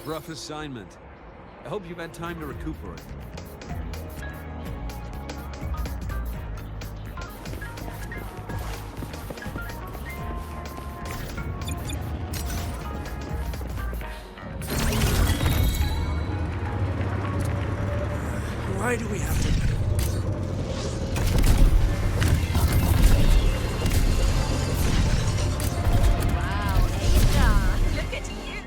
Rough assignment. I hope you've had time to recuperate. Why do we have to... Wow, Ada, look at you.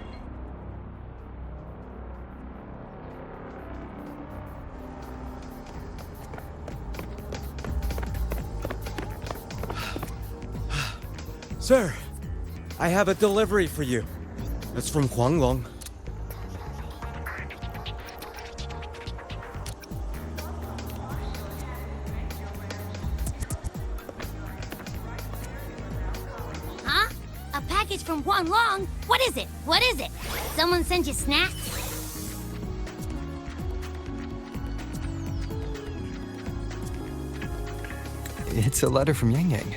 Sir, I have a delivery for you. It's from Huanglong. Huh? A package from Huanglong? What is it? What is it? Someone sent you snacks? It's a letter from Yang Yang.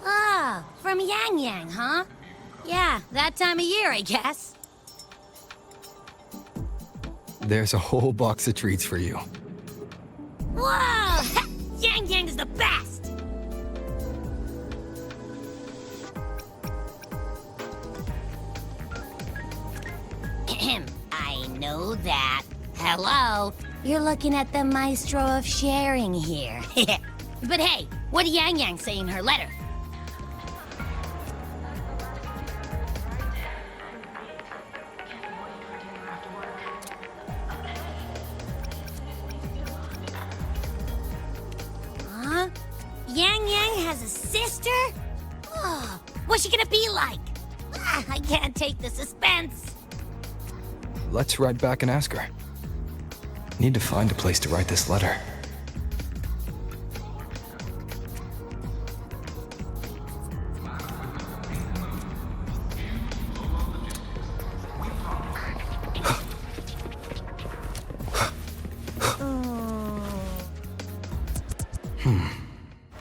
Ah, from Yang Yang, huh? Yeah, that time of year, I guess. There's a whole box of treats for you. Whoa! Yang Yang is the best! Ahem, I know that. Hello? You're looking at the maestro of sharing here. But hey, what did Yang Yang say in her letter? Huh? Yang Yang has a sister? Oh, what's she gonna be like? Ah, I can't take the suspense. Let's ride back and ask her. Need to find a place to write this letter.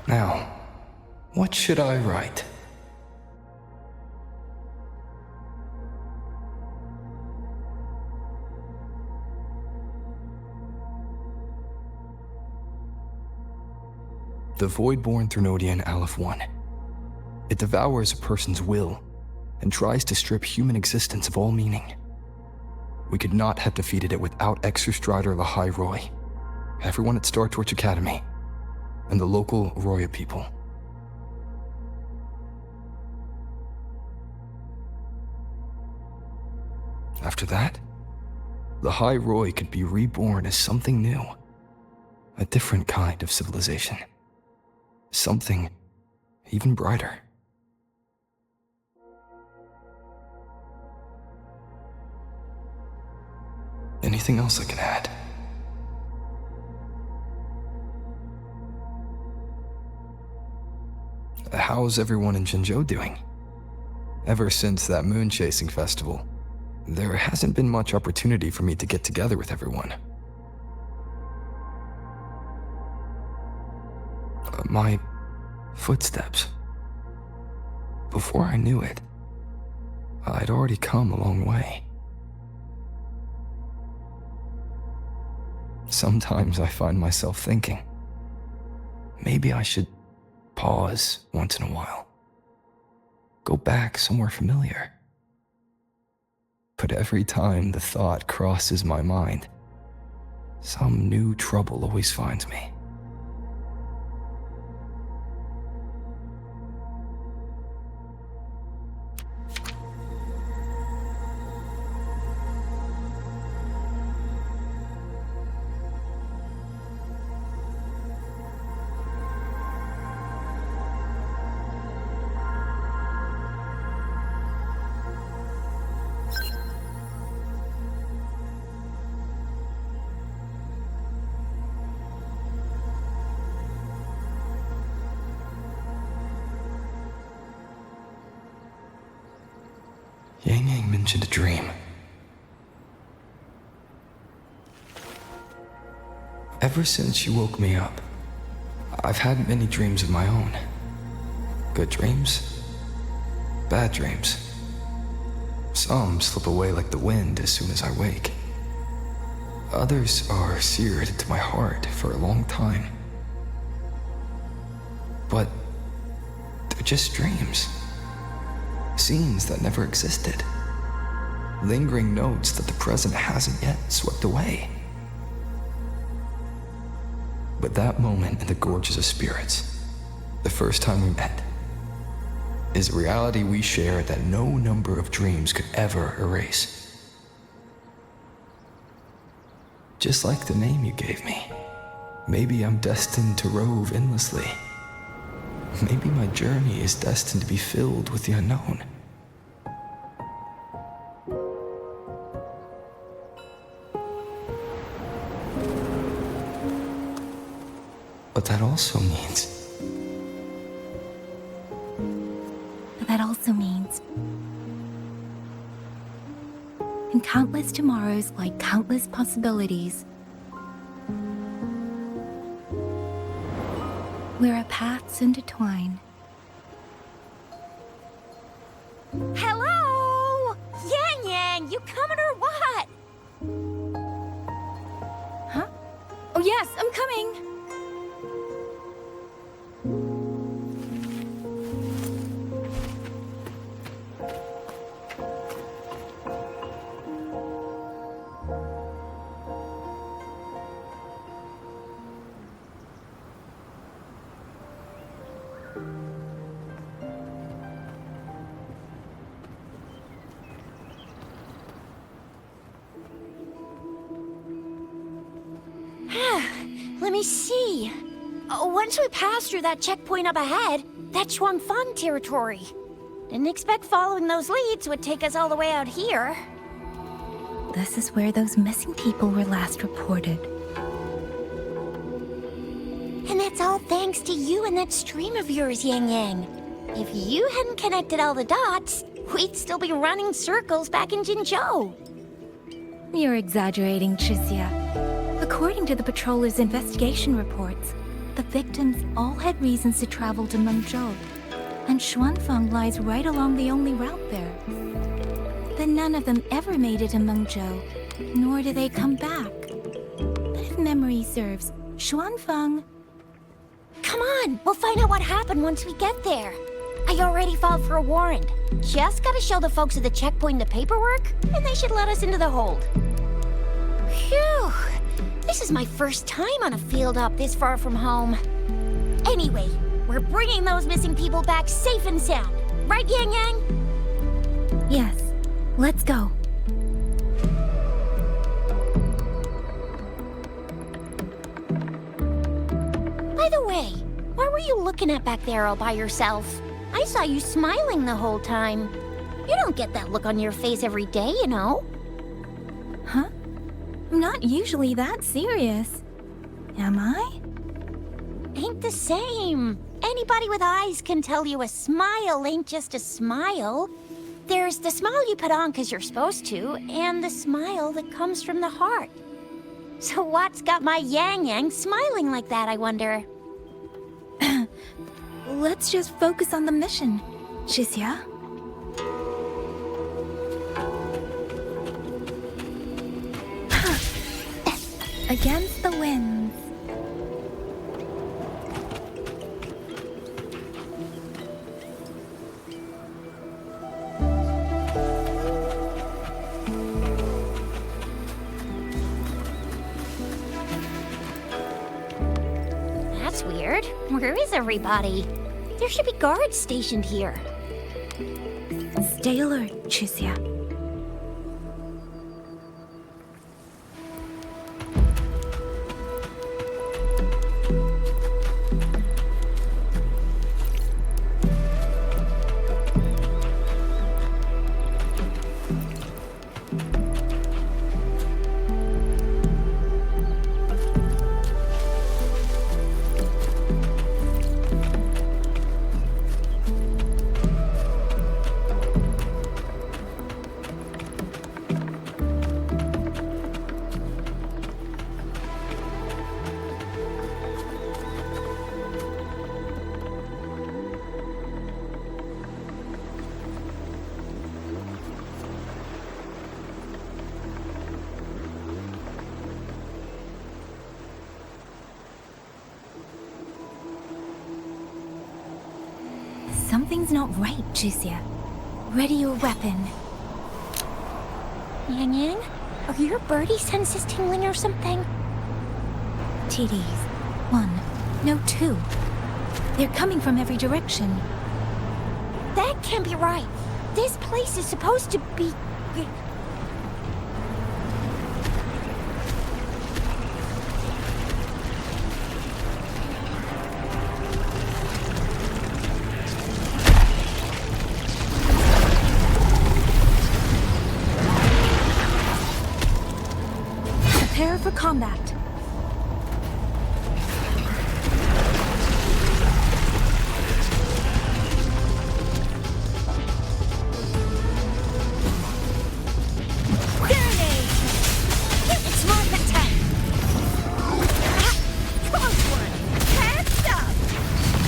Now, what should I write? The Void-born Threnodian Aleph 1. It devours a person's will and tries to strip human existence of all meaning. We could not have defeated it without Exostrider Lahai Roy, everyone at Star Torch Academy, and the local Roya people. After that, Lahai Roy could be reborn as something new, a different kind of civilization. Something even brighter. Anything else I can add? How's everyone in Zhengzhou doing? Ever since that moon chasing festival, there hasn't been much opportunity for me to get together with everyone. My footsteps. Before I knew it, I'd already come a long way. Sometimes I find myself thinking, maybe I should pause once in a while. Go back somewhere familiar. But every time the thought crosses my mind, some new trouble always finds me. Yang mentioned a dream. Ever since she woke me up, I've had many dreams of my own. Good dreams, bad dreams. Some slip away like the wind as soon as I wake. Others are seared into my heart for a long time. But they're just dreams. Scenes that never existed. Lingering notes that the present hasn't yet swept away. But that moment in the Gorges of Spirits, the first time we met, is a reality we share that no number of dreams could ever erase. Just like the name you gave me, maybe I'm destined to rove endlessly. Maybe my journey is destined to be filled with the unknown. But that also means... in countless tomorrows lie countless possibilities. Where our paths intertwine. Hello? Yang, you coming or what? Huh? Oh yes, I'm coming! Let me see. Once we pass through that checkpoint up ahead, that's Xuanfang territory. Didn't expect following those leads would take us all the way out here. This is where those missing people were last reported. And that's all thanks to you and that stream of yours, Yang. If you hadn't connected all the dots, we'd still be running circles back in Jinzhou. You're exaggerating, Chixia. According to the patroller's investigation reports, the victims all had reasons to travel to Mengzhou, and Xuanfang lies right along the only route there. Then none of them ever made it to Mengzhou, nor do they come back. But if memory serves, Xuanfang... Come on, we'll find out what happened once we get there. I already filed for a warrant. Just gotta show the folks at the checkpoint the paperwork, and they should let us into the hold. Phew! This is my first time on a field up this far from home. Anyway, we're bringing those missing people back safe and sound. Right, Yang? Yes, let's go. By the way, what were you looking at back there all by yourself? I saw you smiling the whole time. You don't get that look on your face every day, you know. Huh? I'm not usually that serious. Am I? Ain't the same. Anybody with eyes can tell you a smile ain't just a smile. There's the smile you put on 'cause you're supposed to, and the smile that comes from the heart. So what's got my Yang smiling like that, I wonder? Let's just focus on the mission, Chixia. Against the winds. weird. Where is everybody? There should be guards stationed here. Stay alert, Chisia. Something's not right, Chisia. Ready your weapon. Yang Yang? Are your birdie senses tingling or something? TDs. 1. No, 2. They're coming from every direction. That can't be right. This place is supposed to be... Prepare for combat. It's more than 10. Close one. Hands up.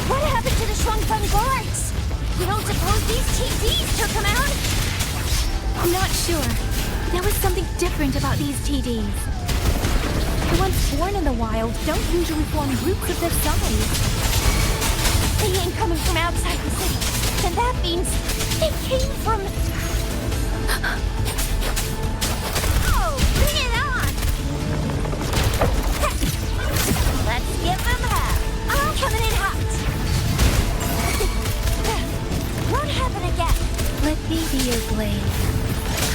What happened to the Shuangfeng guards? You don't suppose these TDs took them out? I'm not sure. There was something different about these TDs. The ones born in the wild don't usually form groups of their size. They ain't coming from outside the city. And that means they came from... Oh, bring it on! Let's give them hell. I'm coming in hot. Won't happen again. Let me be your blade.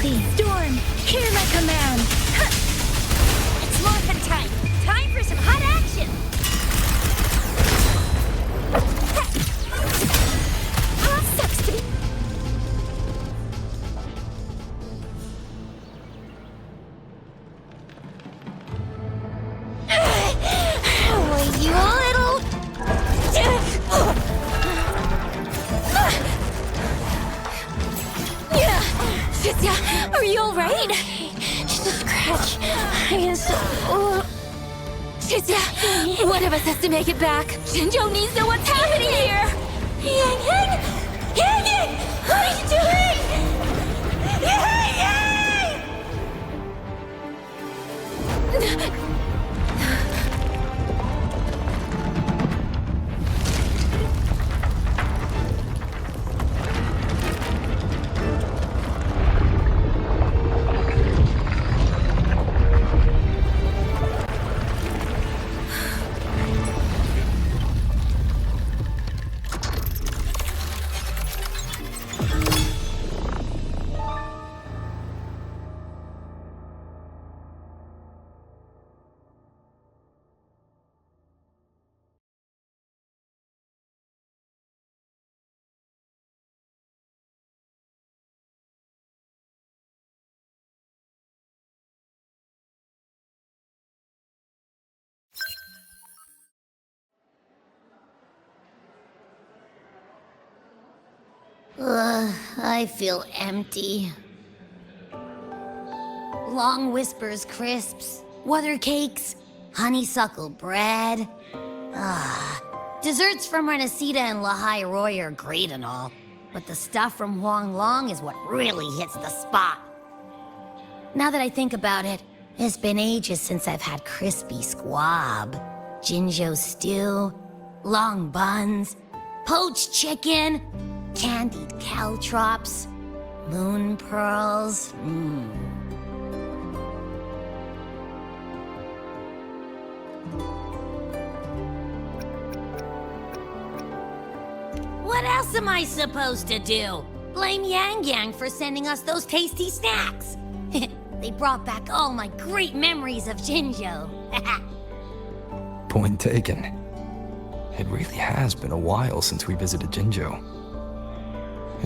Please, Storm, hear my command. It's more than time. Time for some hot action. Sucks to be... Oh, you little... Chisia, are you alright? Just a scratch. Chisia, one of us has to make it back. Mengzhou needs to know what's happening here. Yang Yang! Yang Yang! What are you doing? Yang Yang! I feel empty. Long whispers crisps, water cakes, honeysuckle bread. Desserts from Renacita and Lahai Roy are great and all, but the stuff from Huang Long is what really hits the spot. Now that I think about it, it's been ages since I've had crispy squab, Jinzhou stew, long buns, poached chicken, candied caltrops, moon pearls. What else am I supposed to do? Blame Yang Yang for sending us those tasty snacks. They brought back all my great memories of Jinzhou. Point taken. It really has been a while since we visited Jinzhou.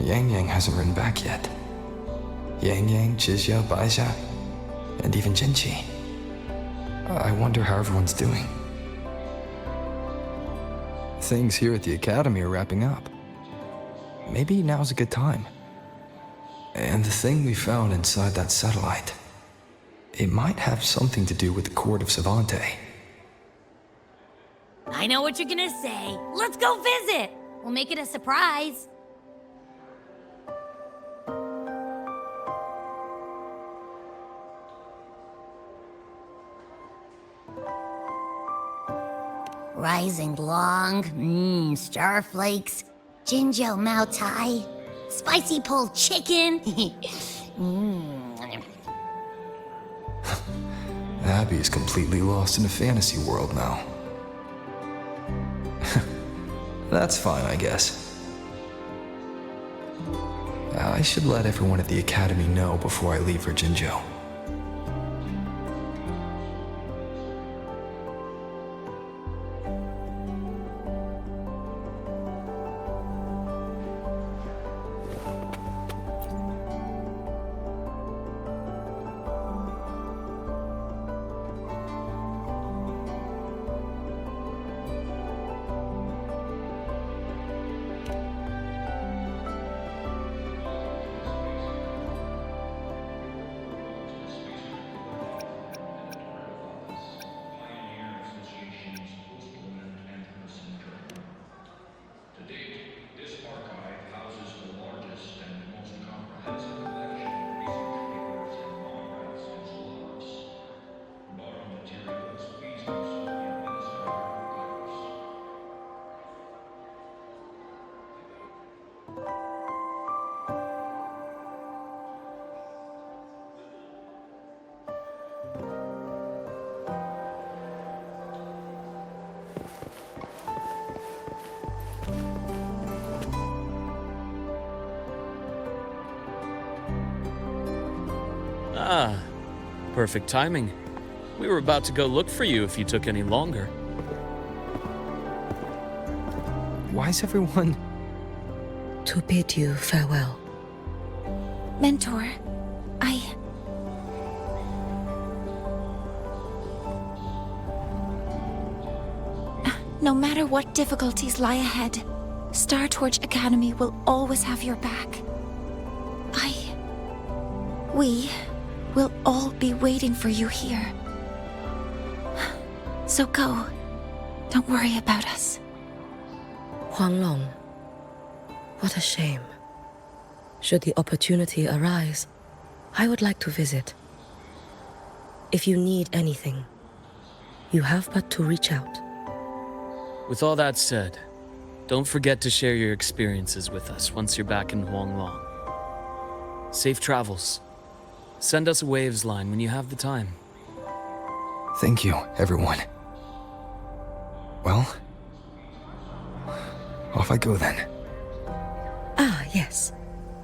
Yang Yang hasn't written back yet. Yang Yang, Chixia, Baixia, and even Jinchi. I wonder how everyone's doing. Things here at the Academy are wrapping up. Maybe now's a good time. And the thing we found inside that satellite, it might have something to do with the Court of Savante. I know what you're gonna say. Let's go visit! We'll make it a surprise. Rising Long, starflakes, Jinzhou Mao Tai, spicy pulled chicken. Abby is completely lost in a fantasy world now. That's fine, I guess. I should let everyone at the Academy know before I leave for Jinzhou. Ah, perfect timing. We were about to go look for you if you took any longer. Why is everyone... To bid you farewell. Mentor, No matter what difficulties lie ahead, Star Torch Academy will always have your back. We will all be waiting for you here. So go. Don't worry about us. Huanglong, what a shame. Should the opportunity arise, I would like to visit. If you need anything, you have but to reach out. With all that said, don't forget to share your experiences with us once you're back in Huanglong. Safe travels. Send us a Waves line when you have the time. Thank you, everyone. Well, off I go then. Ah, yes.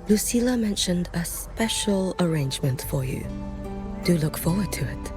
Lucilla mentioned a special arrangement for you. Do look forward to it.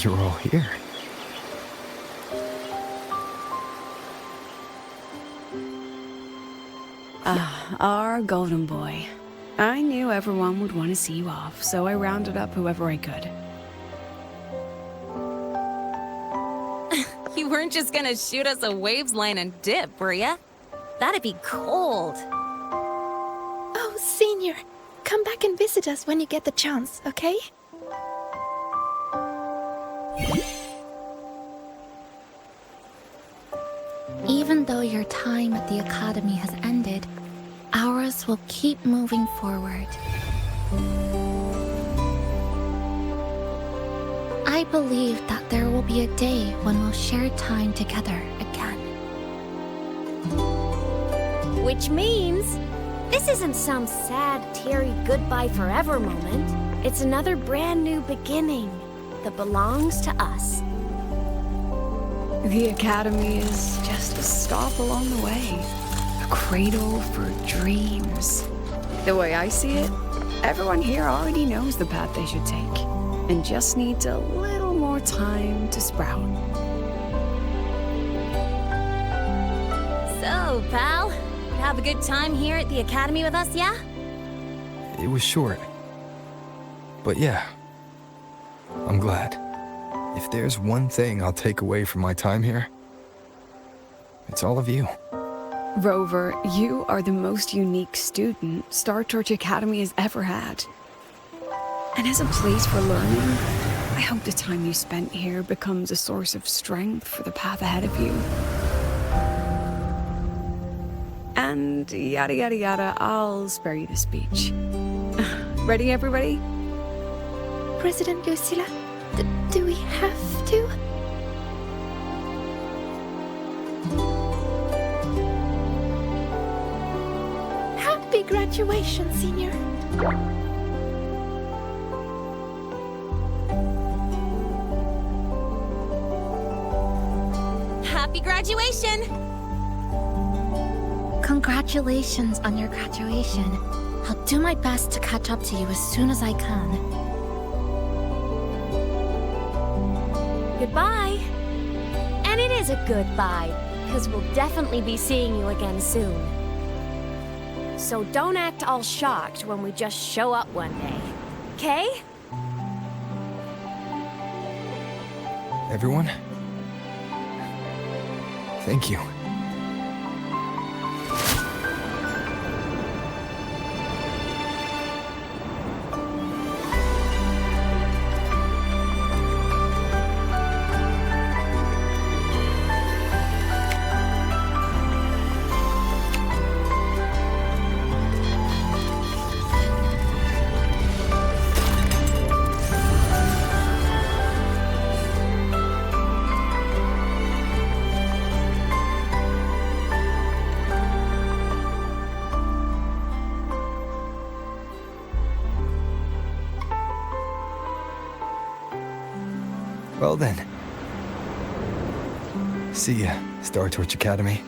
You're all here. Our golden boy. I knew everyone would want to see you off, so I rounded up whoever I could. You weren't just gonna shoot us a Waves line and dip, were ya? That'd be cold. Oh, Senior, come back and visit us when you get the chance, okay? Even though your time at the Academy has ended, ours will keep moving forward. I believe that there will be a day when we'll share time together again. Which means this isn't some sad, teary goodbye forever moment. It's another brand new beginning that belongs to us. The Academy is just a stop along the way. A cradle for dreams. The way I see it, everyone here already knows the path they should take, and just needs a little more time to sprout. So, pal, you have a good time here at the Academy with us, yeah? It was short. But yeah, I'm glad. If there's one thing I'll take away from my time here, it's all of you. Rover, you are the most unique student Star Torch Academy has ever had. And as a place for learning, I hope the time you spent here becomes a source of strength for the path ahead of you. And yada yada yada, I'll spare you the speech. Ready, everybody? President Lucilla, do we have to? Happy graduation, Senior. Happy graduation! Congratulations on your graduation. I'll do my best to catch up to you as soon as I can. Goodbye. And it is a goodbye, because we'll definitely be seeing you again soon. So don't act all shocked when we just show up one day, okay? Everyone, thank you. Well then. See ya, Star Torch Academy.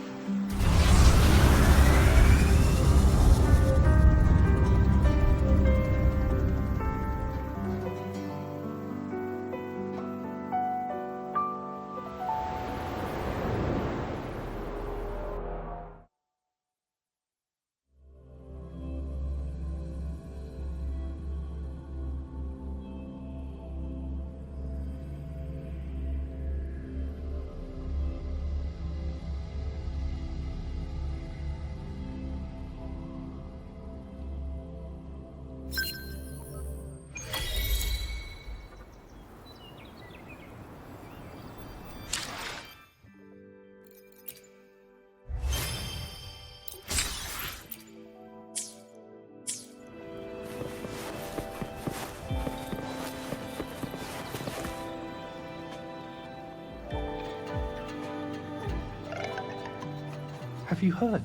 Have you heard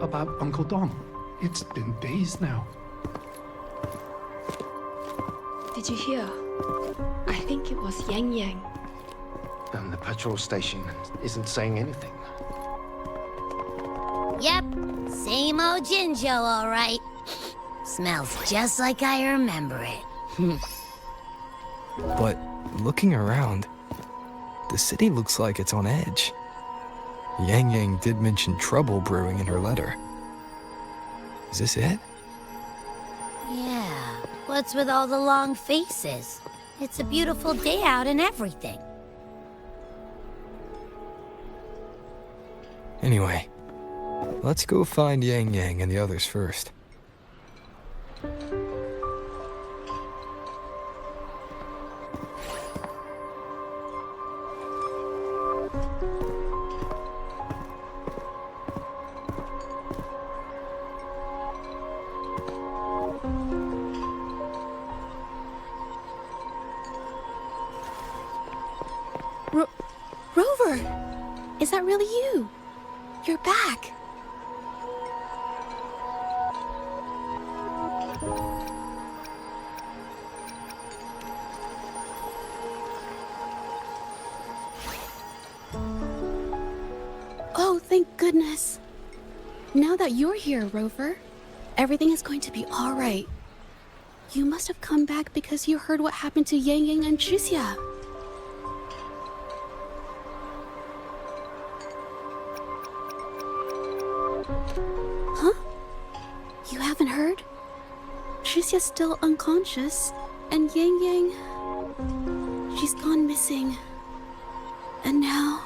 about Uncle Dom? It's been days now. Did you hear? I think it was Yang Yang. And the patrol station isn't saying anything. Yep, same old Jinjo, all right. Smells just like I remember it. But looking around, the city looks like it's on edge. Yang Yang did mention trouble brewing in her letter. Is this it? Yeah, what's with all the long faces? It's a beautiful day out and everything. Anyway, Let's go find Yang Yang and the others first. Rover! Is that really you? You're back! Oh, thank goodness. Now that you're here, Rover, everything is going to be alright. You must have come back because you heard what happened to Yang Yang and Chixia. Huh? You haven't heard? Chixia's still unconscious, and Yang Yang... she's gone missing. And now...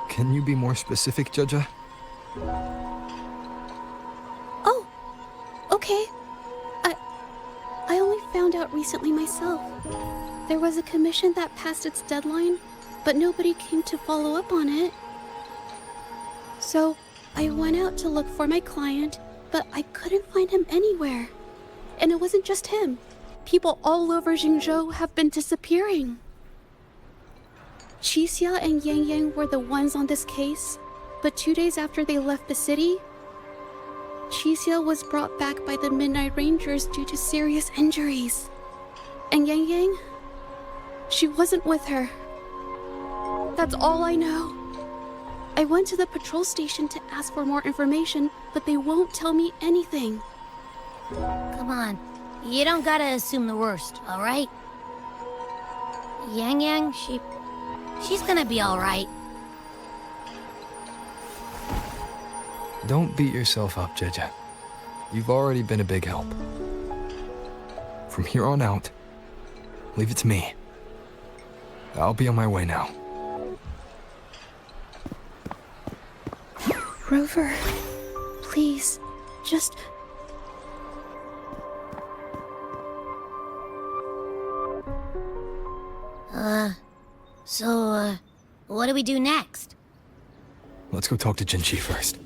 Can you be more specific, Jaja? Oh, okay. I only found out recently myself. There was a commission that passed its deadline, but nobody came to follow up on it. So, I went out to look for my client, but I couldn't find him anywhere. And it wasn't just him. People all over Mengzhou have been disappearing. Chixia and Yang Yang were the ones on this case, but 2 days after they left the city, Chixia was brought back by the Midnight Rangers due to serious injuries. And Yang Yang? She wasn't with her. That's all I know. I went to the patrol station to ask for more information, but they won't tell me anything. Come on. You don't gotta assume the worst, alright? Yang Yang, she's gonna be alright. Don't beat yourself up, Jaja. You've already been a big help. From here on out, leave it to me. I'll be on my way now. Rover, please, just... So, what do we do next? Let's go talk to Jinchi first.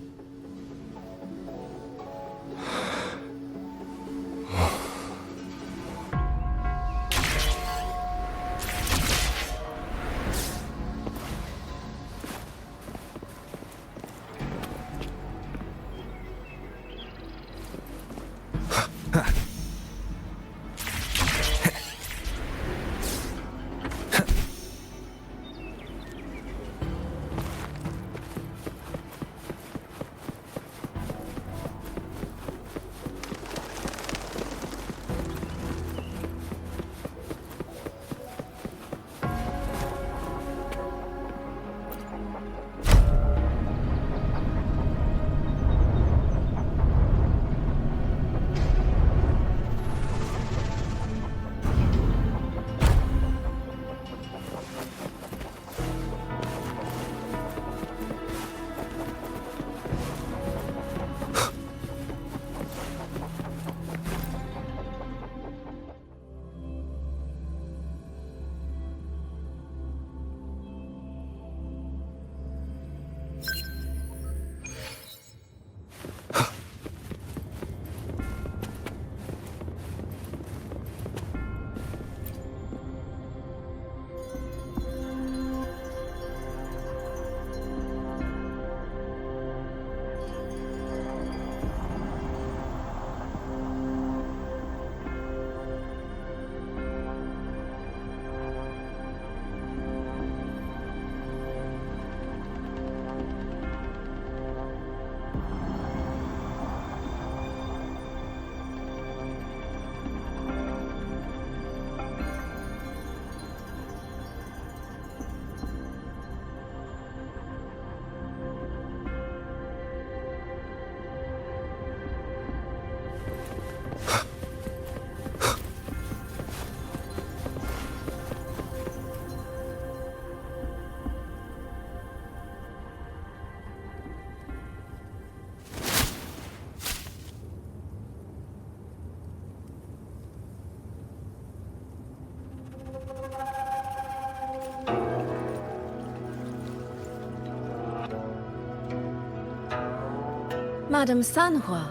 Madame Sanhua,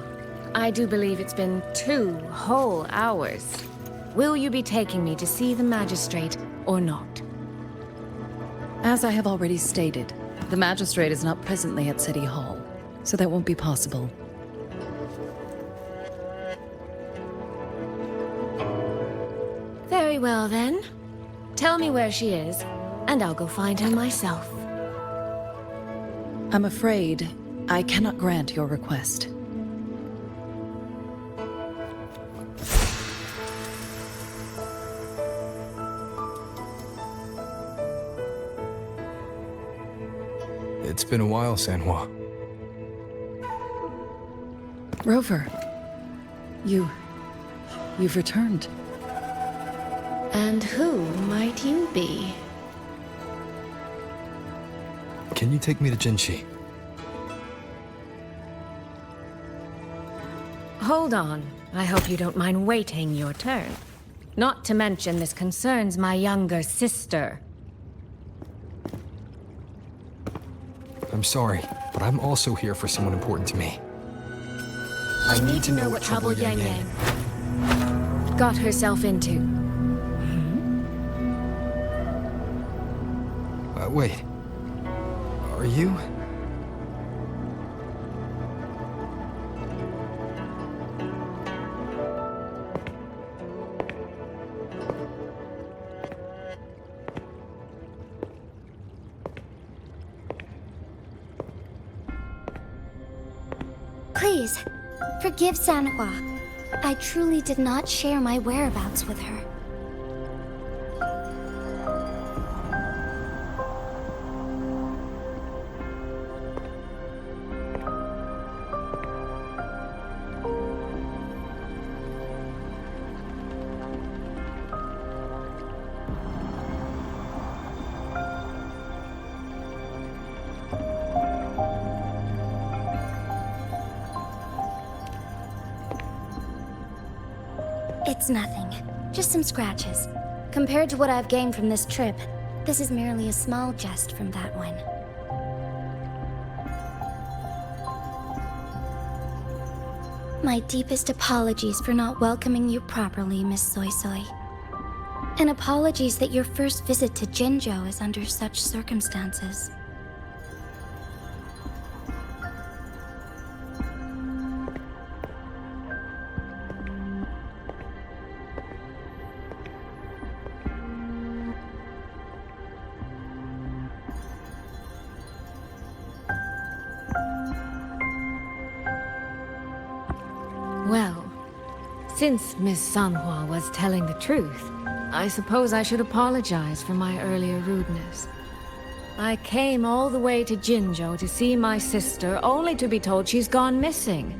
I do believe it's been 2 whole hours. Will you be taking me to see the magistrate or not? As I have already stated, the magistrate is not presently at City Hall, so that won't be possible. Very well then. Tell me where she is, and I'll go find her myself. I'm afraid I cannot grant your request. It's been a while, Sanhua. Rover, you've returned. And who might you be? Can you take me to Jinshi? Hold on. I hope you don't mind waiting your turn. Not to mention this concerns my younger sister. I'm sorry, but I'm also here for someone important to me. I need to know what trouble Yang Yang got herself into. Wait. Are you? Please, forgive Sanhua. I truly did not share my whereabouts with her. It's nothing. Just some scratches. Compared to what I've gained from this trip, this is merely a small jest from that one. My deepest apologies for not welcoming you properly, Miss Soy Soy. And apologies that your first visit to Jinzhou is under such circumstances. Well, since Miss Sanhua was telling the truth, I suppose I should apologize for my earlier rudeness. I came all the way to Jinzhou to see my sister, only to be told she's gone missing.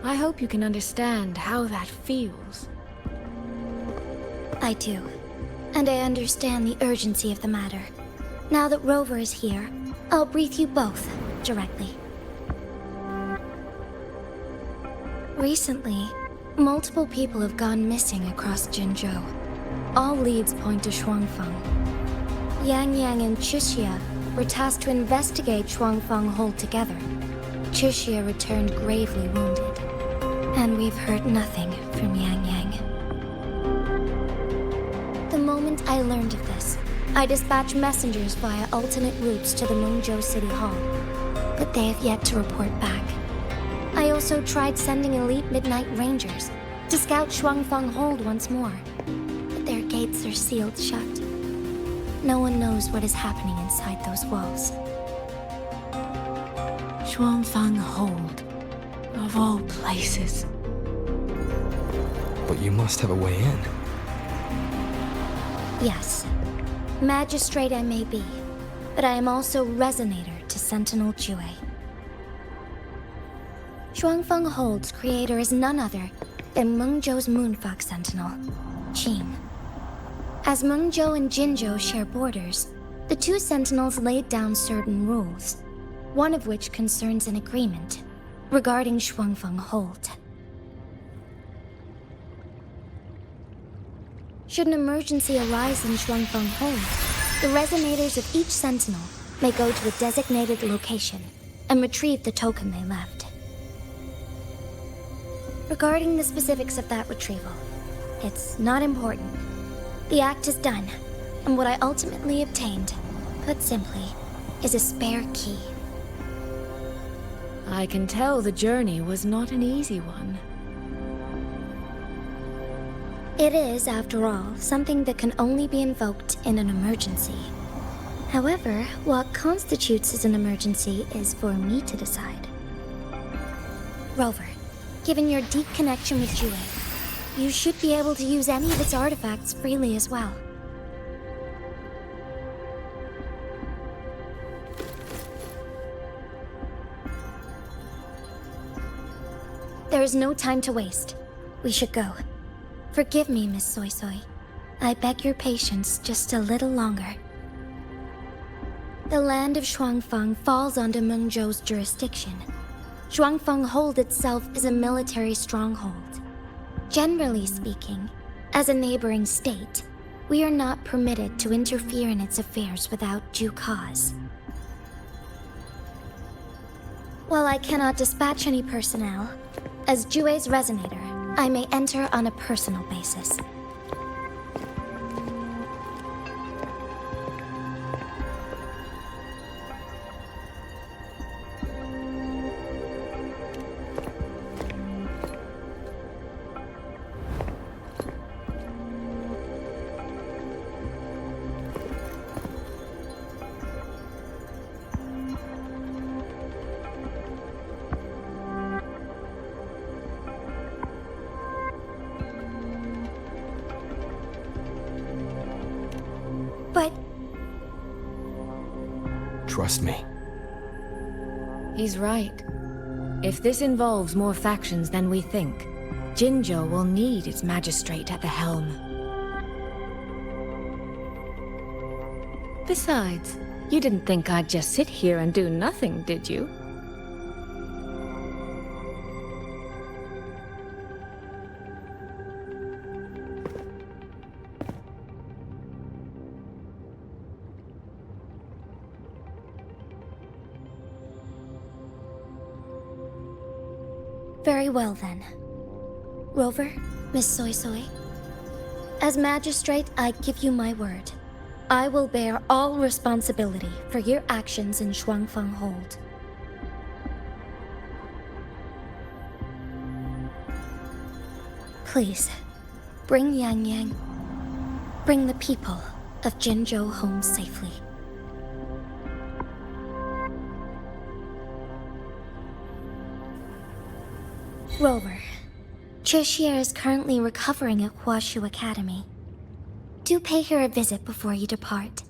I hope you can understand how that feels. I do. And I understand the urgency of the matter. Now that Rover is here, I'll brief you both directly. Recently, multiple people have gone missing across Jinzhou. All leads point to Shuangfeng. Yang Yang and Chixia were tasked to investigate Shuangfeng Hold together. Chixia returned gravely wounded, and we've heard nothing from Yang Yang. The moment I learned of this, I dispatched messengers via alternate routes to the Mengzhou City Hall, but they have yet to report back. I also tried sending elite Midnight Rangers to scout Shuangfeng Hold once more, but their gates are sealed shut. No one knows what is happening inside those walls. Shuangfeng Hold, of all places. But you must have a way in. Yes. Magistrate I may be, but I am also Resonator to Sentinel Jue. Shuangfeng Hold's creator is none other than Mengzhou's Moonfox Sentinel, Qin. As Mengzhou and Jinzhou share borders, the two Sentinels laid down certain rules, one of which concerns an agreement regarding Shuangfeng Hold. Should an emergency arise in Shuangfeng Hold, the Resonators of each Sentinel may go to a designated location and retrieve the token they left. Regarding the specifics of that retrieval, it's not important. The act is done, and what I ultimately obtained, put simply, is a spare key. I can tell the journey was not an easy one. It is, after all, something that can only be invoked in an emergency. However, what constitutes as an emergency is for me to decide. Rover, given your deep connection with Jue, you should be able to use any of its artifacts freely as well. There is no time to waste. We should go. Forgive me, Miss Soy Soy. I beg your patience just a little longer. The land of Shuangfeng falls under Mengzhou's jurisdiction. Shuangfeng Hold itself is a military stronghold. Generally speaking, as a neighboring state, we are not permitted to interfere in its affairs without due cause. While I cannot dispatch any personnel, as Jue's Resonator, I may enter on a personal basis. But... Trust me. He's right. If this involves more factions than we think, Jinzhou will need its magistrate at the helm. Besides, you didn't think I'd just sit here and do nothing, did you? Very well then. Rover, Miss Soy Soy. As magistrate, I give you my word. I will bear all responsibility for your actions in Shuangfeng Hold. Please, bring Yang Yang. Bring the people of Jinzhou home safely. Rover, Chixia is currently recovering at Huashu Academy. Do pay her a visit before you depart.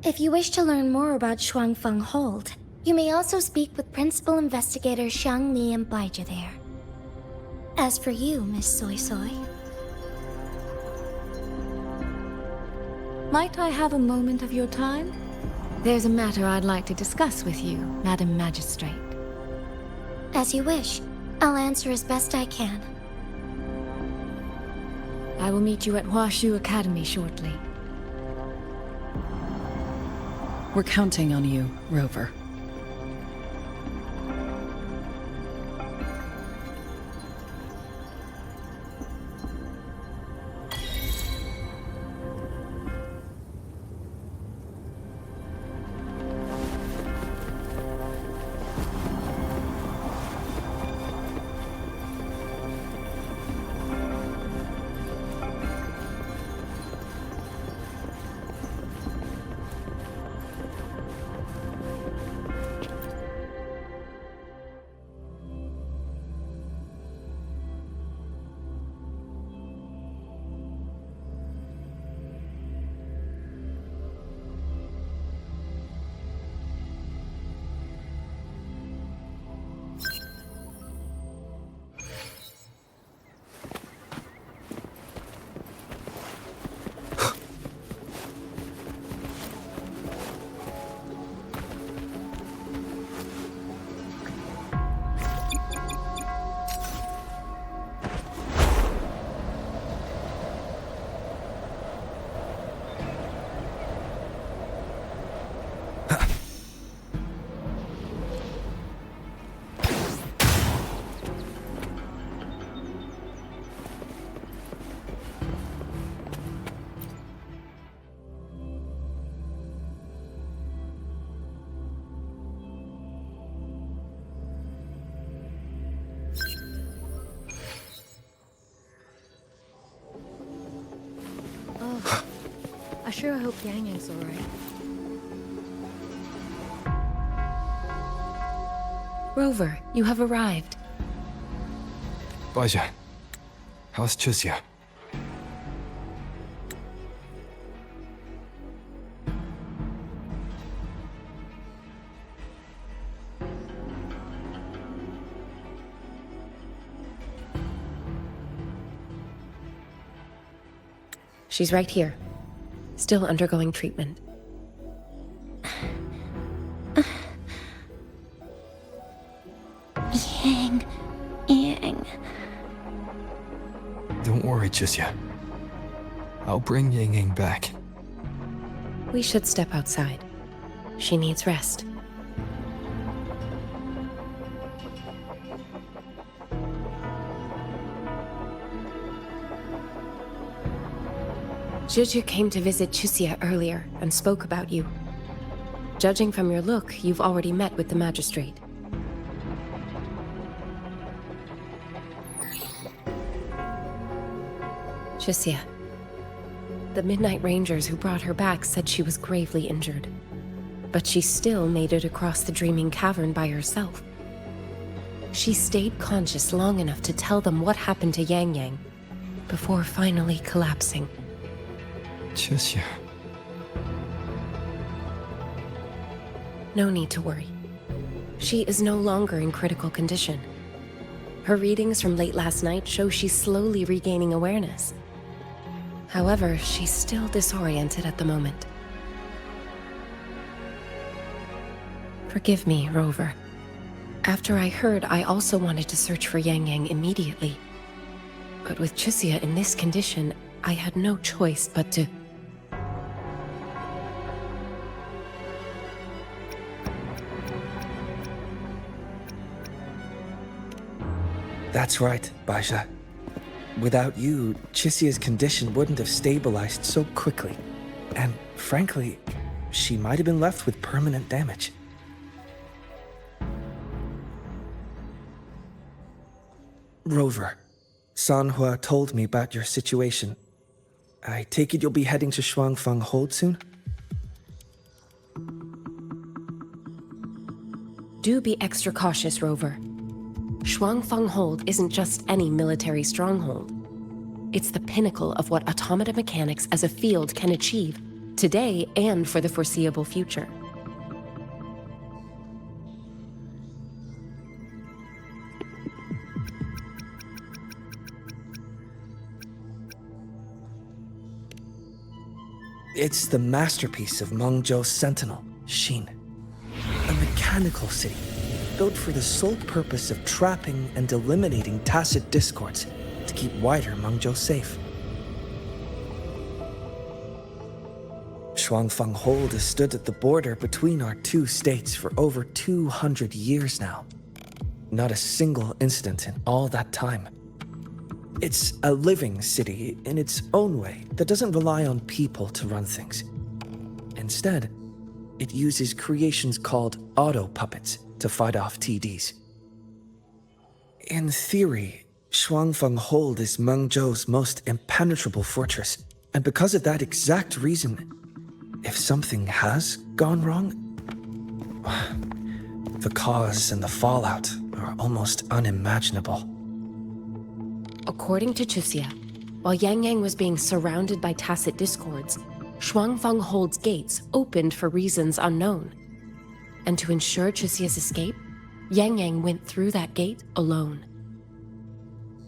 If you wish to learn more about Shuangfeng Hold, you may also speak with Principal Investigator Xiang Li and Baizhi there. As for you, Miss Soy Soy... Might I have a moment of your time? There's a matter I'd like to discuss with you, Madam Magistrate. As you wish. I'll answer as best I can. I will meet you at Huashu Academy shortly. We're counting on you, Rover. I sure hope Yang Yang's alright. Rover, you have arrived. Baja, how's Chixia? She's right here, still undergoing treatment. Yang. Don't worry, Chixia. I'll bring Yang Yang back. We should step outside. She needs rest. Juju came to visit Chixia earlier and spoke about you. Judging from your look, you've already met with the magistrate. Chixia. The Midnight Rangers who brought her back said she was gravely injured. But she still made it across the Dreaming Cavern by herself. She stayed conscious long enough to tell them what happened to Yang Yang, before finally collapsing. Chixia. No need to worry. She is no longer in critical condition. Her readings from late last night show she's slowly regaining awareness. However, she's still disoriented at the moment. Forgive me, Rover. After I heard, I also wanted to search for Yang Yang immediately. But with Chixia in this condition, I had no choice but to... That's right, Baja. Without you, Chixia's condition wouldn't have stabilized so quickly. And frankly, she might have been left with permanent damage. Rover, Sanhua told me about your situation. I take it you'll be heading to Shuangfang Hold soon? Do be extra cautious, Rover. Shuangfang Hold isn't just any military stronghold. It's the pinnacle of what automata mechanics as a field can achieve, today and for the foreseeable future. It's the masterpiece of Mengzhou's sentinel, Xin. A mechanical city, built for the sole purpose of trapping and eliminating tacit discords to keep wider Mengzhou safe. Shuangfang Hold has stood at the border between our two states for over 200 years now. Not a single incident in all that time. It's a living city in its own way that doesn't rely on people to run things. Instead, it uses creations called auto-puppets to fight off TDs. In theory, Shuangfang Hold is Mengzhou's most impenetrable fortress, and because of that exact reason, if something has gone wrong, the cause and the fallout are almost unimaginable. According to Chixia, while Yang Yang was being surrounded by tacit discords, Shuangfang Hold's gates opened for reasons unknown. And to ensure Chixia's escape, Yang Yang went through that gate alone.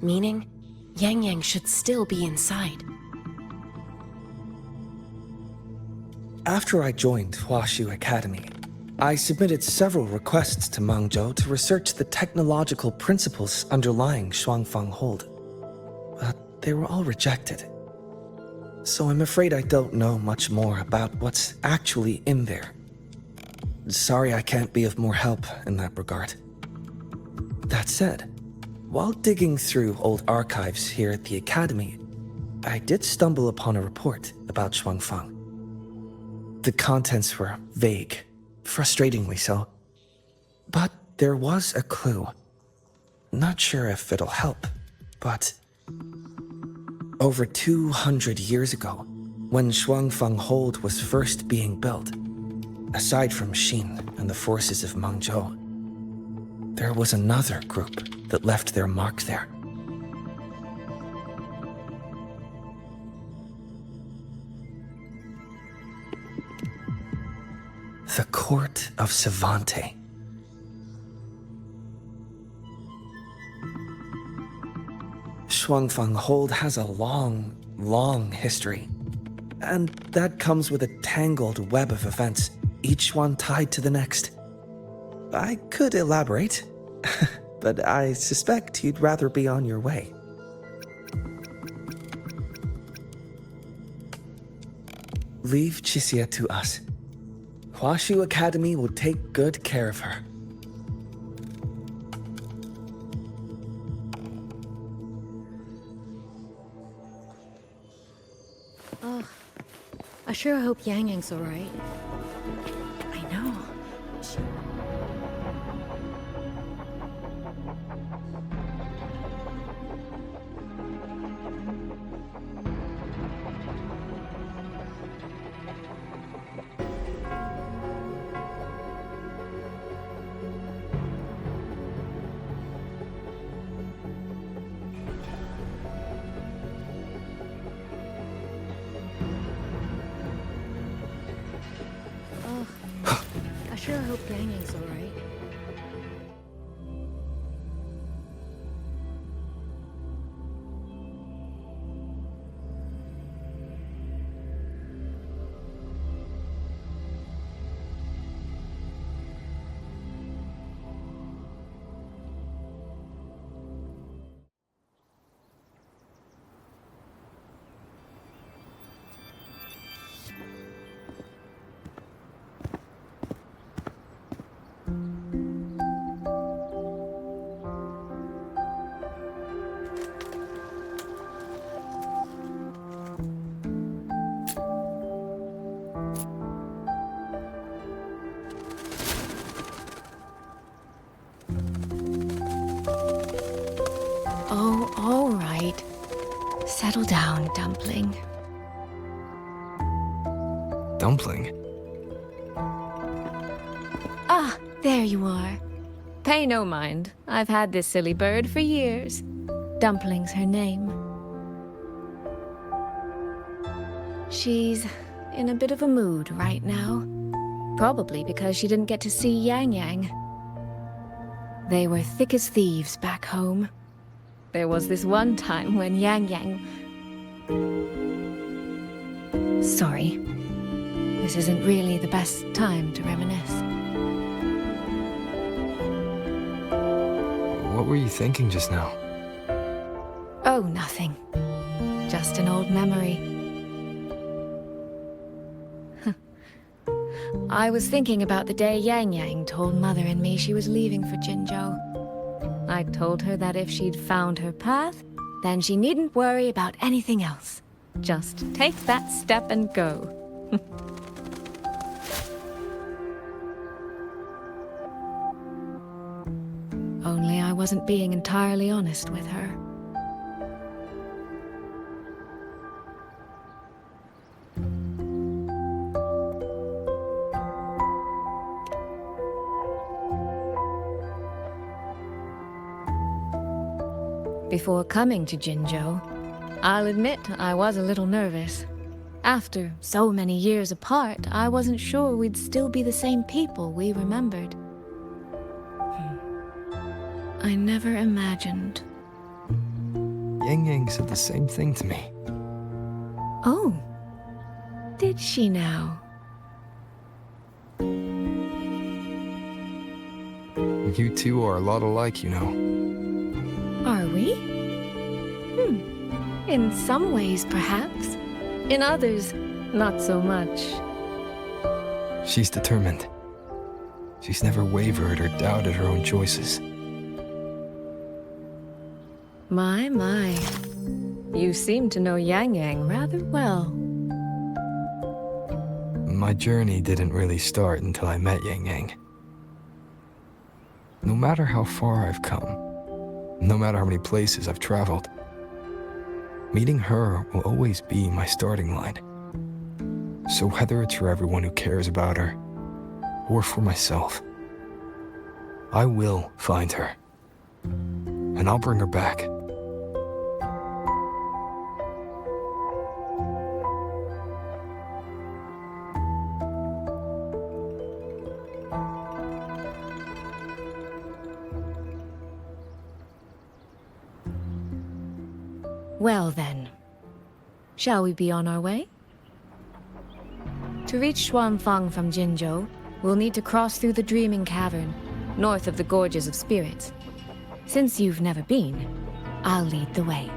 Meaning, Yang Yang should still be inside. After I joined Huaxu Academy, I submitted several requests to Mengzhou to research the technological principles underlying Shuangfang Hold. But they were all rejected. So I'm afraid I don't know much more about what's actually in there. Sorry I can't be of more help in that regard. That said, while digging through old archives here at the Academy, I did stumble upon a report about Shuangfang. The contents were vague, frustratingly so. But there was a clue. Not sure if it'll help, but... Over 200 years ago, When Shuangfeng Hold was first being built, aside from Xin and the forces of Mengzhou, there was another group that left their mark there. The Court of Savante. Shuangfeng Hold has a long, long history. And that comes with a tangled web of events, each one tied to the next. I could elaborate, but I suspect you'd rather be on your way. Leave Chixia to us. Huashu Academy will take good care of her. Oh, I sure hope Yang Yang's alright. I know. I sure hope Yang Yang's alright. Oh, all right. Settle down, Dumpling. Dumpling? Ah, there you are. Pay no mind. I've had this silly bird for years. Dumpling's her name. She's in a bit of a mood right now. Probably because she didn't get to see Yang Yang. They were thick as thieves back home. There was this one time when Yang Yang... Sorry. This isn't really the best time to reminisce. What were you thinking just now? Oh, nothing. Just an old memory. I was thinking about the day Yang Yang told Mother and me she was leaving for Jinzhou. I told her that if she'd found her path, then she needn't worry about anything else. Just take that step and go. Only I wasn't being entirely honest with her. Before coming to Jinzhou, I'll admit I was a little nervous. After so many years apart, I wasn't sure we'd still be the same people we remembered. I never imagined. Yang Yang said the same thing to me. Oh, did she now? You two are a lot alike, you know. Are we? In some ways, perhaps. In others, not so much. She's determined. She's never wavered or doubted her own choices. My. You seem to know Yang Yang rather well. My journey didn't really start until I met Yang Yang. No matter how far I've come, no matter how many places I've traveled, meeting her will always be my starting line. So whether it's for everyone who cares about her, or for myself, I will find her. And I'll bring her back. Well then, shall we be on our way? To reach Xuanfang from Jinzhou, we'll need to cross through the Dreaming Cavern, north of the Gorges of Spirits. Since you've never been, I'll lead the way.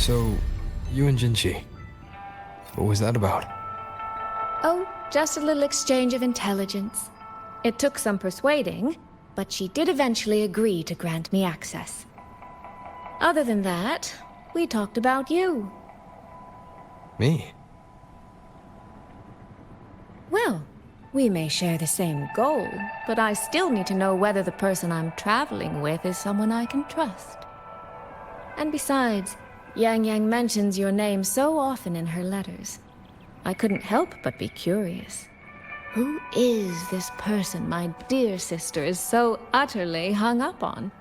So, you and Jinchi, what was that about? Oh, just a little exchange of intelligence. It took some persuading, but she did eventually agree to grant me access. Other than that, we talked about you. Me? Well, we may share the same goal, but I still need to know whether the person I'm traveling with is someone I can trust. And besides, Yang Yang mentions your name so often in her letters. I couldn't help but be curious. Who is this person my dear sister is so utterly hung up on?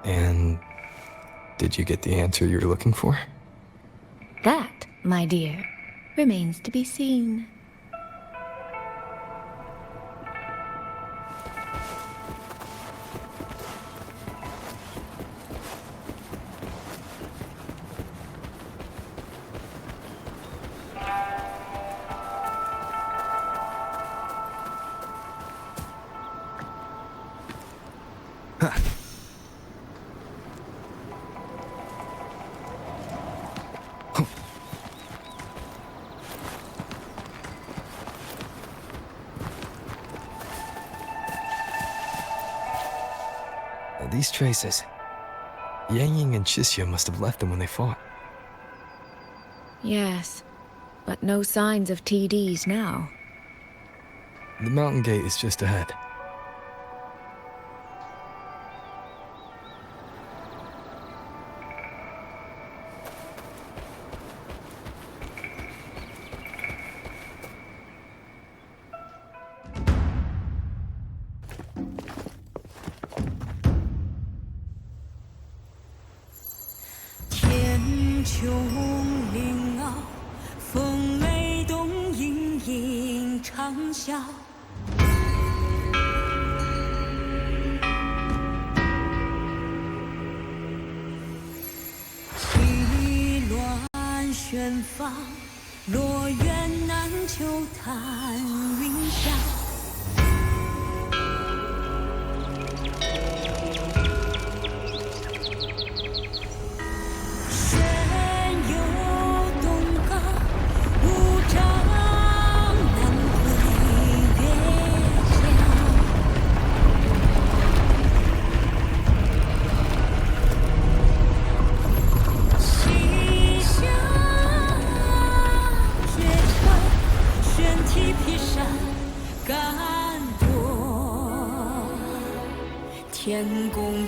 And did you get the answer you're looking for? That, my dear, remains to be seen. These traces. Yang Ying and Chixia must have left them when they fought. Yes, but no signs of TDs now. The mountain gate is just ahead.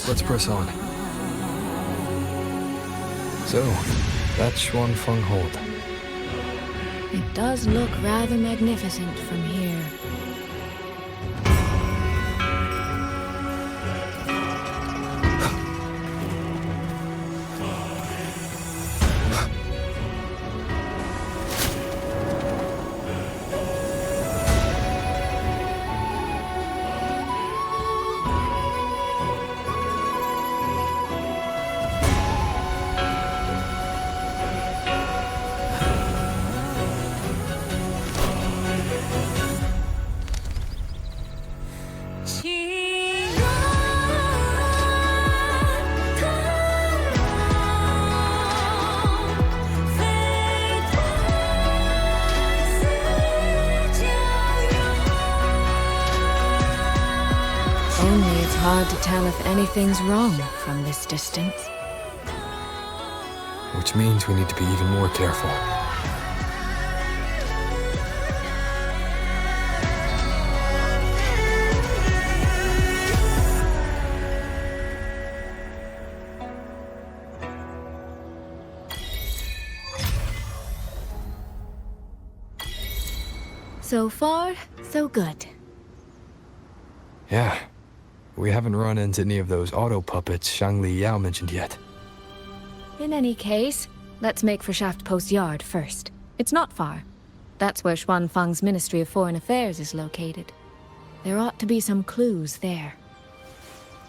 Let's press on. So, that's Xuanfang Hold. It does look rather magnificent from here. tell if anything's wrong from this distance. Which means we need to be even more careful. So far, so good. Yeah. We haven't run into any of those auto puppets Shangli Yao mentioned yet. In any case, let's make for Shaft Post Yard first. It's not far. That's where Xuanfang's Ministry of Foreign Affairs is located. There ought to be some clues there.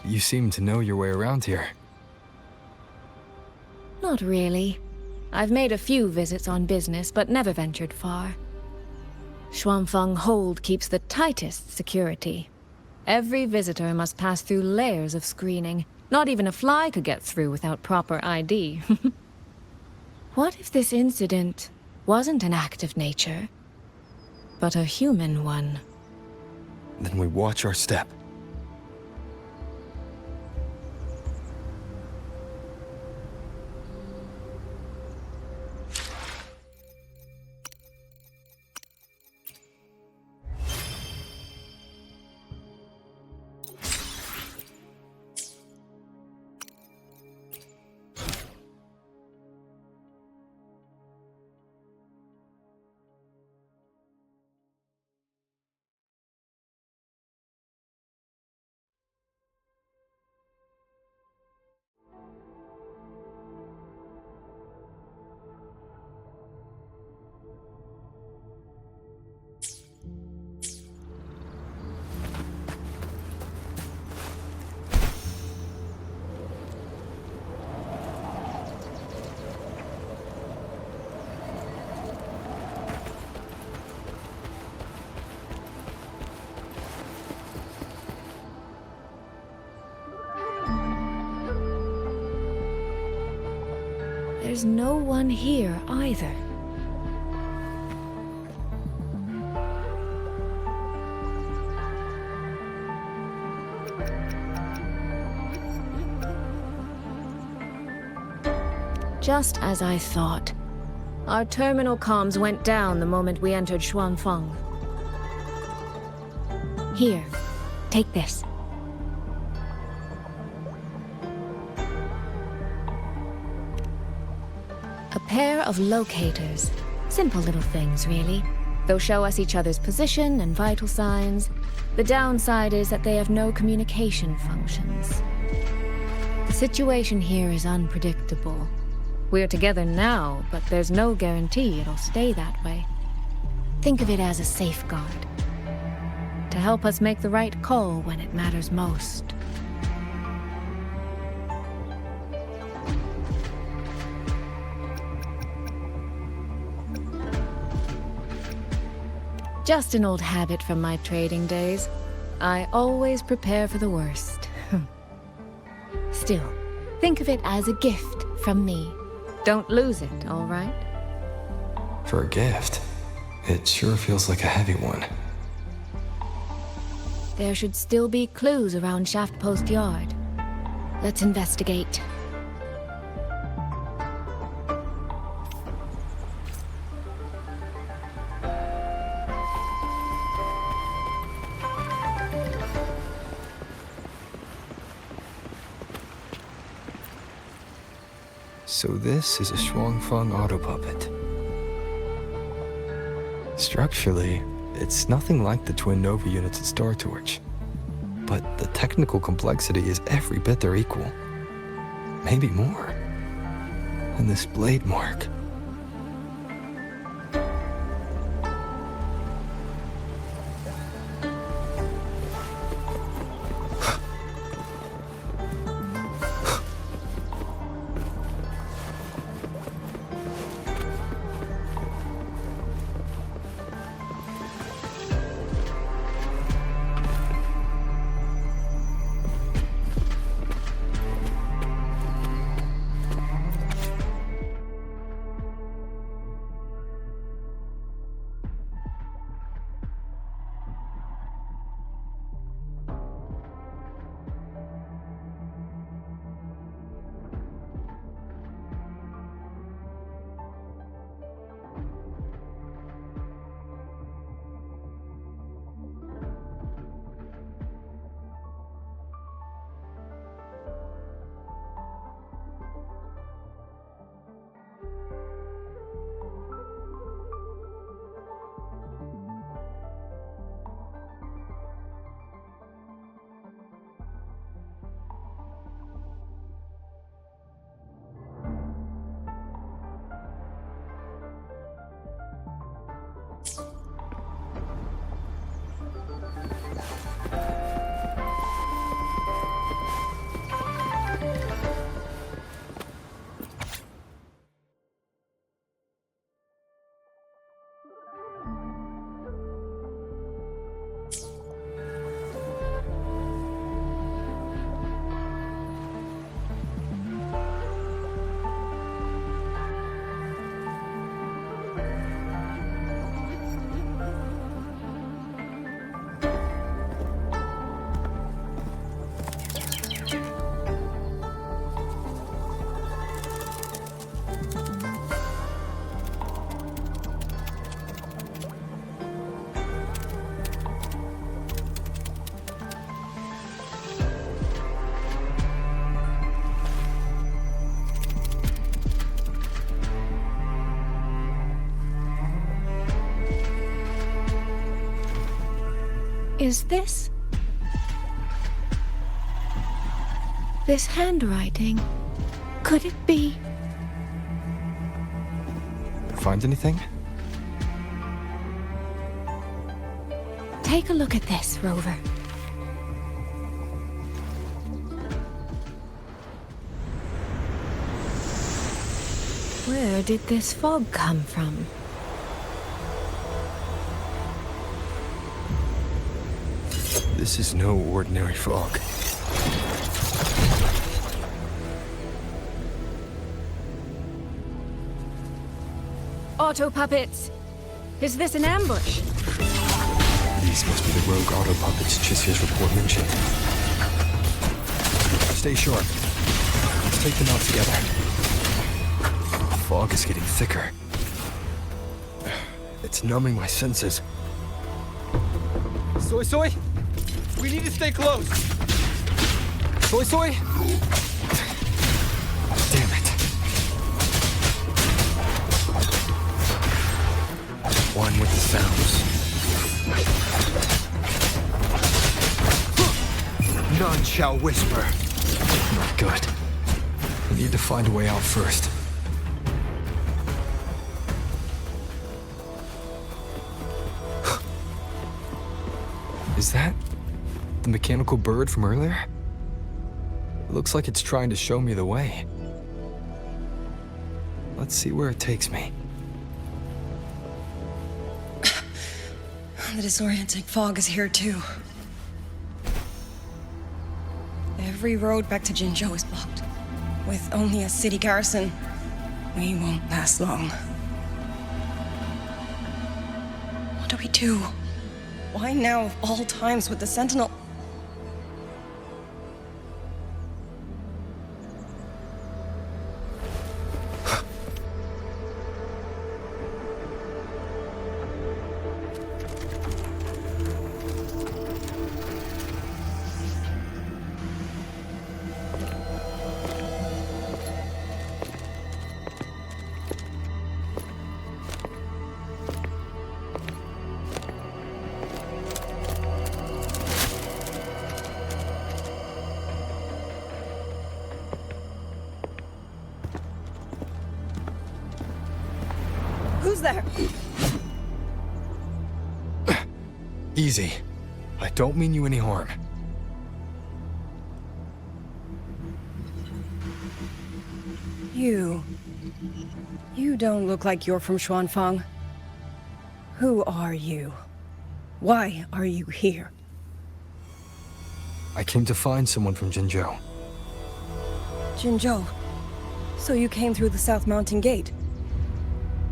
You seem to know your way around here. Not really. I've made a few visits on business, but never ventured far. Xuanfang Hold keeps the tightest security. Every visitor must pass through layers of screening. Not even a fly could get through without proper ID. What if this incident wasn't an act of nature, but a human one? Then we watch our step. There's no one here either. Just as I thought. Our terminal comms went down the moment we entered Xuanfang. Here, take this. A pair of locators. Simple little things, really. They'll show us each other's position and vital signs. The downside is that they have no communication functions. The situation here is unpredictable. We're together now, but there's no guarantee it'll stay that way. Think of it as a safeguard. To help us make the right call when it matters most. Just an old habit from my trading days. I always prepare for the worst. Still, think of it as a gift from me. Don't lose it, all right? For a gift, it sure feels like a heavy one. There should still be clues around Shaft Post Yard. Let's investigate. So this is a Xuanfang auto puppet. Structurally, it's nothing like the twin Nova units at Star Torch. But the technical complexity is every bit their equal. Maybe more. And this blade mark. is this? This handwriting. Could it be? Find anything? Take a look at this, Rover. Where did this fog come from? This is no ordinary fog. Auto puppets! Is this an ambush? These must be the rogue auto puppets Chisia's report mentioned. Stay sharp. Let's take them out together. The fog is getting thicker. It's numbing my senses. Soy? We need to stay close! Soy? Damn it. One with the sounds. None shall whisper. Not good. We need to find a way out first. Is that the mechanical bird from earlier? It looks like it's trying to show me the way. Let's see where it takes me. The disorienting fog is here too. Every road back to Jinzhou is blocked. With only a city garrison, we won't last long. What do we do? Why now of all times with the Sentinel? Who's there? Easy. I don't mean you any harm. You don't look like you're from Xuanfang. Who are you? Why are you here? I came to find someone from Jinzhou. Jinzhou. So you came through the South Mountain Gate.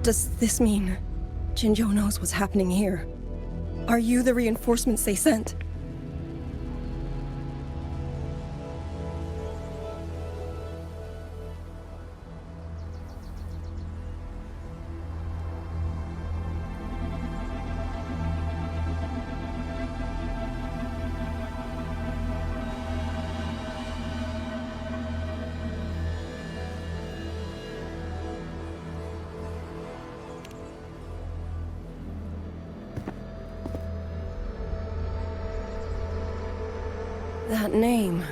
Does this mean Jinzhou knows what's happening here? Are you the reinforcements they sent? That name.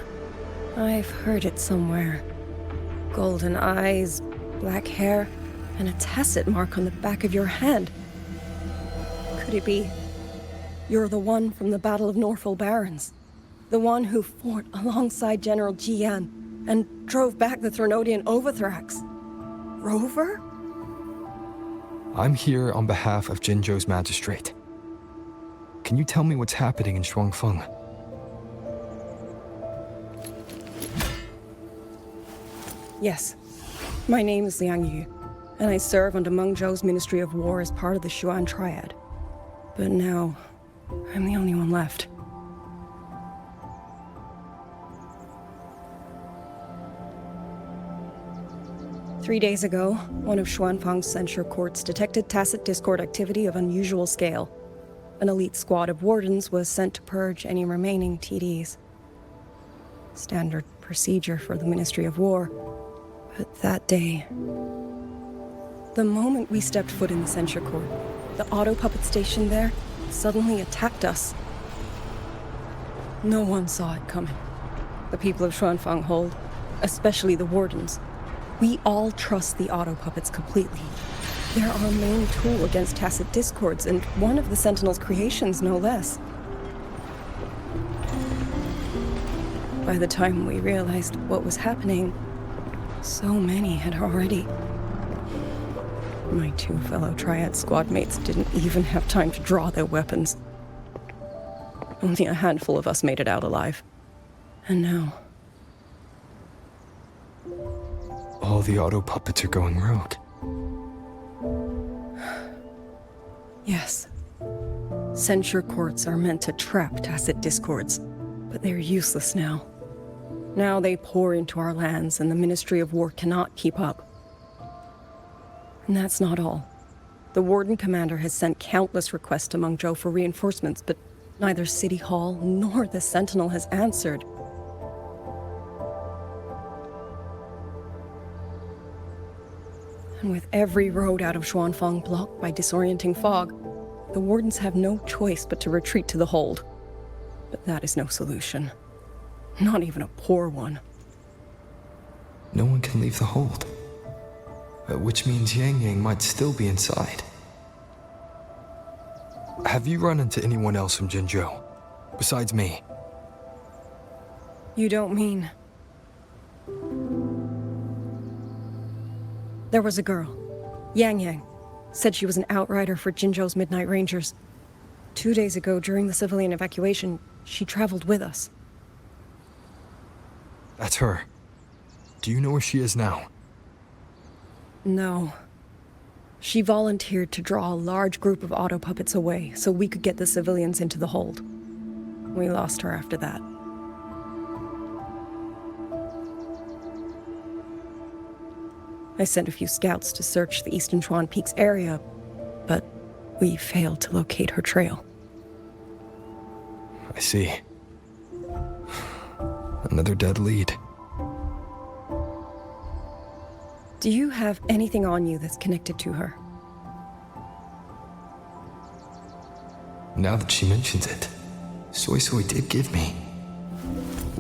I've heard it somewhere. Golden eyes, black hair, and a tacit mark on the back of your hand. Could it be you're the one from the Battle of Norfolk Barrens? The one who fought alongside General Jian and drove back the Threnodian Overthrax? Rover? I'm here on behalf of Jinzhou's magistrate. Can you tell me what's happening in Xuanfeng? Yes. My name is Liang Yu, and I serve under Mengzhou's Ministry of War as part of the Xuan Triad. But now, I'm the only one left. Three days ago, one of Xuanfang's censure courts detected tacit discord activity of unusual scale. An elite squad of wardens was sent to purge any remaining TDs. Standard procedure for the Ministry of War. But that day, the moment we stepped foot in the censure court, the auto puppet station there suddenly attacked us. No one saw it coming. The people of Xuanfang Hold, especially the wardens. We all trust the auto puppets completely. They're our main tool against tacit discords, and one of the Sentinel's creations, no less. By the time we realized what was happening, so many had already... My 2 fellow Triad squad mates didn't even have time to draw their weapons. Only a handful of us made it out alive. And now... All the auto puppets are going rogue. Yes. Censure courts are meant to trap tacit discords, but they're useless now. Now they pour into our lands, and the Ministry of War cannot keep up. And that's not all. The Warden Commander has sent countless requests to Mengzhou for reinforcements, but neither City Hall nor the Sentinel has answered. And with every road out of Xuanfang blocked by disorienting fog, the Wardens have no choice but to retreat to the Hold. But that is no solution. Not even a poor one. No one can leave the Hold. Which means Yang Yang might still be inside. Have you run into anyone else from Jinzhou? Besides me? You don't mean... There was a girl, Yang Yang. Said she was an outrider for Jinzhou's Midnight Rangers. 2 days ago, during the civilian evacuation, she traveled with us. That's her. Do you know where she is now? No. She volunteered to draw a large group of auto puppets away so we could get the civilians into the Hold. We lost her after that. I sent a few scouts to search the Eastern Chuan Peaks area, but we failed to locate her trail. I see. Another dead lead. Do you have anything on you that's connected to her? Now that she mentions it, Soy Soy did give me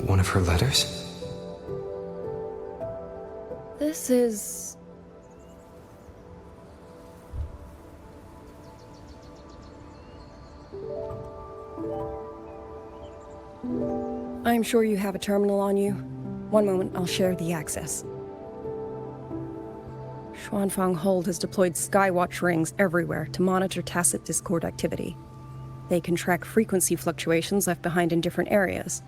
one of her letters. This is... I'm sure you have a terminal on you. One moment, I'll share the access. Xuanfang Hold has deployed Skywatch rings everywhere to monitor tacit discord activity. They can track frequency fluctuations left behind in different areas.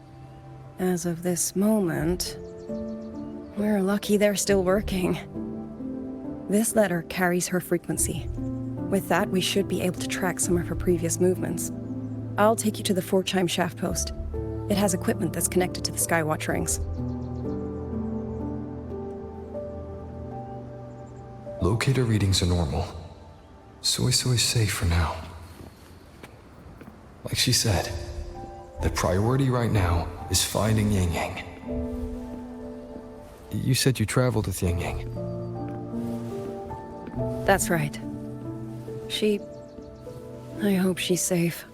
As of this moment, we're lucky they're still working. This letter carries her frequency. With that, we should be able to track some of her previous movements. I'll take you to the 4-chime shaft post. It has equipment that's connected to the Skywatch rings. Locator readings are normal. Soy Soy's safe for now. Like she said, the priority right now is finding Yang Yang. You said you traveled with Yang Yang. That's right. I hope she's safe.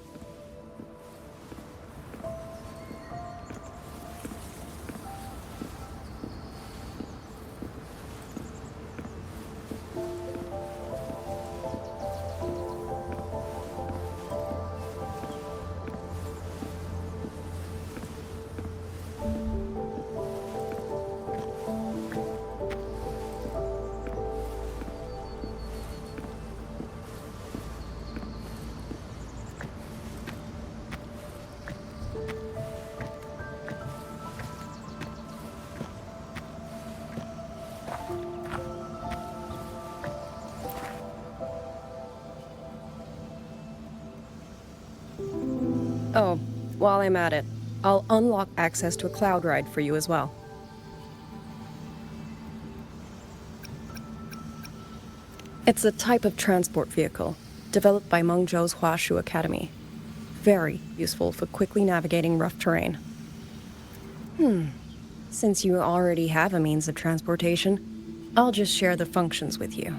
Oh, while I'm at it, I'll unlock access to a cloud ride for you as well. It's a type of transport vehicle, developed by Mengzhou's Huashu Academy. Very useful for quickly navigating rough terrain. Since you already have a means of transportation, I'll just share the functions with you.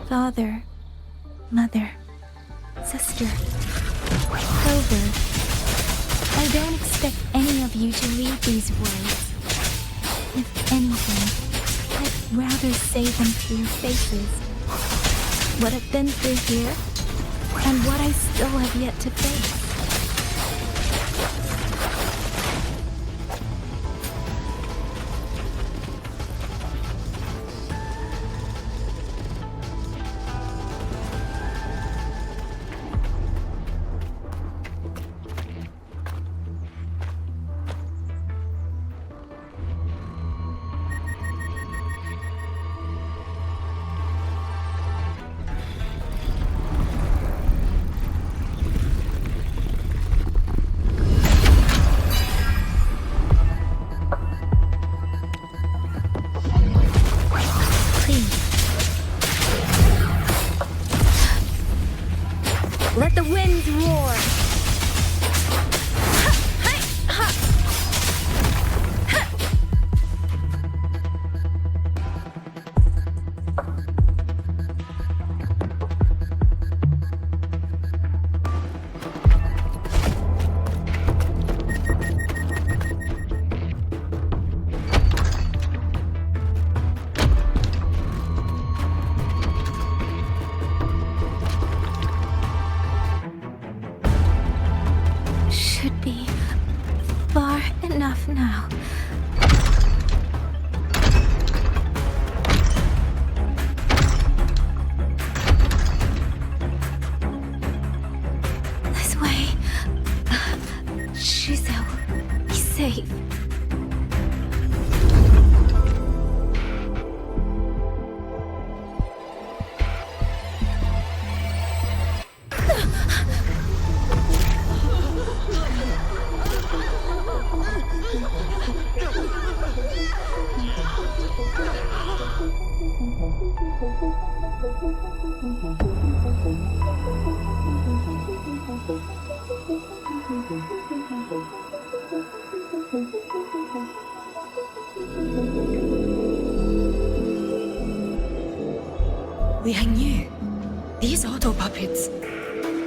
Father, mother, sister, Rover, I don't expect any of you to read these words. If anything, I'd rather say them to your faces. What I've been through here, and what I still have yet to face. Let the winds roar! Should be far enough now. This way. Shizel, he's safe. Liang Yu, these auto puppets,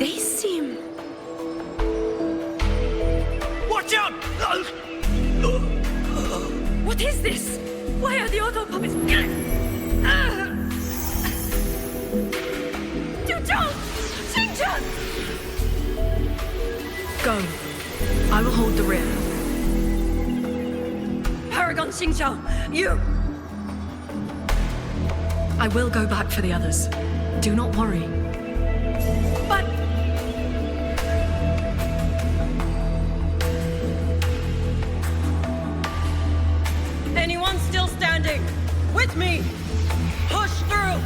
they seem... Watch out! What is this? Why are the auto puppets... Go. I will hold the rear. Paragon Xingqiao, you... I will go back for the others. Do not worry. But... Anyone still standing? With me! Push through!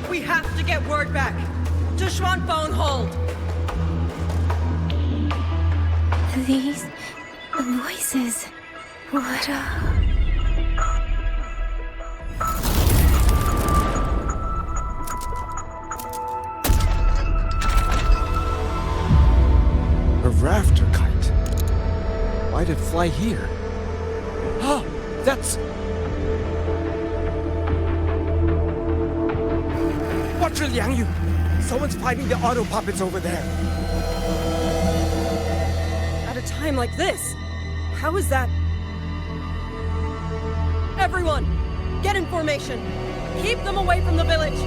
We have to get word back to Xuanfeng Hold. These voices, what A rafter kite. Why'd it fly here? Oh, that's... Watch your Liang Yu! Someone's fighting the auto puppets over there. At a time like this, how is that? Everyone, get in formation. Keep them away from the village.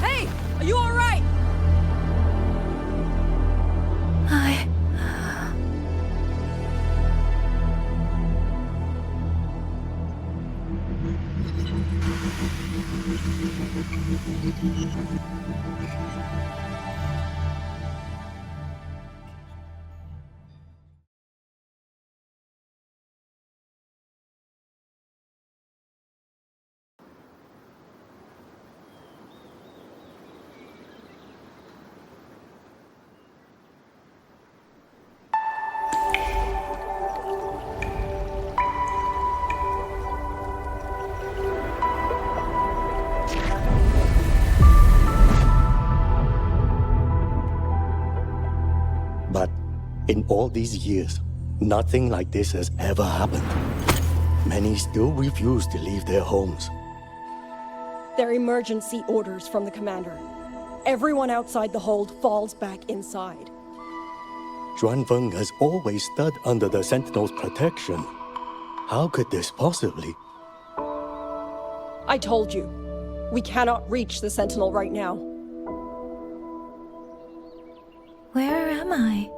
Hey, are you all right? all these years, nothing like this has ever happened. Many still refuse to leave their homes. They're emergency orders from the commander. Everyone outside the hold falls back inside. Xuanfeng has always stood under the Sentinel's protection. How could this possibly? I told you, we cannot reach the Sentinel right now. Where am I?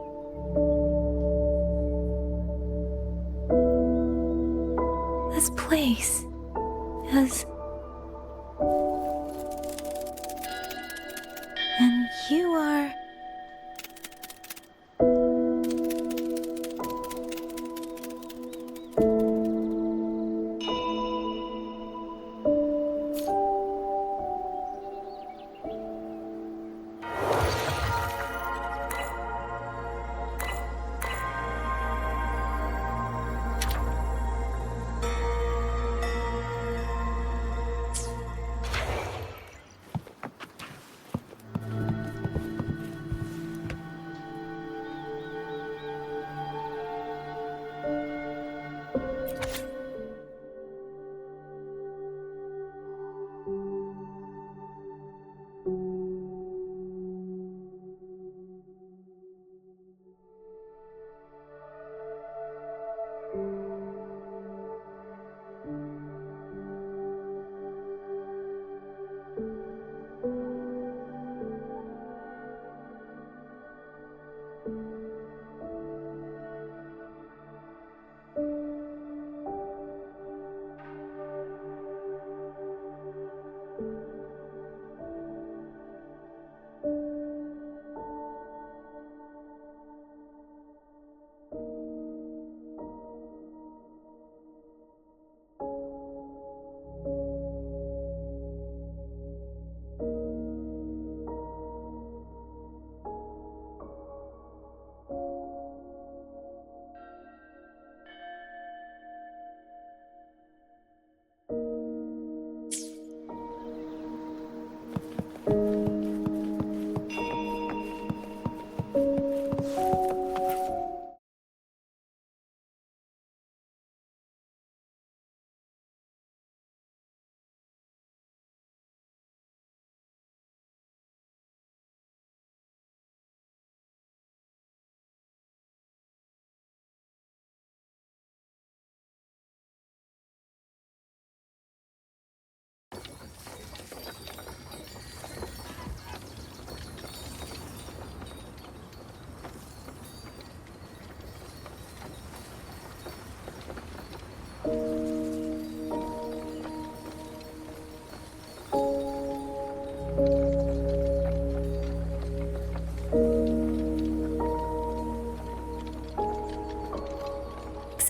This place is... And you are...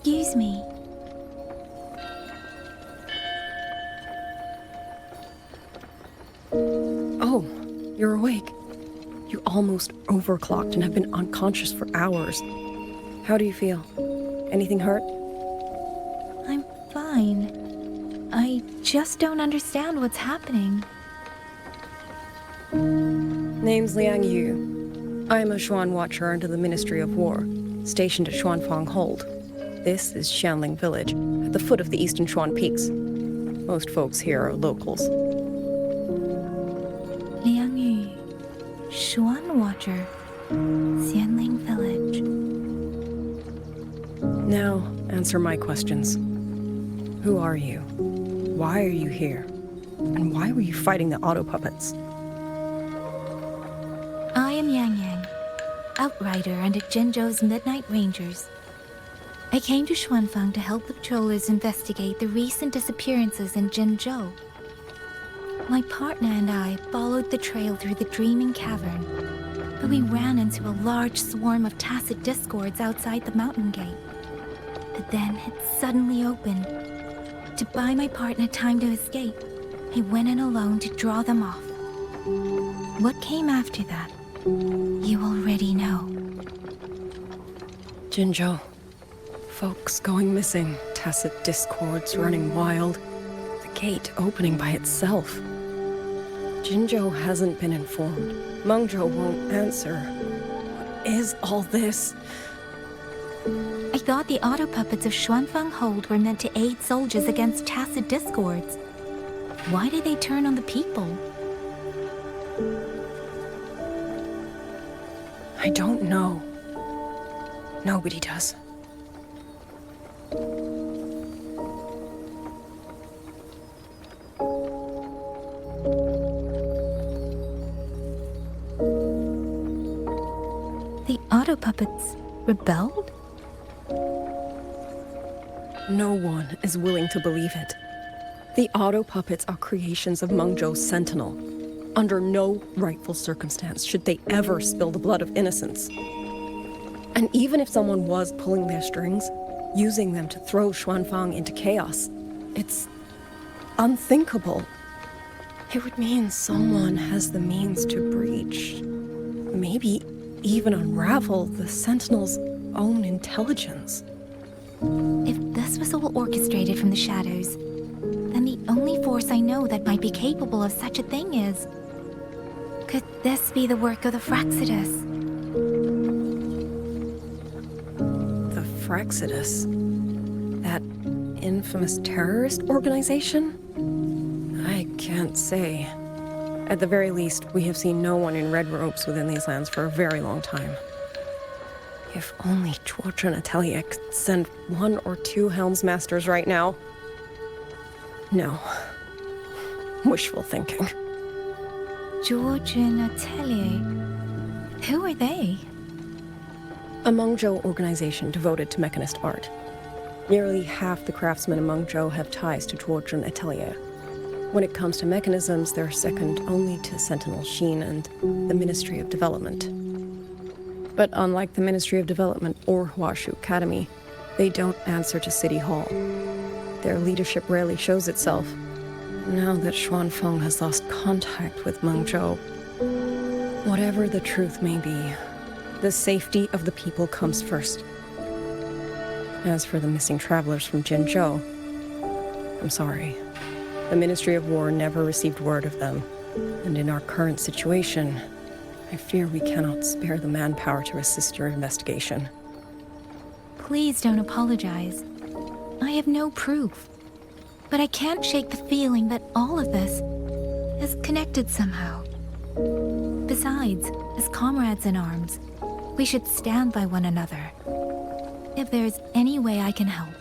Excuse me. Oh, you're awake. You almost overclocked and have been unconscious for hours. How do you feel? Anything hurt? I'm fine. I just don't understand what's happening. Name's Liang Yu. I'm a Xuan Watcher under the Ministry of War, stationed at Xuanfang Hold. This is Xianling Village, at the foot of the Eastern Xuan Peaks. Most folks here are locals. Liang Yu, Xuan Watcher, Xianling Village. Now, answer my questions. Who are you? Why are you here? And why were you fighting the auto puppets? I am Yang Yang, Outrider under Zhenzhou's Midnight Rangers. I came to Xuanfang to help the patrollers investigate the recent disappearances in Zhenzhou. My partner and I followed the trail through the Dreaming Cavern, but we ran into a large swarm of tacit discords outside the mountain gate. But then it suddenly opened. To buy my partner time to escape, I went in alone to draw them off. What came after that, you already know. Zhenzhou. Folks going missing, tacit discords running wild, the gate opening by itself. Zhenzhou hasn't been informed. Mengzhou won't answer. What is all this? thought the auto puppets of Xuanfeng Hold were meant to aid soldiers against tacit discords. Why did they turn on the people? I don't know. Nobody does. The auto puppets rebelled? No one is willing to believe it. The auto puppets are creations of Mengzhou's sentinel. Under no rightful circumstance should they ever spill the blood of innocents. And even if someone was pulling their strings, using them to throw Xuanfang into chaos, it's unthinkable. It would mean someone has the means to breach, maybe even unravel the Sentinel's own intelligence. If this was all orchestrated from the shadows, then the only force I know that might be capable of such a thing is... Could this be the work of the Fractsidus? The Fractsidus? That infamous terrorist organization? I can't say. At the very least, we have seen no one in red robes within these lands for a very long time. If only George and Atelier could send 1 or 2 Helmsmasters right now. No. Wishful thinking. George and Atelier? Who are they? A Mengzhou organization devoted to mechanist art. Nearly half the craftsmen in Mengzhou have ties to George and Atelier. When it comes to mechanisms, they're second only to Sentinel Sheen and the Ministry of Development. But unlike the Ministry of Development or Huashu Academy, they don't answer to City Hall. Their leadership rarely shows itself. Now that Xuanfeng has lost contact with Mengzhou, whatever the truth may be, the safety of the people comes first. As for the missing travelers from Jinzhou, I'm sorry. The Ministry of War never received word of them, and in our current situation, I fear we cannot spare the manpower to assist your investigation. Please don't apologize. I have no proof. But I can't shake the feeling that all of this is connected somehow. Besides, as comrades in arms, we should stand by one another. If there's any way I can help,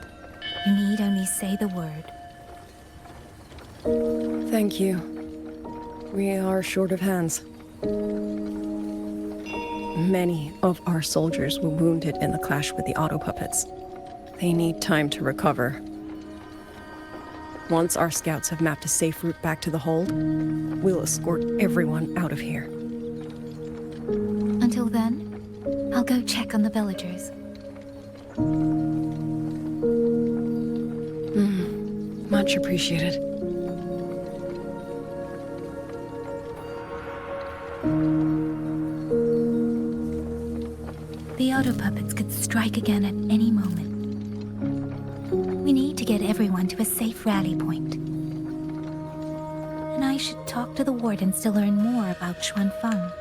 you need only say the word. Thank you. We are short of hands. Many of our soldiers were wounded in the clash with the auto puppets. They need time to recover. Once our scouts have mapped a safe route back to the hold, we'll escort everyone out of here. Until then, I'll go check on the villagers. Much appreciated. The auto puppets could strike again at any moment. We need to get everyone to a safe rally point. And I should talk to the wardens to learn more about Xuanfeng.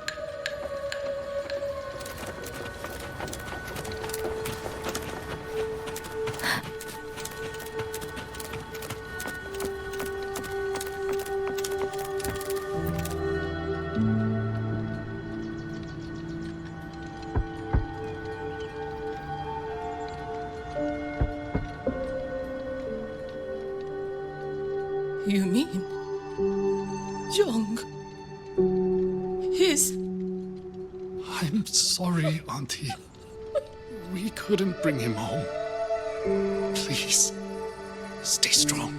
You mean... Jung... His... I'm sorry, Auntie. We couldn't bring him home. Please, stay strong.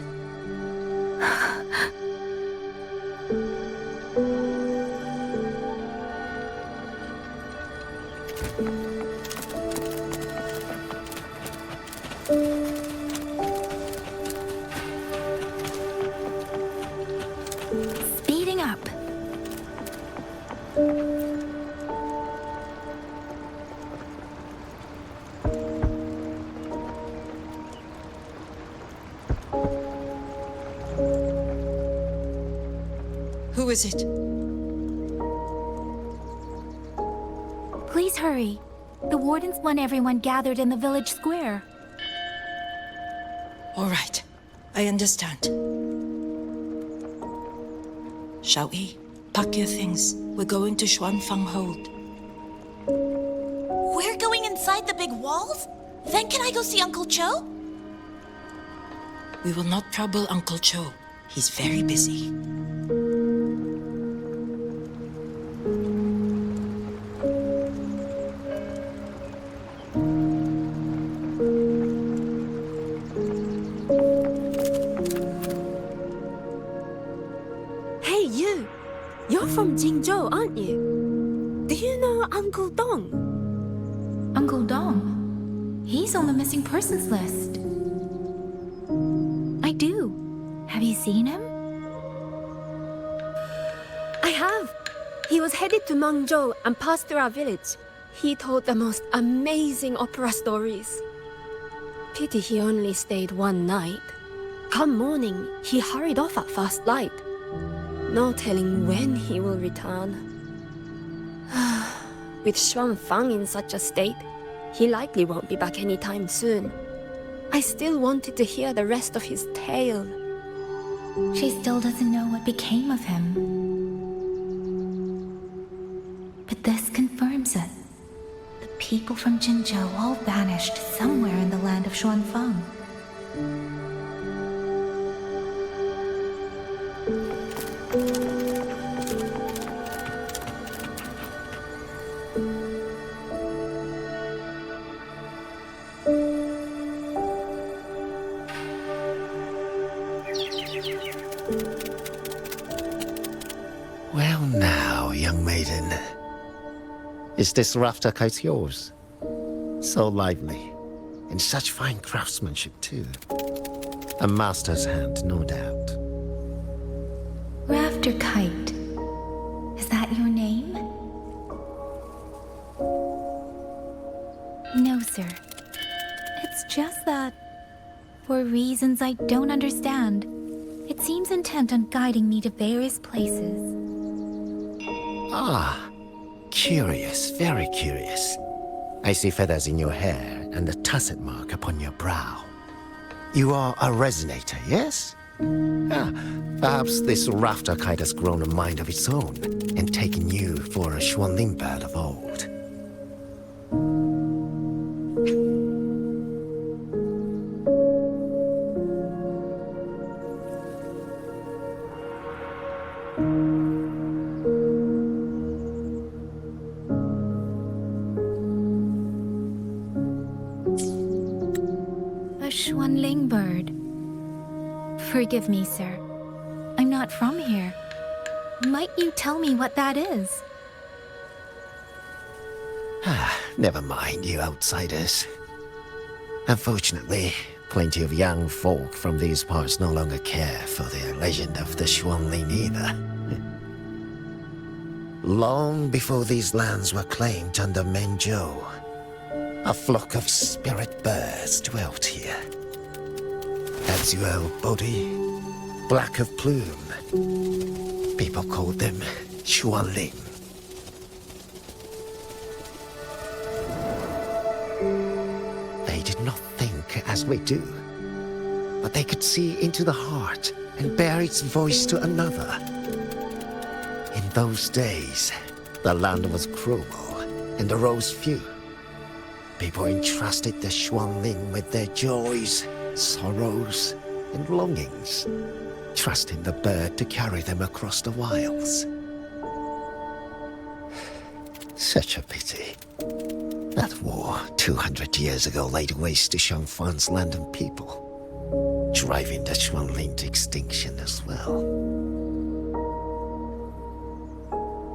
Speeding up. Who is it? Please hurry. The wardens want everyone gathered in the village square. All right, I understand. Shall we? Pack your things. We're going to Xuanfang Hold. We're going inside the big walls? Then can I go see Uncle Cho? We will not trouble Uncle Cho. He's very busy. Hey, you! You're from Mengzhou, aren't you? Do you know Uncle Dong? Uncle Dong? He's on the missing persons list. I do. Have you seen him? I have. He was headed to Mengzhou and passed through our village. He told the most amazing opera stories. Pity he only stayed one night. Come morning, he hurried off at first light. No telling when he will return. With Xuanfang in such a state, he likely won't be back anytime soon. I still wanted to hear the rest of his tale. She still doesn't know what became of him. But this confirms it. The people from Mengzhou all vanished somewhere in the land of Xuanfang. Well now, young maiden. Is this rafter kite yours? So lively, and such fine craftsmanship too. A master's hand, no doubt. Rafter Kite. Is that your name? No, sir. It's just that, for reasons I don't understand, it seems intent on guiding me to various places. Ah, curious, very curious. I see feathers in your hair and a tusset mark upon your brow. You are a resonator, yes? Ah, perhaps this rafter kite has grown a mind of its own and taken you for a Xuanling bird of old. A Xuanling bird. Forgive me, sir. I'm not from here. Might you tell me what that is? Never mind, you outsiders. Unfortunately, plenty of young folk from these parts no longer care for the legend of the Xuanling either. Long before these lands were claimed under Mengzhou, a flock of spirit birds dwelt here. Azure body, black of plume. People called them Xuanling. They did not think as we do, but they could see into the heart and bear its voice to another. In those days, the land was cruel and the roads few. People entrusted the Xuanling with their joys, sorrows, and longings, trusting the bird to carry them across the wilds. Such a pity. That war 200 years ago laid waste to Xuanfang's land and people, driving the Xuanling to extinction as well.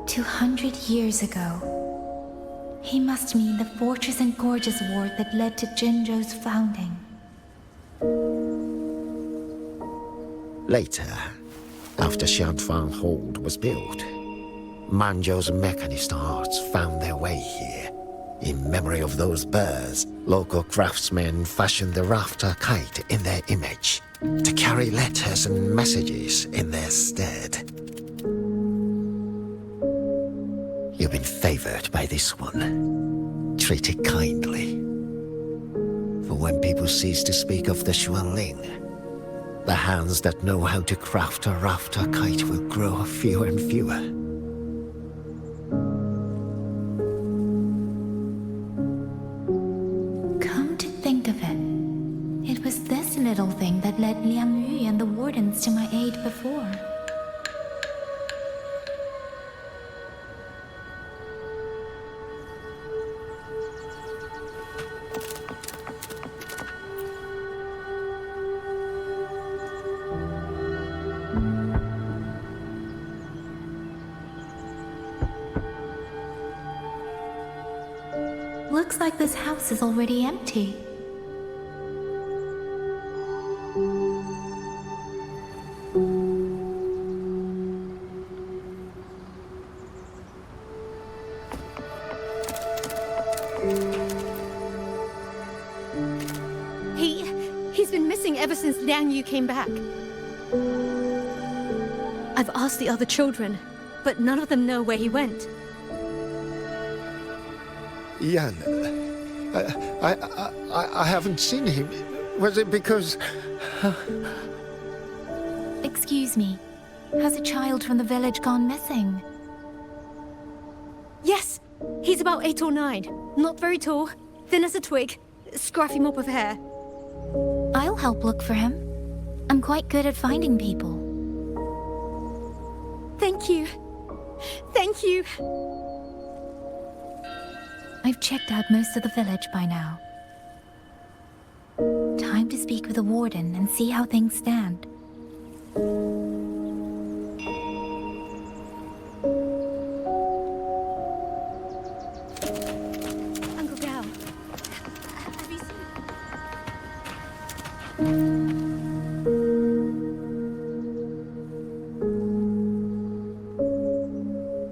200 years ago. He must mean the Fortress and Gorges War that led to Mengzhou's founding. Later, after Xuanfang Hold was built, Mengzhou's mechanist arts found their way here. In memory of those birds, local craftsmen fashioned the rafter kite in their image, to carry letters and messages in their stead. You've been favored by this one. treated kindly. For when people cease to speak of the Xuanling, the hands that know how to craft a rafter kite will grow fewer and fewer. Come to think of it, it was this little thing that led Liang Yu and the wardens to my aid before. Looks like this house is already empty. He's been missing ever since Liang Yu came back. I've asked the other children, but none of them know where he went. Yan, I haven't seen him. Was it because... Excuse me, has a child from the village gone missing? Yes! He's about 8 or 9. Not very tall, thin as a twig, scruffy mop of hair. I'll help look for him. I'm quite good at finding people. Thank you. Thank you. I've checked out most of the village by now. Time to speak with the warden and see how things stand. Uncle Gao, have you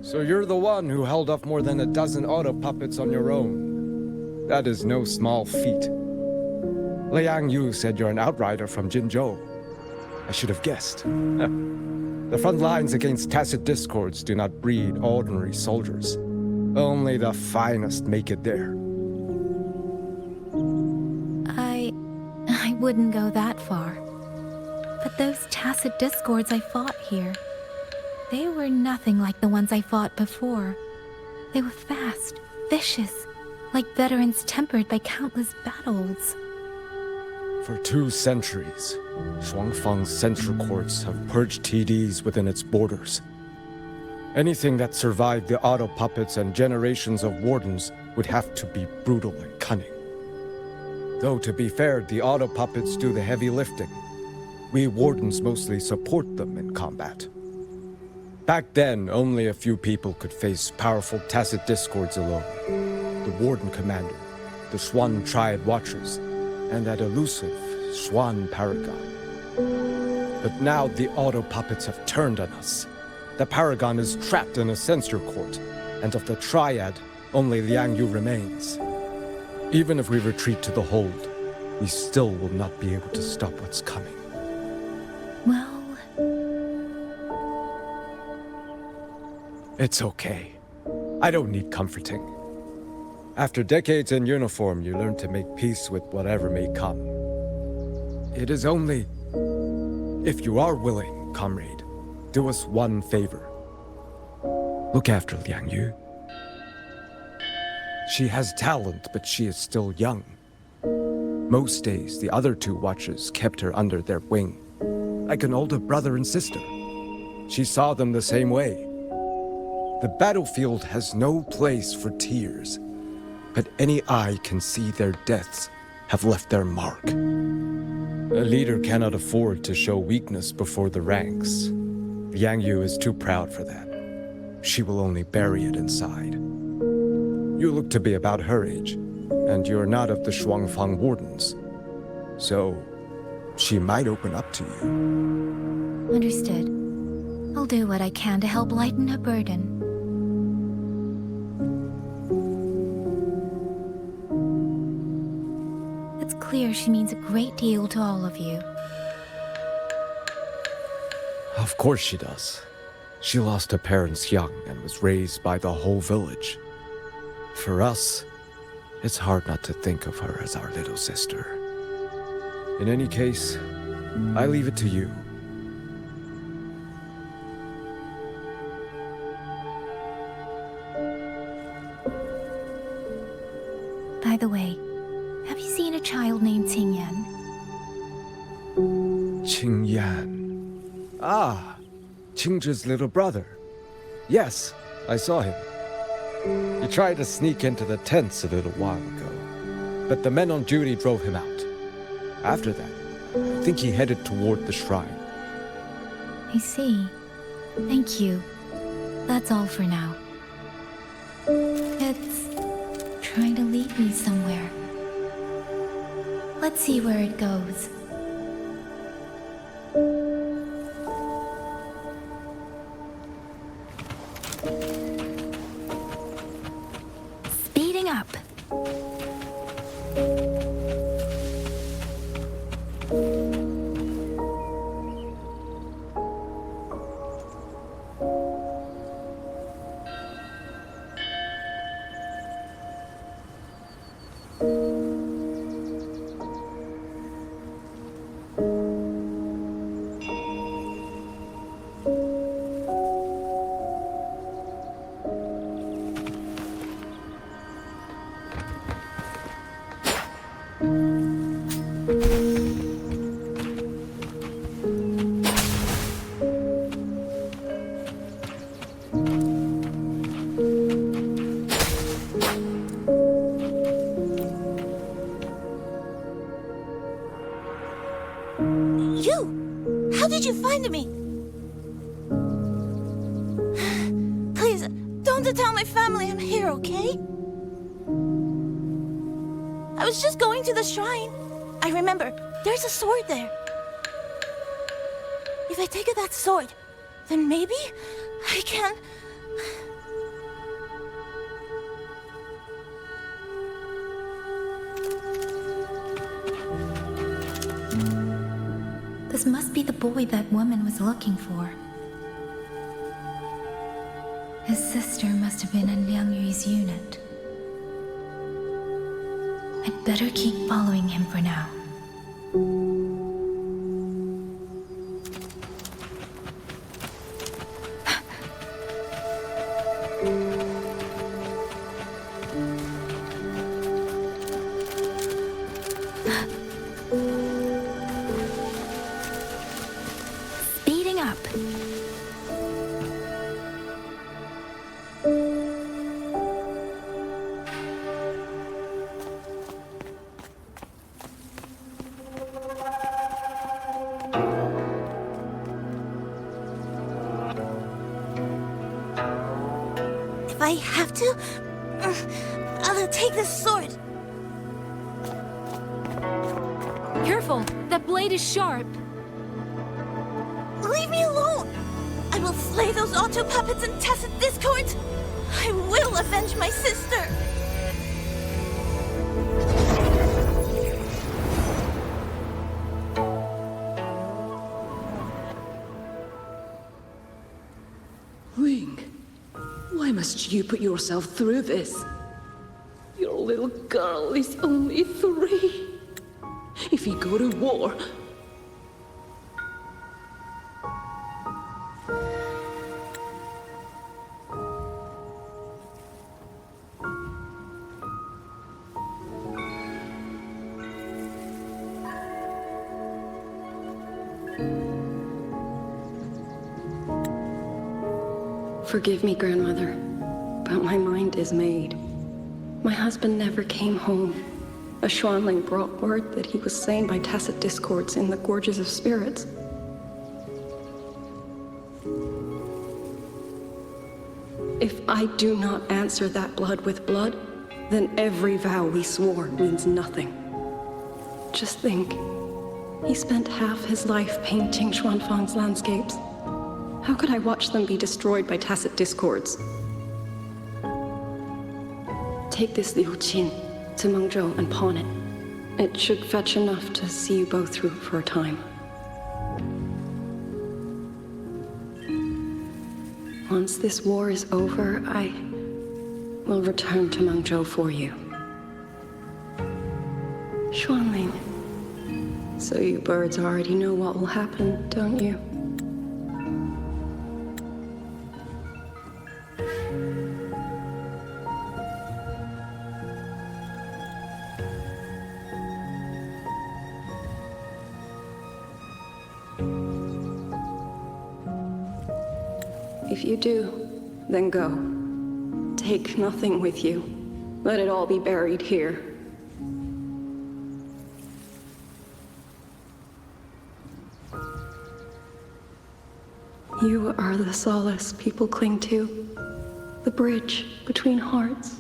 So you're the one who held off more than a dozen auto puppets on your own. That is no small feat. Liang Yu said you're an outrider from Jinzhou. I should have guessed. The front lines against tacit discords do not breed ordinary soldiers. Only the finest make it there. I wouldn't go that far. But those tacit discords I fought here, they were nothing like the ones I fought before. They were fast, vicious, like veterans tempered by countless battles. For 2 centuries, Shuangfang's central courts have purged TDs within its borders. Anything that survived the auto puppets and generations of wardens would have to be brutal and cunning. Though to be fair, the auto puppets do the heavy lifting. We wardens mostly support them in combat. Back then, only a few people could face powerful tacit discords alone. The Warden Commander, the Xuan Triad Watchers, and that elusive Xuan Paragon. But now the auto puppets have turned on us. The Paragon is trapped in a censor court, and of the Triad, only Liang Yu remains. Even if we retreat to the hold, we still will not be able to stop what's coming. Well... It's okay. I don't need comforting. After decades in uniform, you learn to make peace with whatever may come. It is only... If you are willing, comrade, do us one favor. Look after Liang Yu. She has talent, but she is still young. Most days, the other 2 watchers kept her under their wing, like an older brother and sister. She saw them the same way. The battlefield has no place for tears, but any eye can see their deaths have left their mark. A leader cannot afford to show weakness before the ranks. Liang Yu is too proud for that. She will only bury it inside. You look to be about her age, and you're not of the Shuangfang Wardens. So, she might open up to you. Understood. I'll do what I can to help lighten her burden. It's clear she means a great deal to all of you. Of course she does. She lost her parents young and was raised by the whole village. For us, It's hard not to think of her as our little sister. In any case, I leave it to you. By the way, have you seen a child named Pinyin? Qingyan. Ah, Qingzhi's little brother. Yes, I saw him. He tried to sneak into the tents a little while ago, but the men on duty drove him out. After that, I think he headed toward the shrine. I see. Thank you. That's all for now. It's trying to lead me somewhere. Let's see where it goes. Speeding up. How did you find me? Please, don't tell my family I'm here, okay? I was just going to the shrine. I remember, there's a sword there. If I take that sword, then maybe I can... This must be the boy that woman was looking for. His sister must have been in Liang Yu's unit. I'd better keep following him for now. Speeding up. If I have to, I'll take this sword. Careful! That blade is sharp! Leave me alone! I will slay those auto puppets and tacit discords! I will avenge my sister! Wing, why must you put yourself through this? Your little girl is only 3. If you go to war... Forgive me, Grandmother, but my mind is made. My husband never came home. A Xuanling brought word that he was slain by tacit discords in the Gorges of Spirits. If I do not answer that blood with blood, then every vow we swore means nothing. Just think, he spent half his life painting Xuanfang's landscapes. How could I watch them be destroyed by tacit discords? Take this Liu Qin to Mengzhou and pawn it. It should fetch enough to see you both through for a time. Once this war is over, I will return to Mengzhou for you. Xuanling. So you birds already know what will happen, don't you? If you do, then go. Take nothing with you. Let it all be buried here. You are the solace people cling to, the bridge between hearts.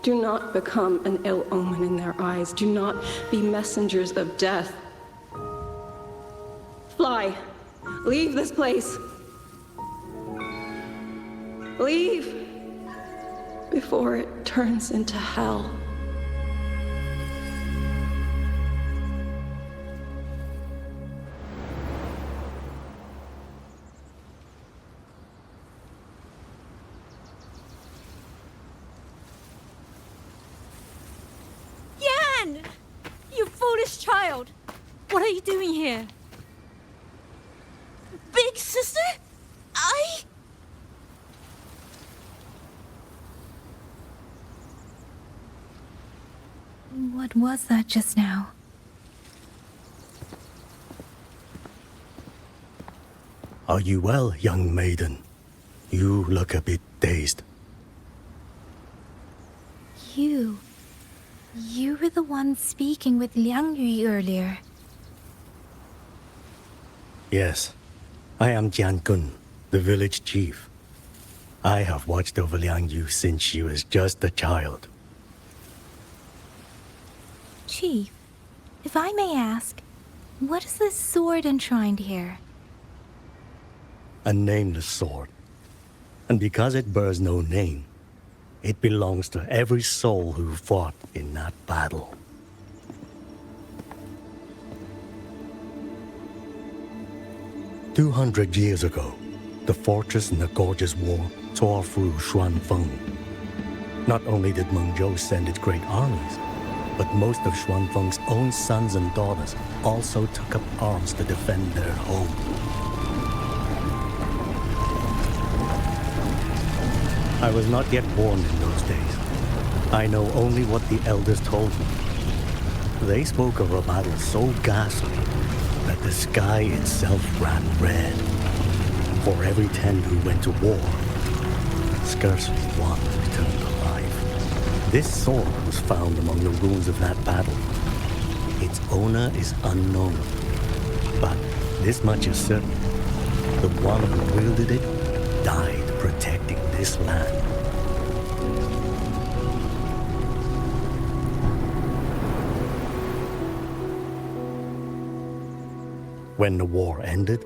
Do not become an ill omen in their eyes. Do not be messengers of death. Fly. Leave this place. Leave before it turns into hell. Yan! You foolish child! What are you doing here? Big sister? What was that just now? Are you well, young maiden? You look a bit dazed. You were the one speaking with Liang Yu earlier. Yes, I am Jian Gun, the village chief. I have watched over Liang Yu since she was just a child. Chief, if I may ask, what is this sword enshrined here? A nameless sword. And because it bears no name, it belongs to every soul who fought in that battle. "200 years ago, the fortress in the Gorgeous War tore through Xuanfeng. Not only did Mengzhou send its great armies, but most of Xuanfeng's own sons and daughters also took up arms to defend their home. I was not yet born in those days. I know only what the elders told me. They spoke of a battle so ghastly that the sky itself ran red. For every 10 who went to war, scarcely one returned alive. This sword was found among the ruins of that battle. Its owner is unknown, but this much is certain. The one who wielded it died protecting this land. When the war ended,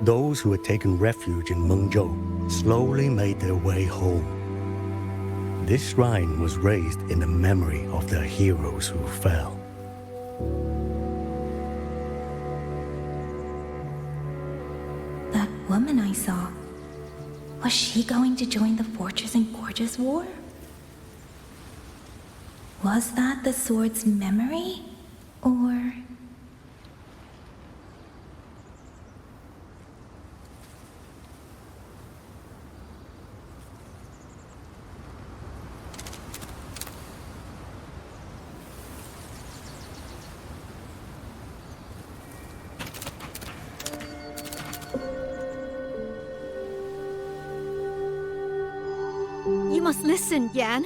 those who had taken refuge in Mengzhou slowly made their way home. This shrine was raised in the memory of the heroes who fell. That woman I saw, was she going to join the Fortress and Gorgeous War? Was that the sword's memory? Or... You must listen, Yan.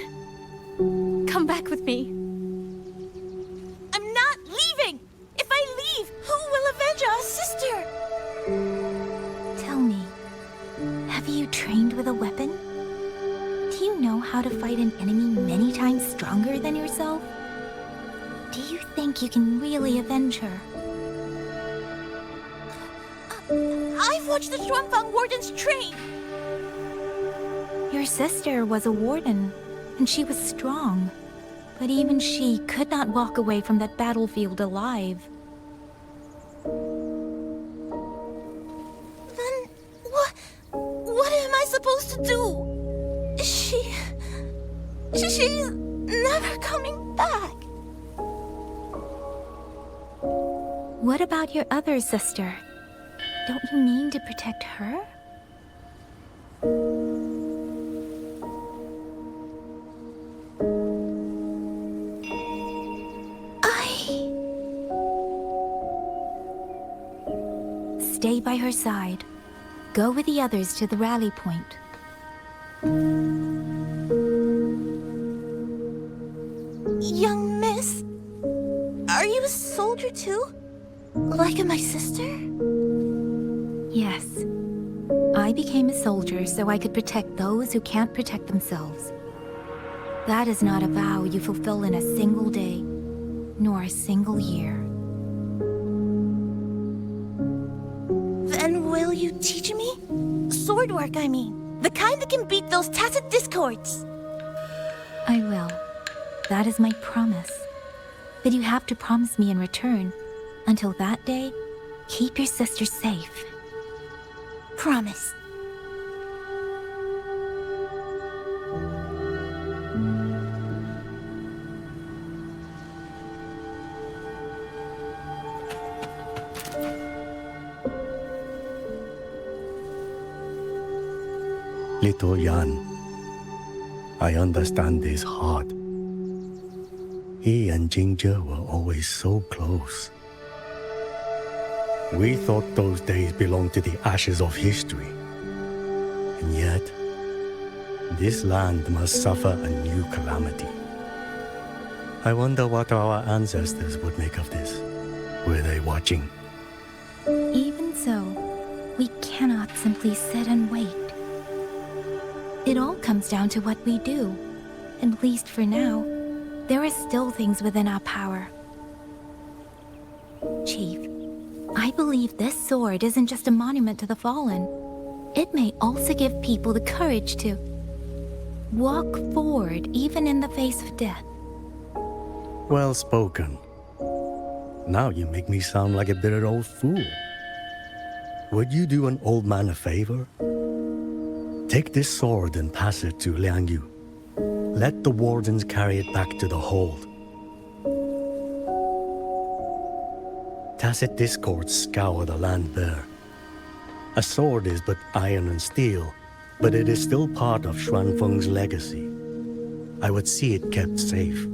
Come back with me. I'm not leaving! If I leave, who will avenge our sister? Tell me, have you trained with a weapon? Do you know how to fight an enemy many times stronger than yourself? Do you think you can really avenge her? I've watched the Xuanfang wardens train! Your sister was a warden, and she was strong. But even she could not walk away from that battlefield alive. Then what am I supposed to do? She's never coming back. What about your other sister? Don't you mean to protect her? Stay by her side. Go with the others to the rally point. Young miss, are you a soldier too? Like my sister? Yes. I became a soldier so I could protect those who can't protect themselves. That is not a vow you fulfill in a single day, nor a single year. Then will you teach me? Sword work, I mean. The kind that can beat those tacit discords. I will. That is my promise. But you have to promise me in return. Until that day, keep your sister safe. Promise. Little Yan, I understand this hard. He and Ginger were always so close. We thought those days belonged to the ashes of history. And yet, this land must suffer a new calamity. I wonder what our ancestors would make of this. Were they watching? Even so, we cannot simply sit and wait. It all comes down to what we do. At least for now, there are still things within our power. Chief, I believe this sword isn't just a monument to the fallen. It may also give people the courage to walk forward even in the face of death. Well spoken. Now you make me sound like a bitter old fool. Would you do an old man a favor? Take this sword and pass it to Liang Yu. Let the wardens carry it back to the hold. Tacit discords scour the land bare. A sword is but iron and steel, but it is still part of Xuanfeng's legacy. I would see it kept safe.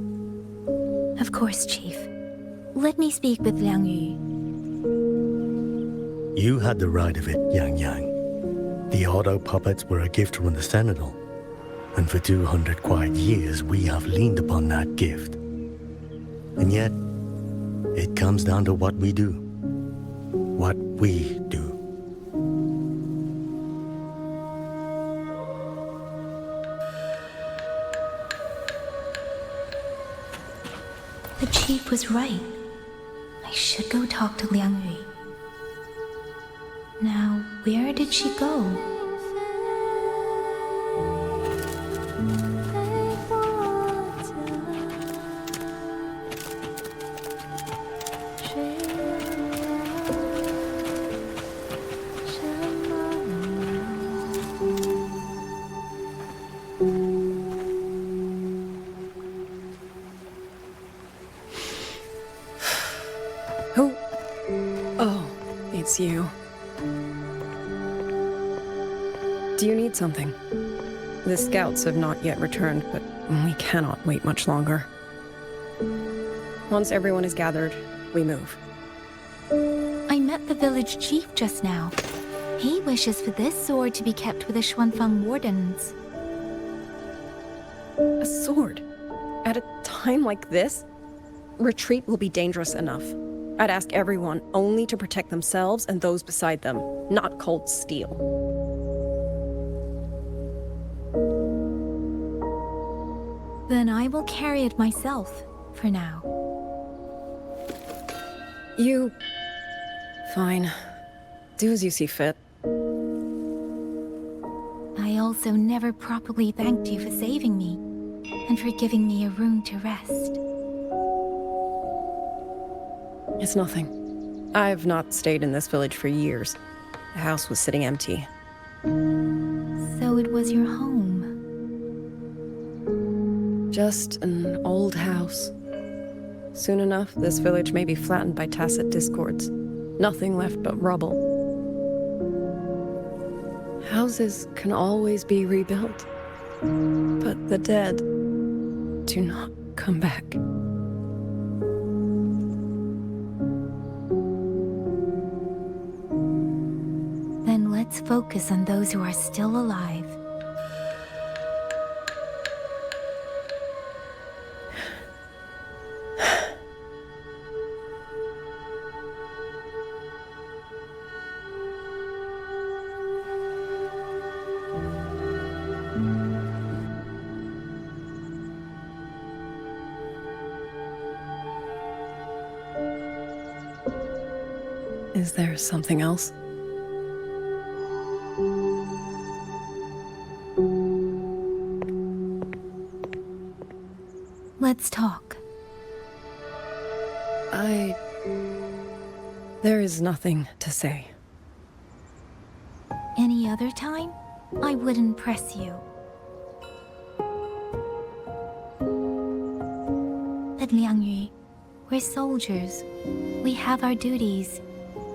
Of course, Chief. Let me speak with Liang Yu. You had the right of it, Yang Yang. The auto puppets were a gift from the Sentinel, and for 200 quiet years we have leaned upon that gift. And yet, it comes down to what we do. What we do. The Chief was right. I should go talk to Liang Yu. Now, where did she go? Who? Oh, it's you. Do you need something? The scouts have not yet returned, but we cannot wait much longer. Once everyone is gathered, we move. I met the village chief just now. He wishes for this sword to be kept with the Xuanfeng wardens. A sword? At a time like this? Retreat will be dangerous enough. I'd ask everyone only to protect themselves and those beside them, not cold steel. Then I will carry it myself, for now. You... Fine. Do as you see fit. I also never properly thanked you for saving me, and for giving me a room to rest. It's nothing. I've not stayed in this village for years. The house was sitting empty. So it was your home. Just an old house. Soon enough, this village may be flattened by tacit discords. Nothing left but rubble. Houses can always be rebuilt, but the dead do not come back. Then let's focus on those who are still alive. Is there something else? Let's talk. There is nothing to say. Any other time, I wouldn't press you. But Liangyu, we're soldiers. We have our duties.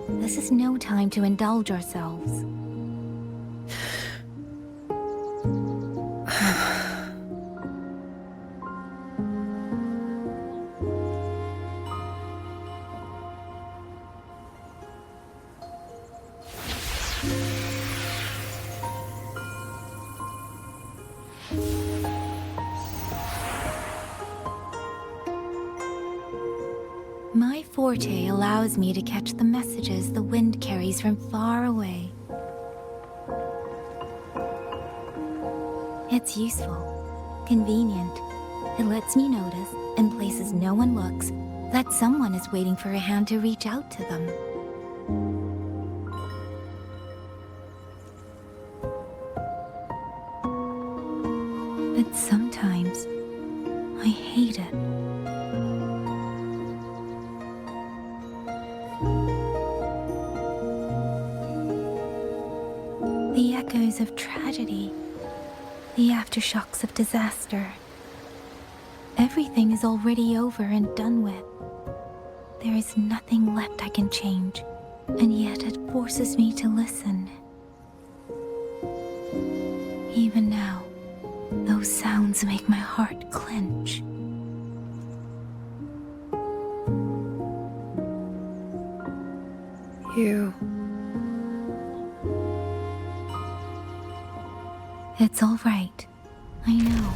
This is no time to indulge ourselves. My forte allows me to catch the messages the wind carries from far away. It's useful, convenient. It lets me notice, in places no one looks, that someone is waiting for a hand to reach out to them. But sometimes, I hate it. The echoes of tragedy, the aftershocks of disaster. Everything is already over and done with. There is nothing left I can change, and yet it forces me to listen. Even now, those sounds make my heart clench. It's all right. I know.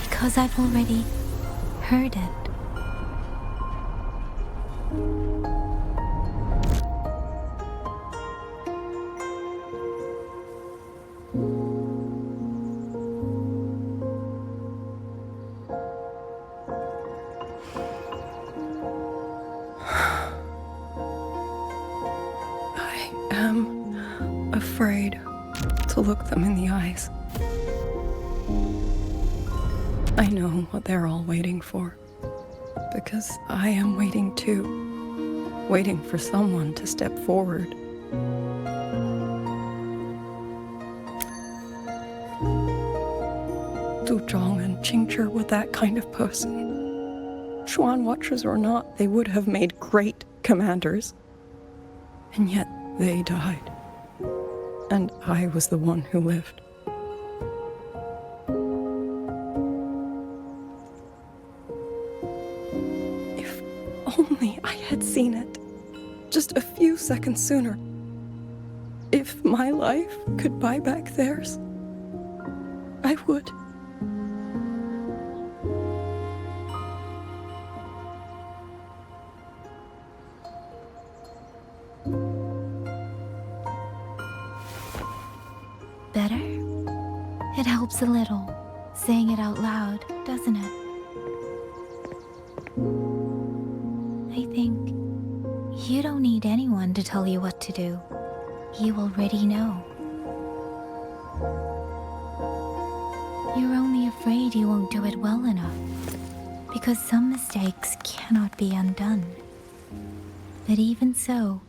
Because I've already heard it. I am afraid to look them in the eyes. I know what they're all waiting for, because I am waiting too, waiting for someone to step forward. Du Zhong and Qingzhi were that kind of person. Xuan Watchers or not, they would have made great commanders. And yet they died. And I was the one who lived. If only I had seen it, just a few seconds sooner. If my life could buy back theirs, I would. Better? It helps a little, saying it out loud, doesn't it? I think you don't need anyone to tell you what to do. You already know. You're only afraid you won't do it well enough, because some mistakes cannot be undone. But even so,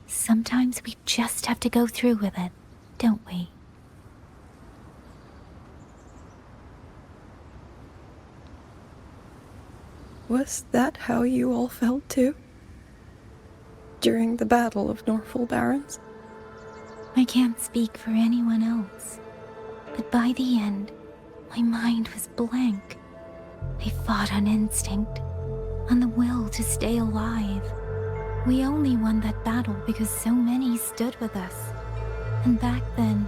sometimes we just have to go through with it, don't we? Was that how you all felt too? During the Battle of Norfolk Barrens? I can't speak for anyone else, but by the end, my mind was blank. I fought on instinct, on the will to stay alive. We only won that battle because so many stood with us. And back then,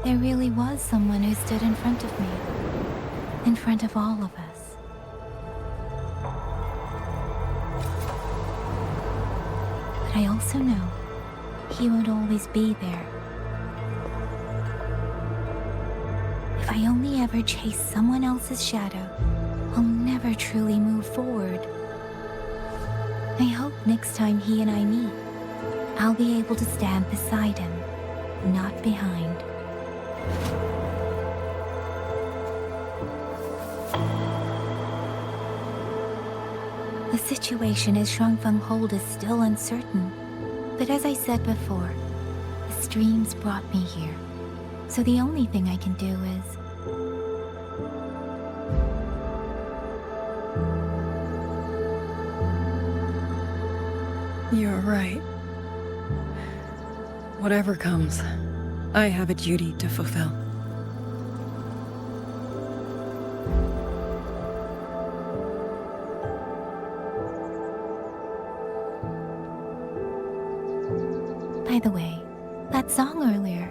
there really was someone who stood in front of me. In front of all of us. But I also know he would always be there. If I only ever chase someone else's shadow, I'll never truly move forward. I hope next time he and I meet, I'll be able to stand beside him, not behind. The situation at Shuangfeng Hold is still uncertain, but as I said before, the streams brought me here, so the only thing I can do is... You're right. Whatever comes, I have a duty to fulfill. By the way, that song earlier.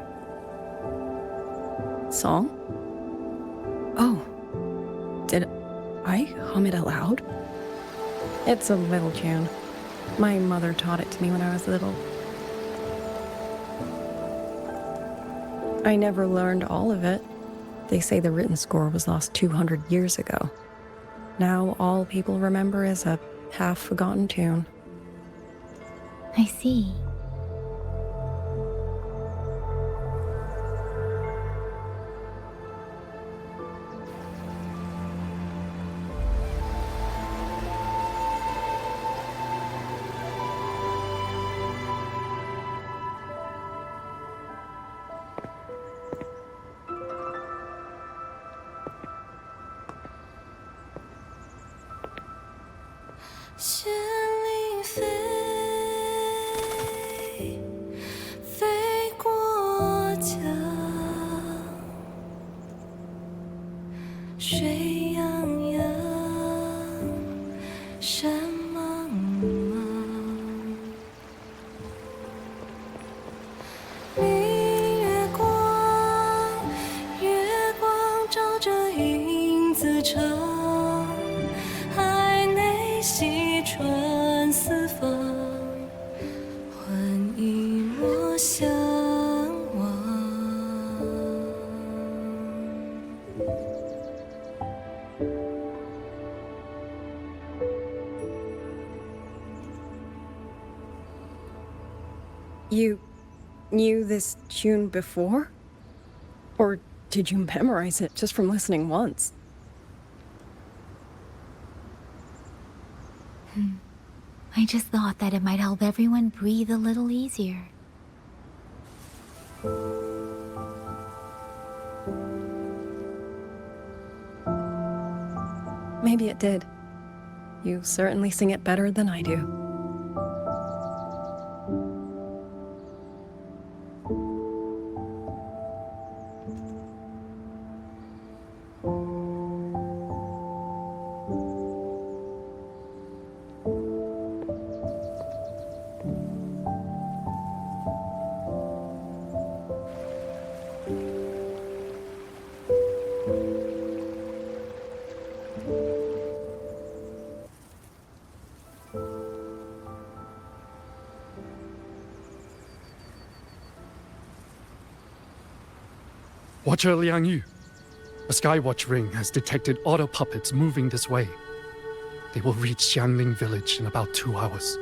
Song? Oh. Did I hum it aloud? It's a little tune. My mother taught it to me when I was little. I never learned all of it. They say the written score was lost 200 years ago. Now all people remember is a half-forgotten tune. I see. You knew this tune before? Or did you memorize it just from listening once? I just thought that it might help everyone breathe a little easier. Maybe it did. You certainly sing it better than I do. Watcher Liang Yu, a Skywatch ring has detected auto puppets moving this way. They will reach Xiangling village in about 2 hours.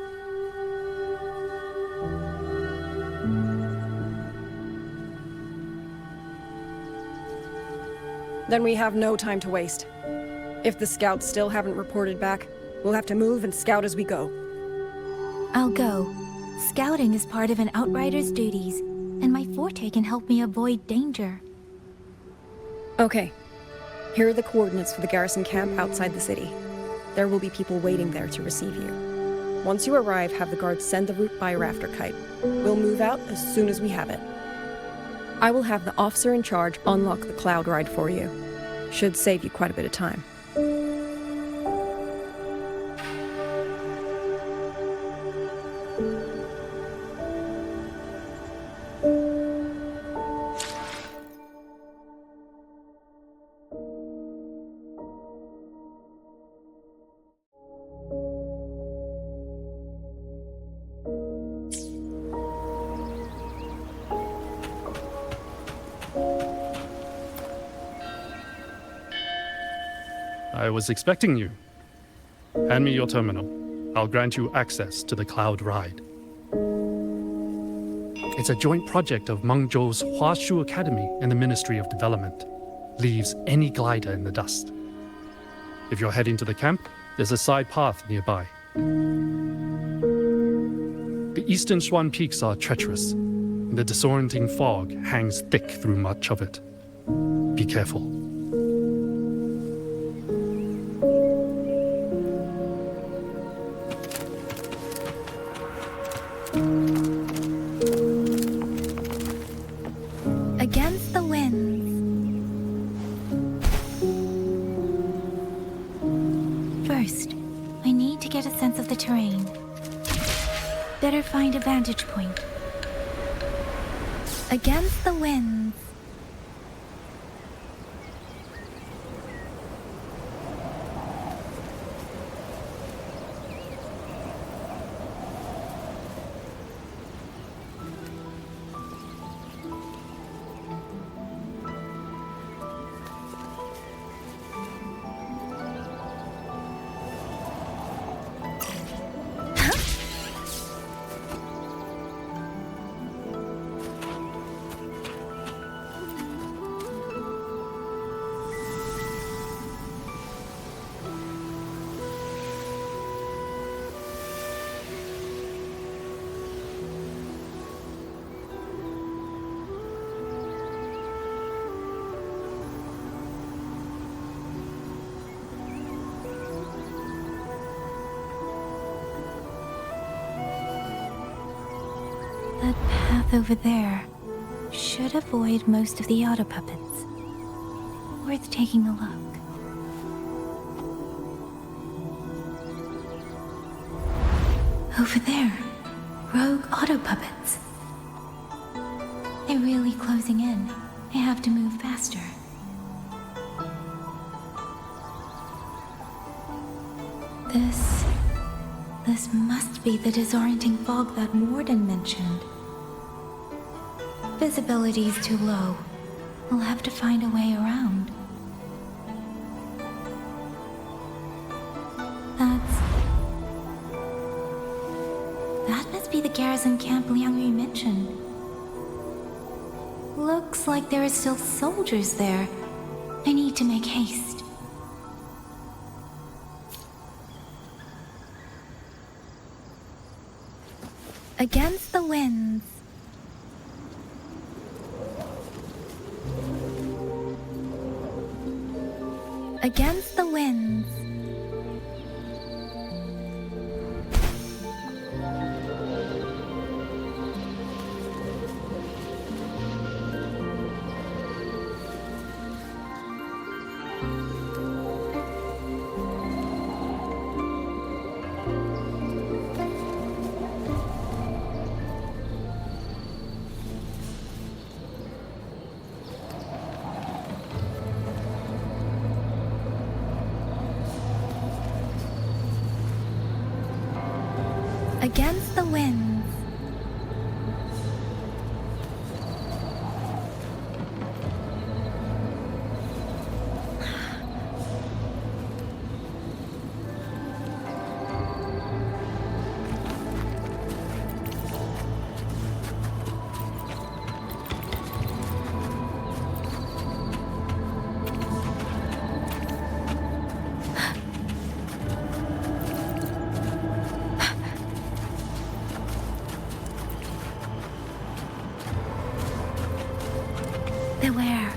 Then we have no time to waste. If the scouts still haven't reported back, we'll have to move and scout as we go. I'll go. Scouting is part of an outrider's duties, and my forte can help me avoid danger. Okay. Here are the coordinates for the garrison camp outside the city. There will be people waiting there to receive you. Once you arrive, have the guards send the route by a rafter kite. We'll move out as soon as we have it. I will have the officer in charge unlock the cloud ride for you. Should save you quite a bit of time. I was expecting you. Hand me your terminal. I'll grant you access to the cloud ride. It's a joint project of Mengzhou's Huashu Academy and the Ministry of Development. Leaves any glider in the dust. If you're heading to the camp, there's a side path nearby. The eastern Xuan peaks are treacherous, and the disorienting fog hangs thick through much of it. Be careful. Against the winds. First, I need to get a sense of the terrain. Better find a vantage point. Against the winds. That path over there should avoid most of the auto puppets. Worth taking a look. Over there, rogue auto puppets. They're really closing in. I have to move faster. This must be the disorienting fog that Warden mentioned. Visibility's too low. We'll have to find a way around. That must be the garrison camp Liang Yu mentioned. Looks like there are still soldiers there. I need to make haste. Against the winds. Against the winds. Against the winds. Beware.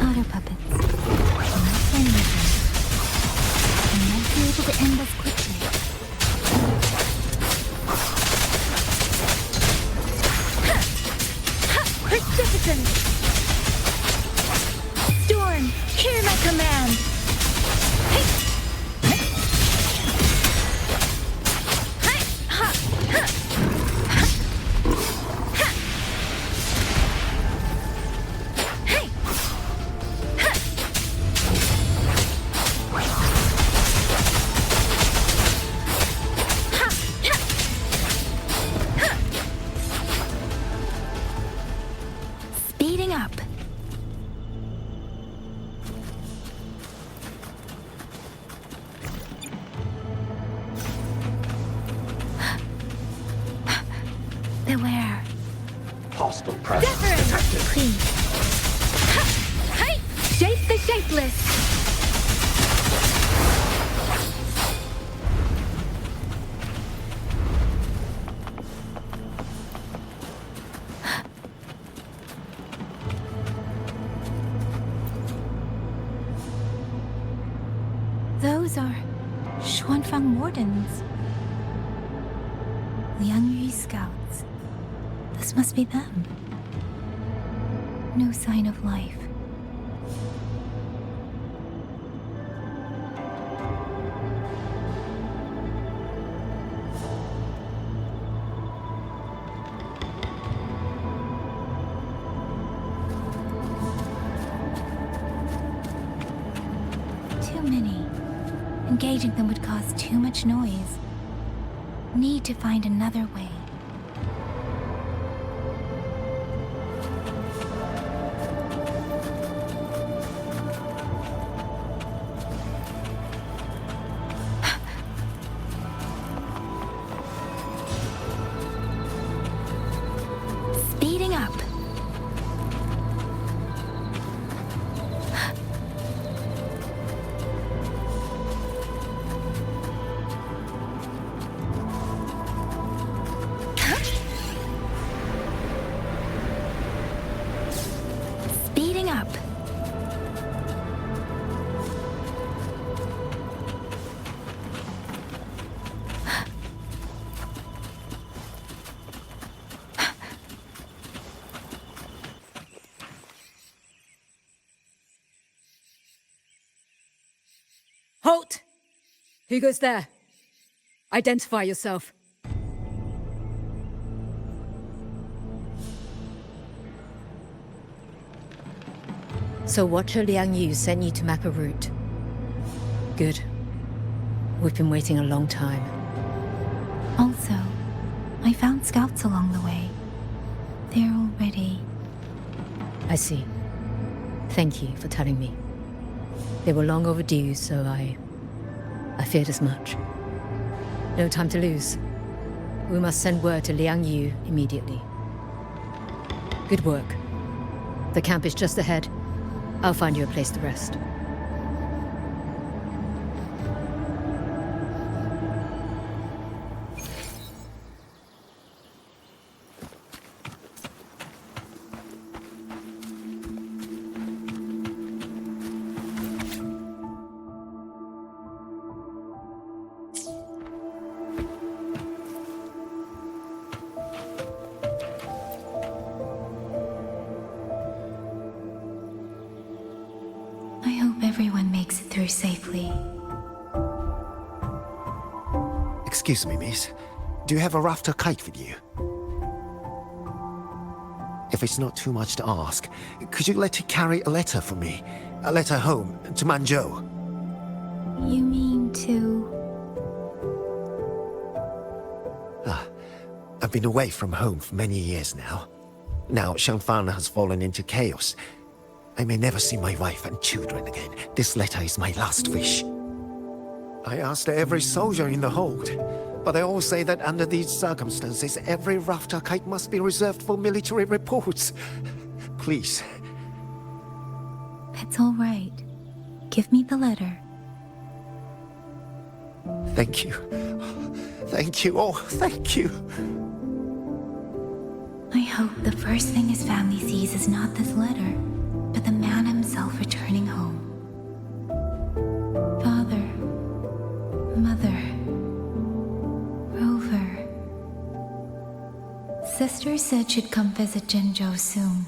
Auto puppets. Nice and easy. Beware. Hostile presence detected. Please. Hey! Shape the shapeless! Those are Xuanfang Wardens. Liang Yu scouts. This must be them. No sign of life. Too many. Engaging them would cause too much noise. Need to find another way. Speeding up. Speeding up. Halt! Who goes there? Identify yourself. So Watcher Liang Yu sent you to map a route. Good. We've been waiting a long time. Also, I found scouts along the way. They're already... I see. Thank you for telling me. They were long overdue, so I feared as much. No time to lose. We must send word to Liang Yu immediately. Good work. The camp is just ahead. I'll find you a place to rest. I hope everyone makes it through safely. Excuse me, miss. Do you have a rafter kite with you? If it's not too much to ask, could you let it carry a letter for me? A letter home, to Mengzhou. You mean to... I've been away from home for many years now. Now Shangfang has fallen into chaos. I may never see my wife and children again. This letter is my last wish. I asked every soldier in the hold, but they all say that under these circumstances, every rafter kite must be reserved for military reports. Please. It's all right. Give me the letter. Thank you. Thank you. Oh, thank you. I hope the first thing his family sees is not this letter, but the man himself returning home. Father, Mother, Rover. Sister said she'd come visit Mengzhou soon.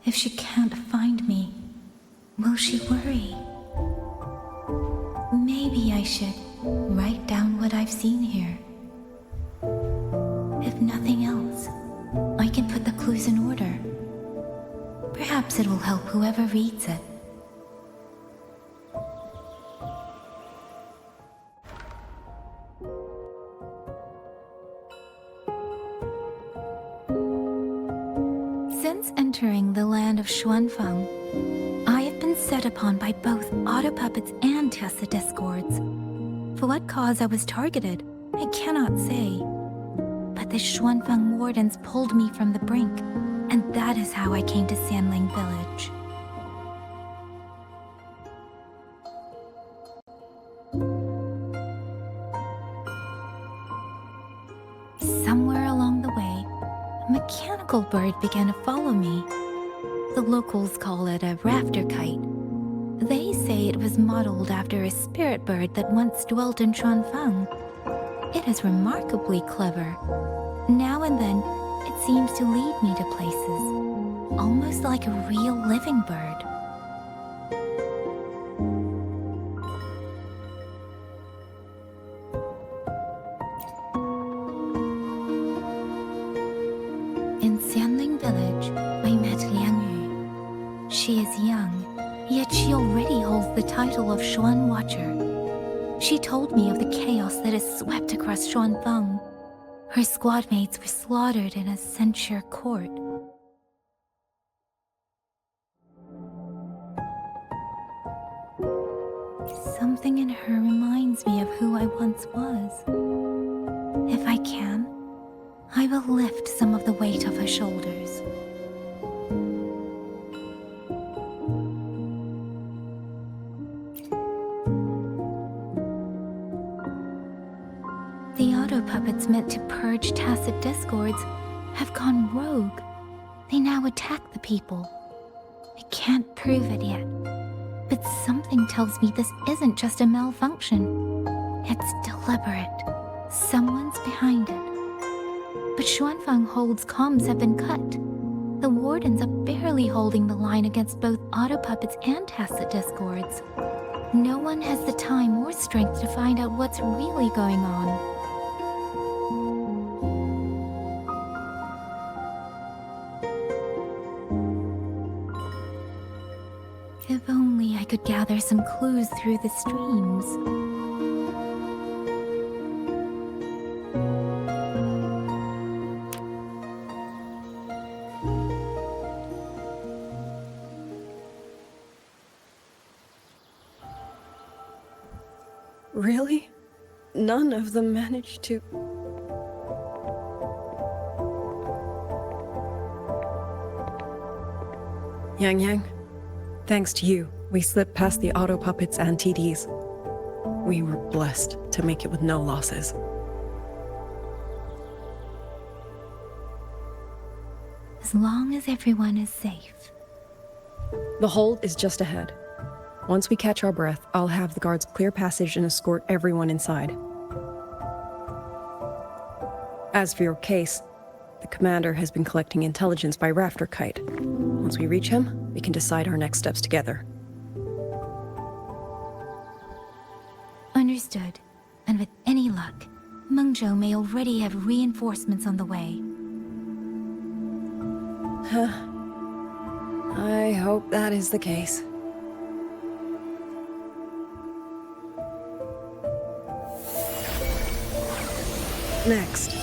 If she can't find me, will she worry? Maybe I should write down what I've seen here. If nothing else, I can put the clues in order. Perhaps it will help whoever reads it. Since entering the land of Xuanfang, I have been set upon by both auto-puppets and Tessa discords. For what cause I was targeted, I cannot say. But the Xuanfeng wardens pulled me from the brink, and that is how I came to Sanling Village. Somewhere along the way, a mechanical bird began to follow me. The locals call it a rafter kite. They say it was modeled after a spirit bird that once dwelt in Xuanfeng. It is remarkably clever. Now and then, it seems to lead me to places, almost like a real living bird. In Sanling Village, I met Liang Yu. She is young, yet she already holds the title of Xuan Watcher. She told me of the chaos that has swept across Xuanfeng. Her squad mates were slaughtered in a censure court. Something in her reminds me of who I once was. If I can, I will lift some of the weight off her shoulders. The auto puppets meant to purge tacit discords have gone rogue. They now attack the people. I can't prove it yet, but something tells me this isn't just a malfunction. It's deliberate. Someone's behind it. But Xuanfeng Hold's comms have been cut. The wardens are barely holding the line against both auto puppets and tacit discords. No one has the time or strength to find out what's really going on. If only I could gather some clues through the streams. Really? None of them managed to... Yang, thanks to you, we slipped past the auto puppets and TDs. We were blessed to make it with no losses. As long as everyone is safe. The hold is just ahead. Once we catch our breath, I'll have the guards clear passage and escort everyone inside. As for your case, the commander has been collecting intelligence by Rafter Kite. Once we reach him, we can decide our next steps together. Understood. And with any luck, Mengzhou may already have reinforcements on the way. I hope that is the case. Next.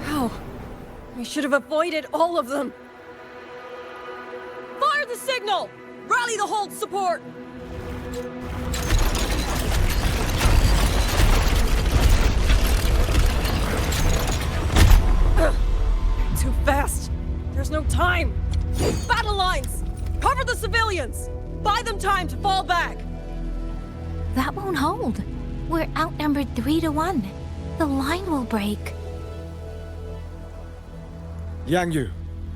How? We should have avoided all of them. Fire the signal! Rally the hold support! Too fast! There's no time! Battle lines! Cover the civilians! Buy them time to fall back! That won't hold. We're outnumbered 3 to 1. The line will break. Yang Yu,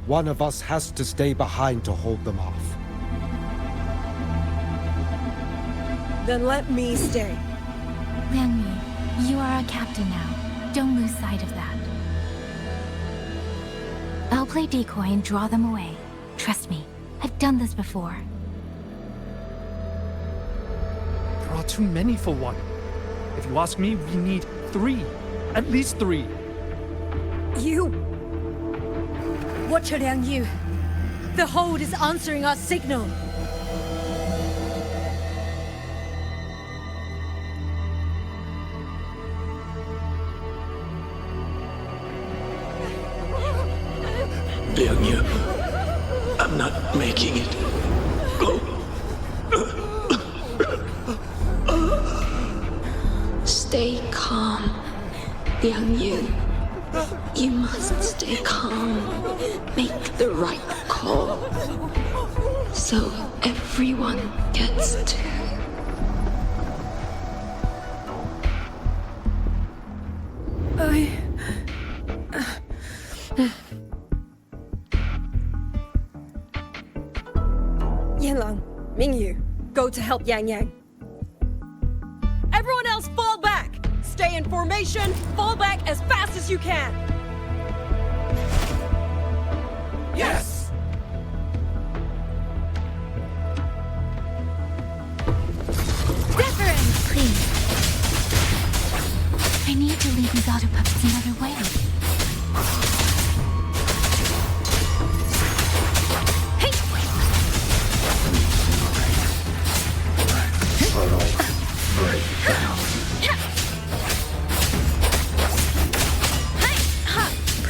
one of us has to stay behind to hold them off. Then let me stay. Liang Yu, you are our captain now. Don't lose sight of that. I'll play decoy and draw them away. Trust me, I've done this before. There are too many for one. If you ask me, we need 3. At least 3. You! Watcher Liang Yu. The hold is answering our signal. Liang Yu, I'm not making it. Stay calm, Liang Yu. You must stay calm. Make the right call. So everyone gets to. Yanlang, Mingyu, go to help Yang Yang. Everyone else fall back! Stay in formation, fall back as fast as you can! Yes! Deference! Please. I need to lead these auto puppets another way. Hey!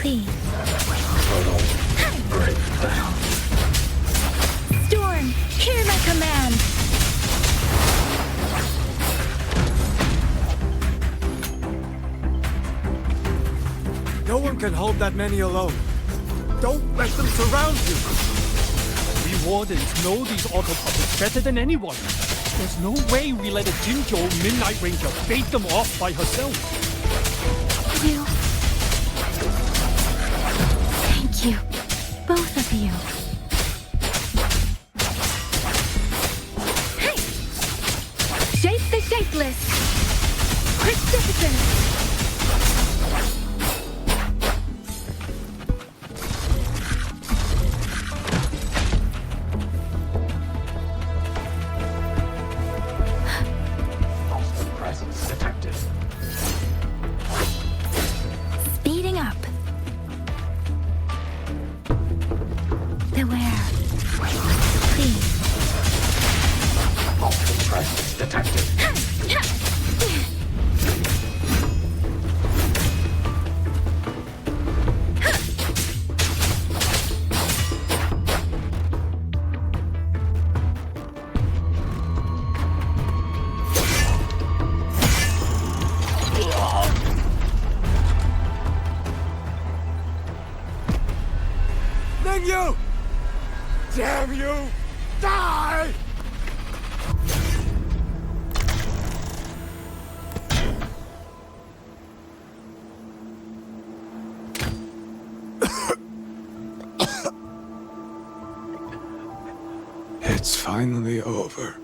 Please. Storm, hear my command! No one can hold that many alone. Don't let them surround you. We wardens know these auto puppets better than anyone. There's no way we let a Jinzhou Midnight Ranger bait them off by herself. You. Thank you. Both of you. Hey! Shape the shapeless! Predecessors! Presence detected. Speeding up. Beware. Please. Presence detected. Mengzhou! Damn you! Die! It's finally over.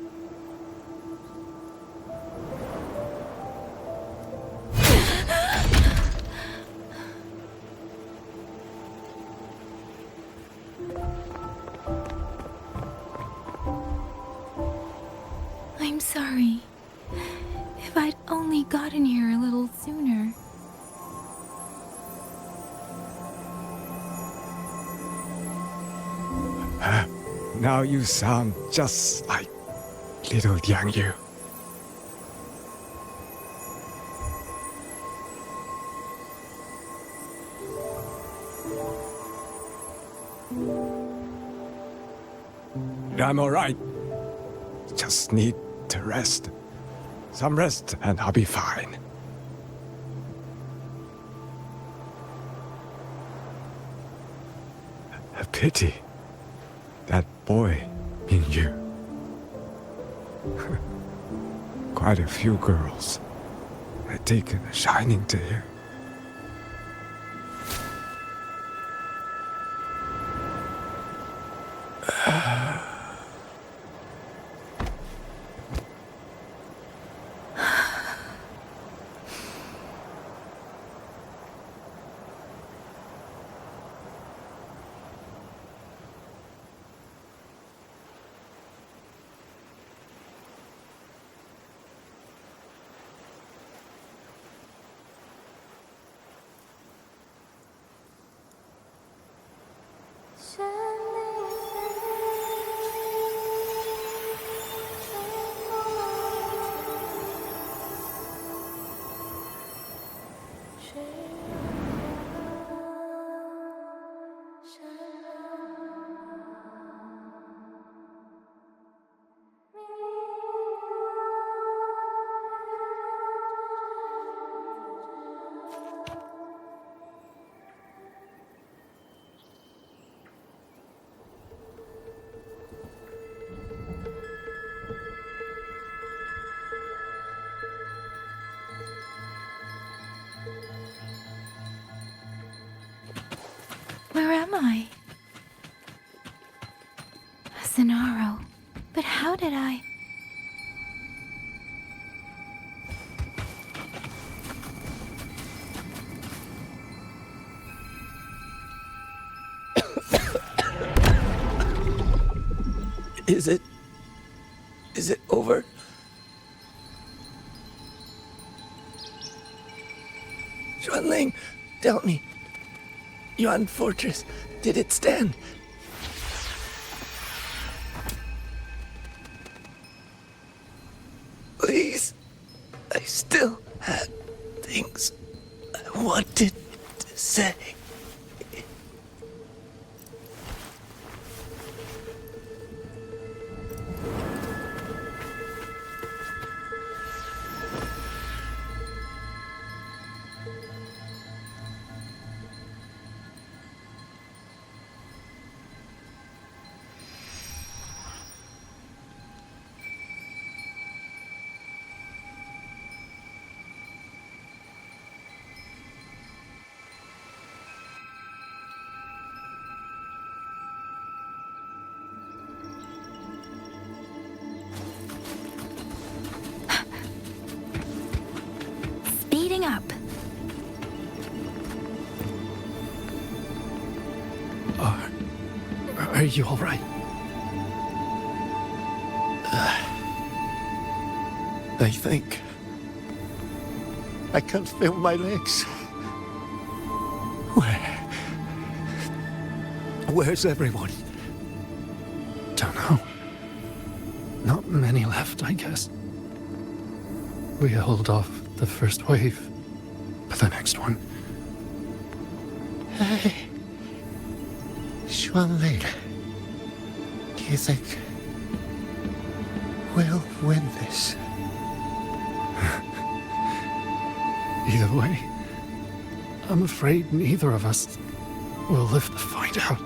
I'm sorry. If I'd only gotten here a little sooner. Now you sound just like little Liang Yu. I'm alright. Just need to rest. Some rest and I'll be fine. A pity. That boy, Míng Yu. Quite a few girls had taken a shining to him. Where am I? Zenaro. But how did I... Is it over? Xuanling, tell me. Yuan Fortress, did it stand? Please. I still had things I wanted to say. Speeding up. Are you all right? I think I can't feel my legs. Where's everyone? Don't know. Not many left, I guess. We held off the first wave, but the next one... Hey, Xuanling, do you think we'll win this? Either way, I'm afraid neither of us will live to find out.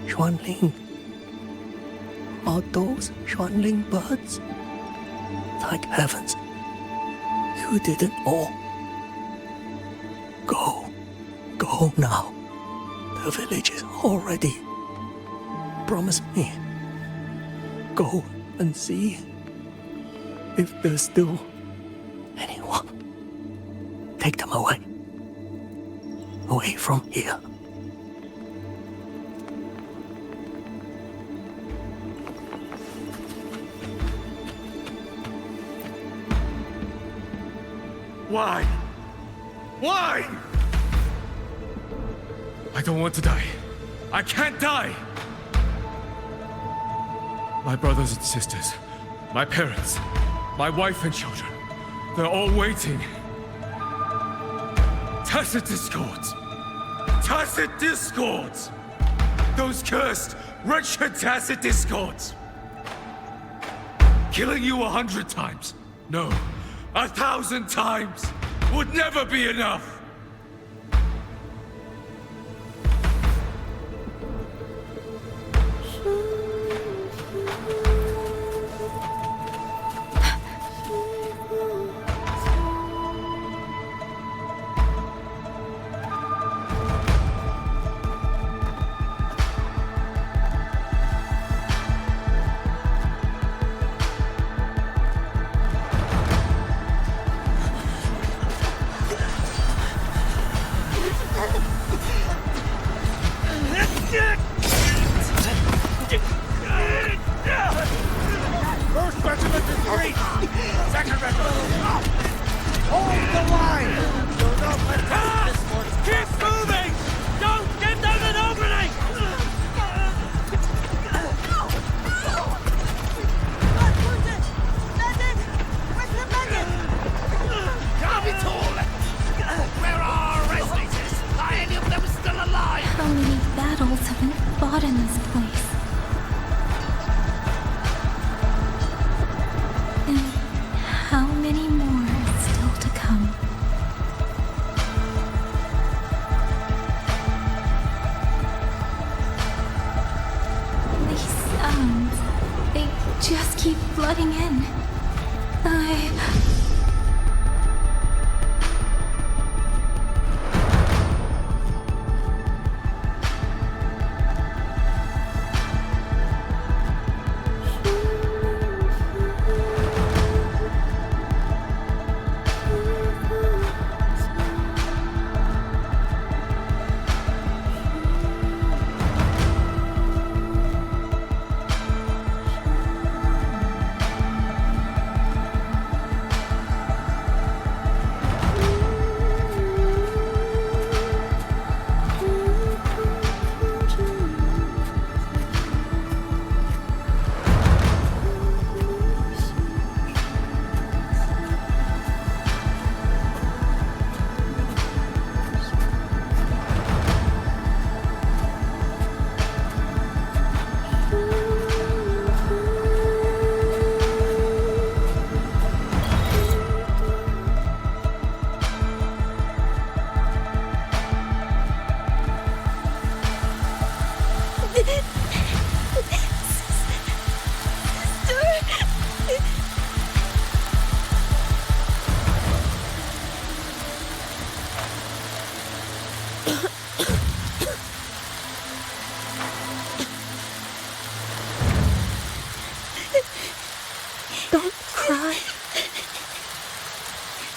Xuanling. Are those Xuanling birds? Thank heavens. You didn't all. Go now. The village is all ready. Promise me. Go and see if there's still anyone. Take them away. Away from here. Why? Why? I don't want to die. I can't die! My brothers and sisters, my parents, my wife and children, they're all waiting. Tacit discords! Tacit discords! Those cursed, wretched tacit discords! Killing you 100 times, no, 1,000 times would never be enough!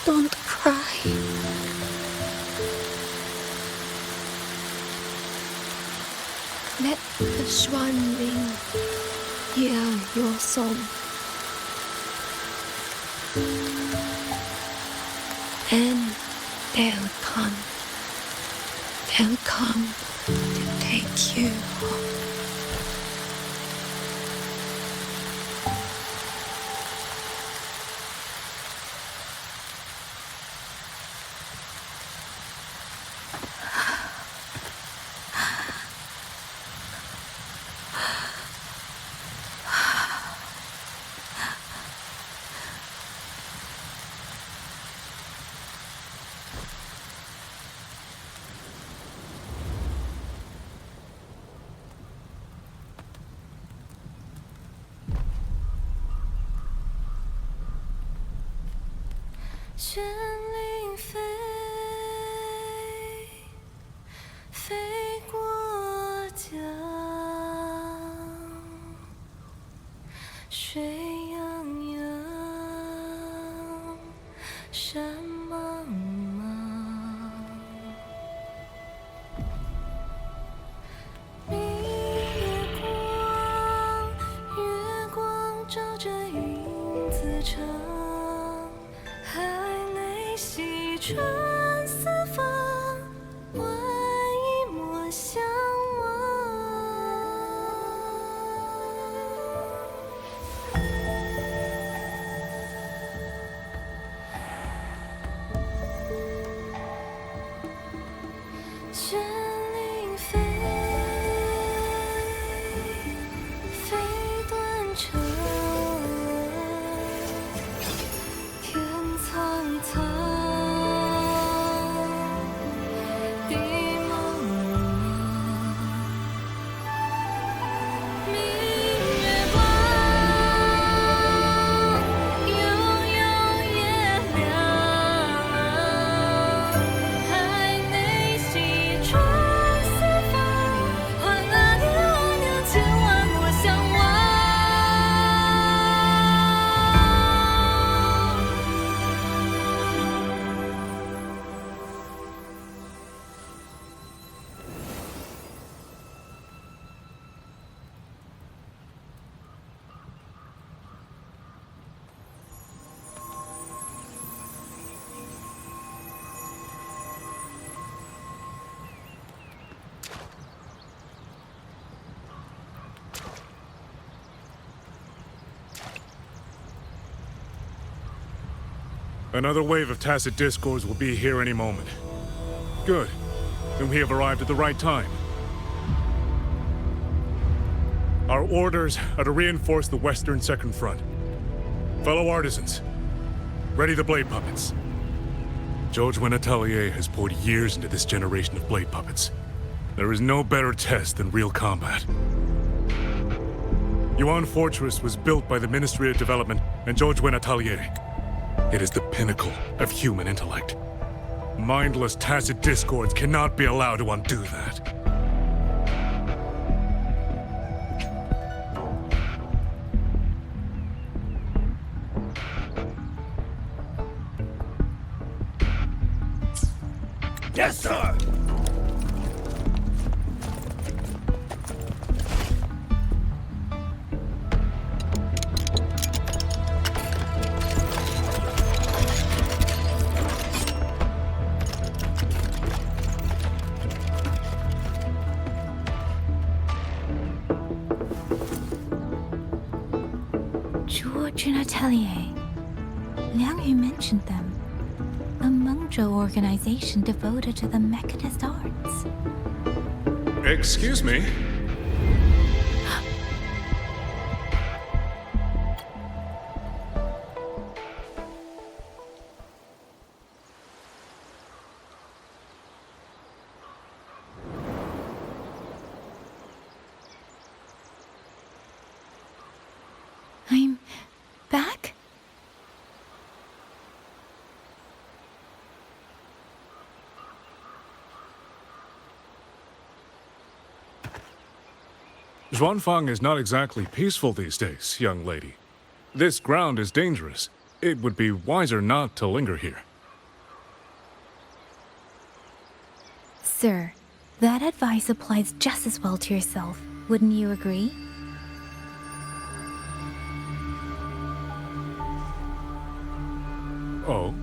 Don't cry. Let the swan ring hear your song. And they'll come. They'll come to take you home.绚丽飞，飞过江，水洋洋，山茫茫。明月光，月光照着云子城。海内西川四方，万一莫相绚丽飞，飞断肠。苍苍，地茫茫，明月光，悠悠夜凉，海内西川四方，换阿娘千万莫相忘。Another wave of tacit discords will be here any moment. Good. Then we have arrived at the right time. Our orders are to reinforce the western second front. Fellow artisans, ready the blade puppets. Zhoujuan Atelier has poured years into this generation of blade puppets. There is no better test than real combat. Yuan Fortress was built by the Ministry of Development and Zhoujuan Atelier. It is the pinnacle of human intellect. Mindless, tacit discords cannot be allowed to undo that. Yes, sir! Genshin Atelier. Liang Yu mentioned them. A Mengzhou organization devoted to the mechanist arts. Excuse me? I'm back? Xuanfang is not exactly peaceful these days, young lady. This ground is dangerous. It would be wiser not to linger here. Sir, that advice applies just as well to yourself. Wouldn't you agree? Oh,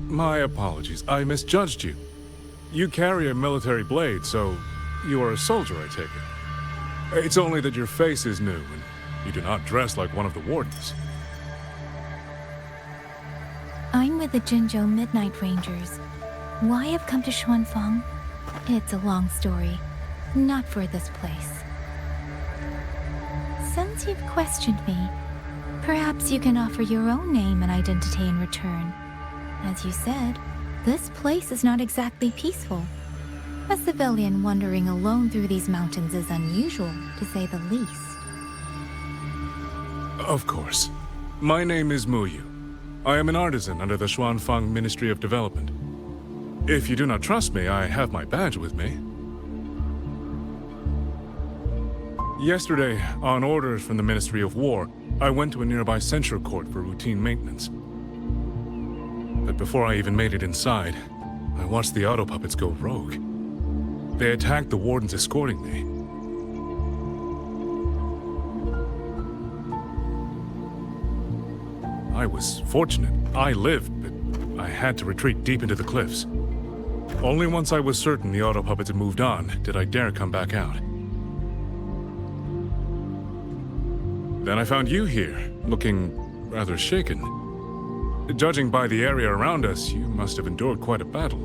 my apologies. I misjudged you. You carry a military blade, so you are a soldier, I take it. It's only that your face is new, and you do not dress like one of the wardens. I'm with the Jinzhou Midnight Rangers. Why I've come to Xuanfang? It's a long story. Not for this place. Since you've questioned me, perhaps you can offer your own name and identity in return. As you said, this place is not exactly peaceful. A civilian wandering alone through these mountains is unusual, to say the least. Of course. My name is Muyu. I am an artisan under the Xuanfang Ministry of Development. If you do not trust me, I have my badge with me. Yesterday, on orders from the Ministry of War, I went to a nearby censure court for routine maintenance. But before I even made it inside, I watched the auto puppets go rogue. They attacked the wardens escorting me. I was fortunate. I lived, but I had to retreat deep into the cliffs. Only once I was certain the auto puppets had moved on did I dare come back out. Then I found you here, looking rather shaken. Judging by the area around us, you must have endured quite a battle.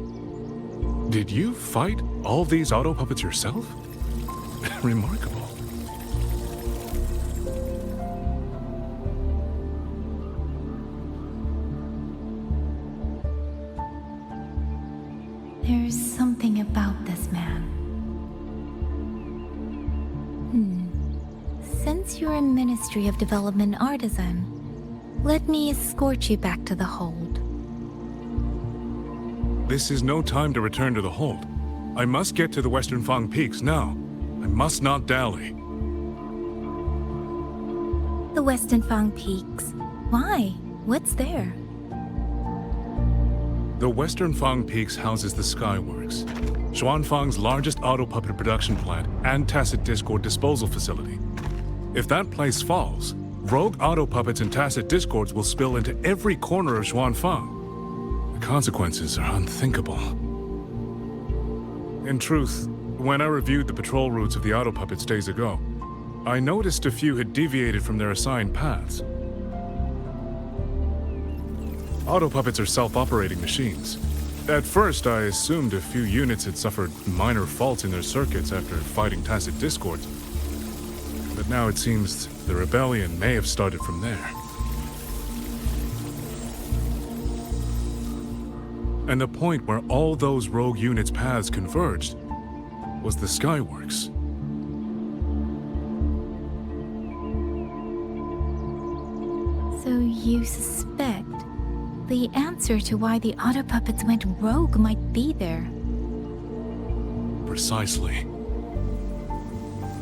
Did you fight all these auto puppets yourself? Remarkable. There's something about this man. Since you're a Ministry of Development artisan, let me escort you back to the hold. This is no time to return to the hold. I must get to the Western Fang Peaks now. I must not dally. The Western Fang Peaks? Why? What's there? The Western Fang Peaks houses the Skyworks, Xuanfang's largest auto puppet production plant and tacit discord disposal facility. If that place falls, rogue auto puppets and tacit discords will spill into every corner of Xuanfang. The consequences are unthinkable. In truth, when I reviewed the patrol routes of the auto puppets days ago, I noticed a few had deviated from their assigned paths. Auto puppets are self-operating machines. At first, I assumed a few units had suffered minor faults in their circuits after fighting tacit discords. But now it seems the rebellion may have started from there. And the point where all those rogue units' paths converged was the Skyworks. So you suspect the answer to why the auto puppets went rogue might be there? Precisely.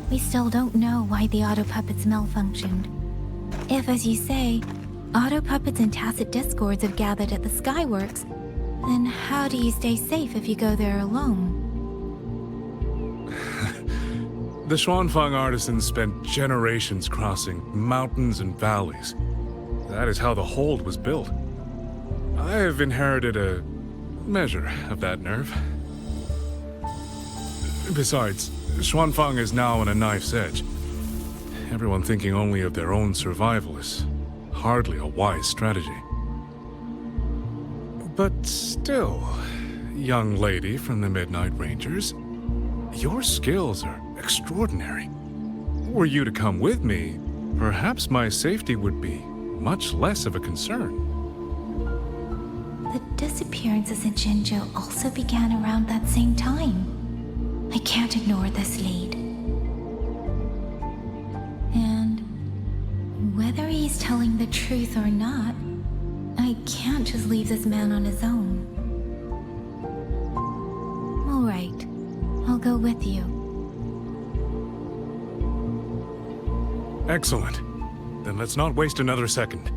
We still don't know why the auto puppets malfunctioned. If, as you say, auto puppets and tacit discords have gathered at the Skyworks, then how do you stay safe if you go there alone? The Xuanfang artisans spent generations crossing mountains and valleys. That is how the hold was built. I have inherited a measure of that nerve. Besides, Xuanfang is now on a knife's edge. Everyone thinking only of their own survival is hardly a wise strategy. But still, young lady from the Midnight Rangers, your skills are extraordinary. Were you to come with me, perhaps my safety would be much less of a concern. The disappearances in Jinzhou also began around that same time. I can't ignore this lead. And whether he's telling the truth or not, I can't just leave this man on his own. All right, I'll go with you. Excellent. Then let's not waste another second.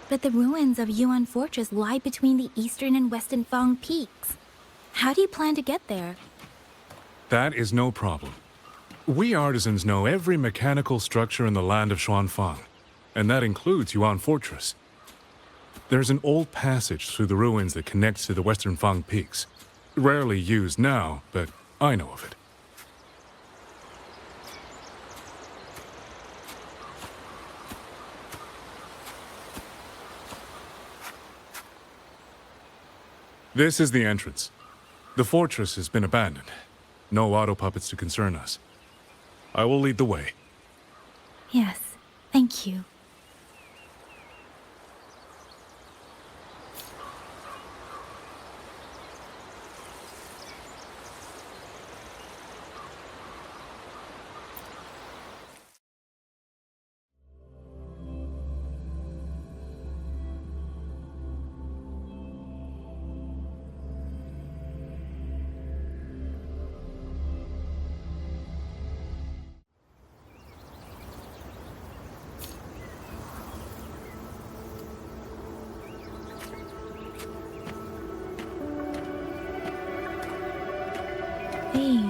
But the ruins of Yuan Fortress lie between the eastern and western Fang peaks. How do you plan to get there? That is no problem. We artisans know every mechanical structure in the land of Xuanfang, and that includes Yuan Fortress. There's an old passage through the ruins that connects to the western Fang peaks. Rarely used now, but I know of it. This is the entrance. The fortress has been abandoned. No auto puppets to concern us. I will lead the way. Yes, thank you. These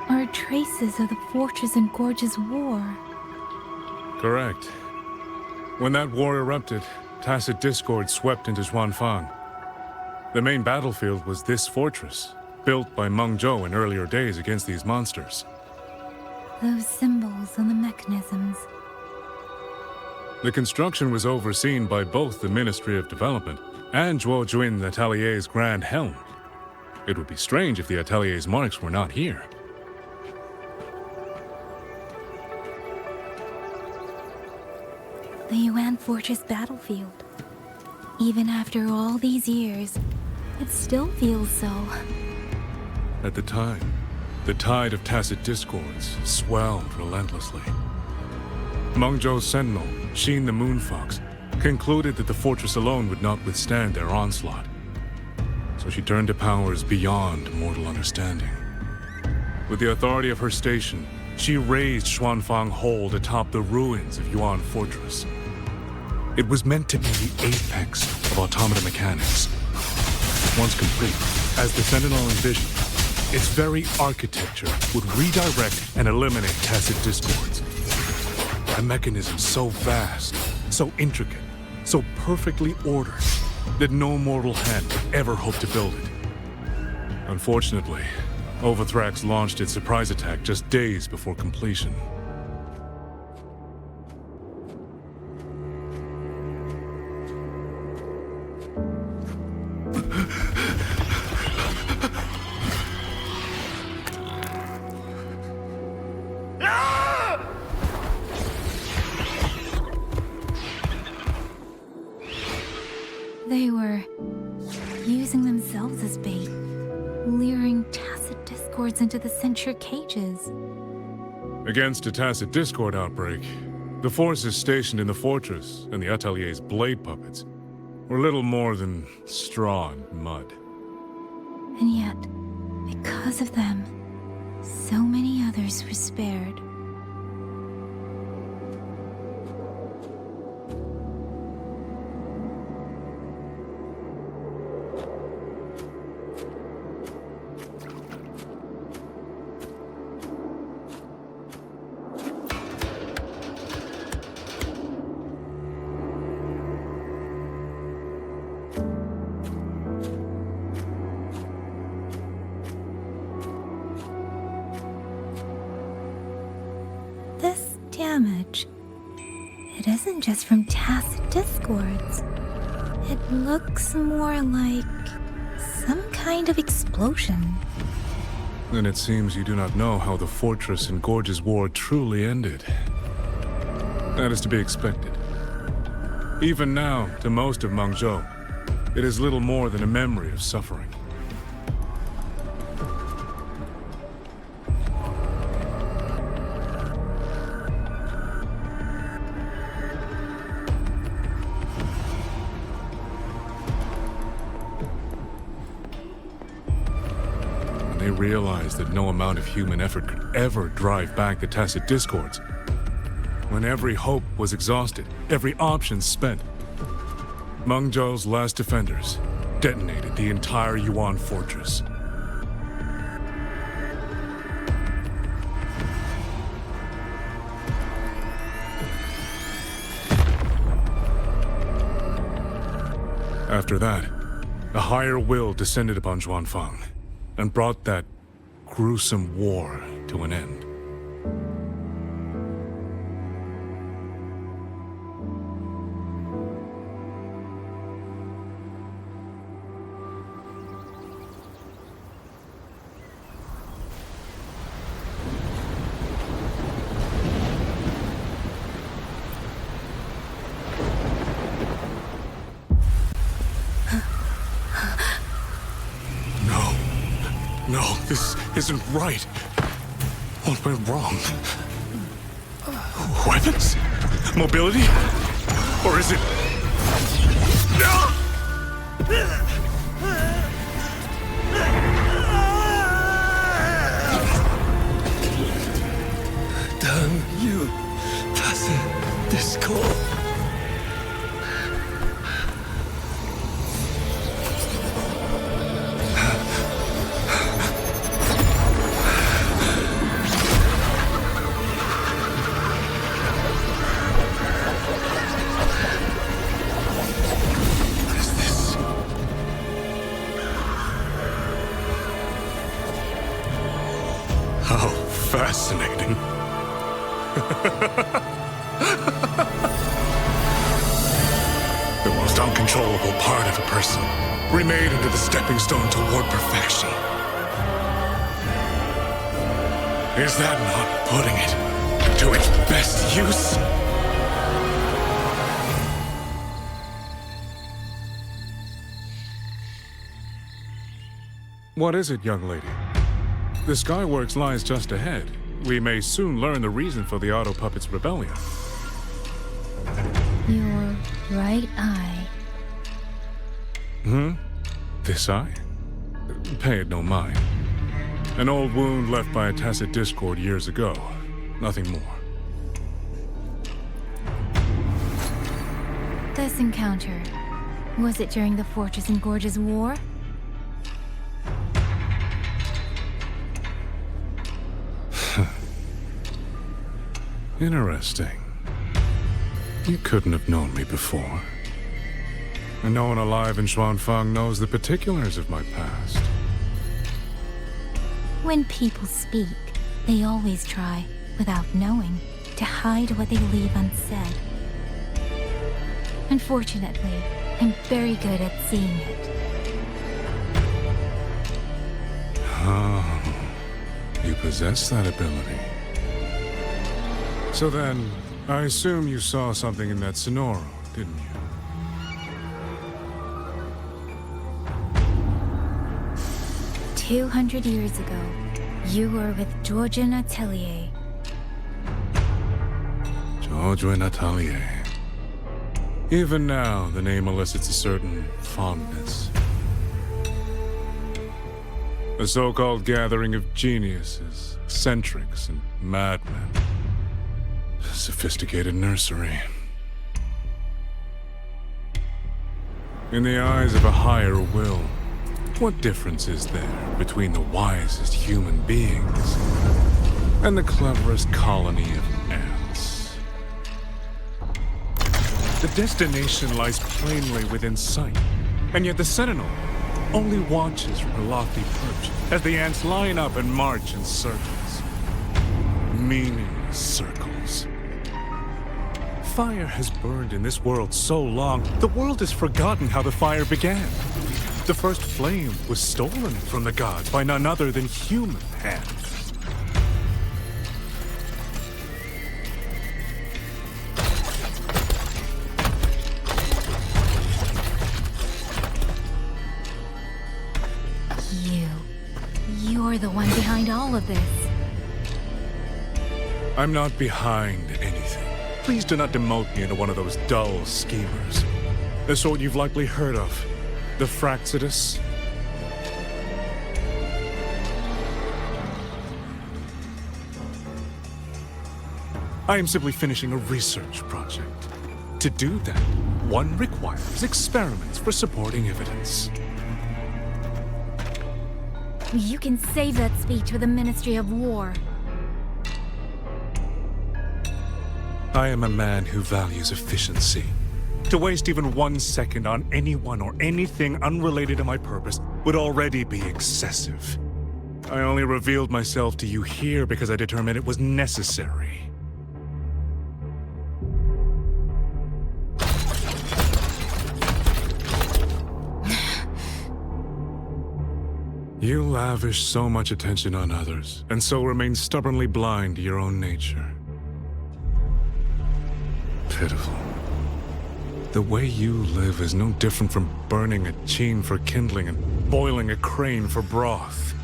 are traces of the Fortress and Gorge's war. Correct. When that war erupted, tacit discord swept into Xuanfang. The main battlefield was this fortress, built by Mengzhou in earlier days against these monsters. Those symbols and the mechanisms. The construction was overseen by both the Ministry of Development and Zhuo Jun Atelier's Grand Helm. It would be strange if the Atelier's marks were not here. The Yuan Fortress battlefield. Even after all these years, it still feels so. At the time, the tide of tacit discords swelled relentlessly. Mengzhou's sentinel, Xin the Moonfox, concluded that the fortress alone would not withstand their onslaught. So she turned to powers beyond mortal understanding. With the authority of her station, she raised Xuanfang Hold atop the ruins of Yuan Fortress. It was meant to be the apex of automata mechanics. Once complete, as the Sentinel envisioned, its very architecture would redirect and eliminate tacit discords. A mechanism so vast, so intricate, so perfectly ordered, that no mortal hand could ever hope to build it. Unfortunately, Overthrax launched its surprise attack just days before completion. They were using themselves as bait, luring tacit discords into the censure cages. Against a tacit discord outbreak, the forces stationed in the fortress and the Atelier's blade puppets were little more than straw and mud. And yet, because of them, so many others were spared. This damage, it isn't just from tacit discords. It looks more like some kind of explosion. Then it seems you do not know how the Fortress and Gorge's war truly ended. That is to be expected. Even now, to most of Mengzhou, it is little more than a memory of suffering. They realized that no amount of human effort could ever drive back the tacit discords. When every hope was exhausted, every option spent, Mengzhou's last defenders detonated the entire Yuan fortress. After that, a higher will descended upon Xuanfang and brought that gruesome war to an end. No, this isn't right. What went wrong? Weapons? Mobility? Or is it... Damn you, tacit discord. How fascinating. The most uncontrollable part of a person, remade into the stepping stone toward perfection. Is that not putting it to its best use? What is it, young lady? The Skyworks lies just ahead. We may soon learn the reason for the Auto Puppet's rebellion. Your right eye. This eye? Pay it no mind. An old wound left by a tacit discord years ago. Nothing more. This encounter, was it during the Fortress and Gorges War? Interesting. You couldn't have known me before. And no one alive in Xuanfang knows the particulars of my past. When people speak, they always try, without knowing, to hide what they leave unsaid. Unfortunately, I'm very good at seeing it. Oh, you possess that ability. So then, I assume you saw something in that Sonoro, didn't you? "200 years ago, you were with Georgian Atelier." Georgian Atelier. Even now, the name elicits a certain fondness. A so-called gathering of geniuses, eccentrics, and madmen. A sophisticated nursery. In the eyes of a higher will, what difference is there between the wisest human beings and the cleverest colony of ants? The destination lies plainly within sight, and yet the Sentinel only watches from her lofty perch as the ants line up and march in circles. Meaningless circles. Fire has burned in this world so long, the world has forgotten how the fire began. The first flame was stolen from the gods by none other than human hands. You're the one behind all of this. I'm not behind anything. Please do not demote me into one of those dull schemers. The sort you've likely heard of. The Fraxidus. I am simply finishing a research project. To do that, One requires experiments for supporting evidence. You can save that speech for the Ministry of War. I am a man who values efficiency. To waste even 1 second on anyone or anything unrelated to my purpose would already be excessive. I only revealed myself to you here because I determined it was necessary. You lavish so much attention on others, and so remain stubbornly blind to your own nature. Pitiful. The way you live is no different from burning a cheen for kindling and boiling a crane for broth.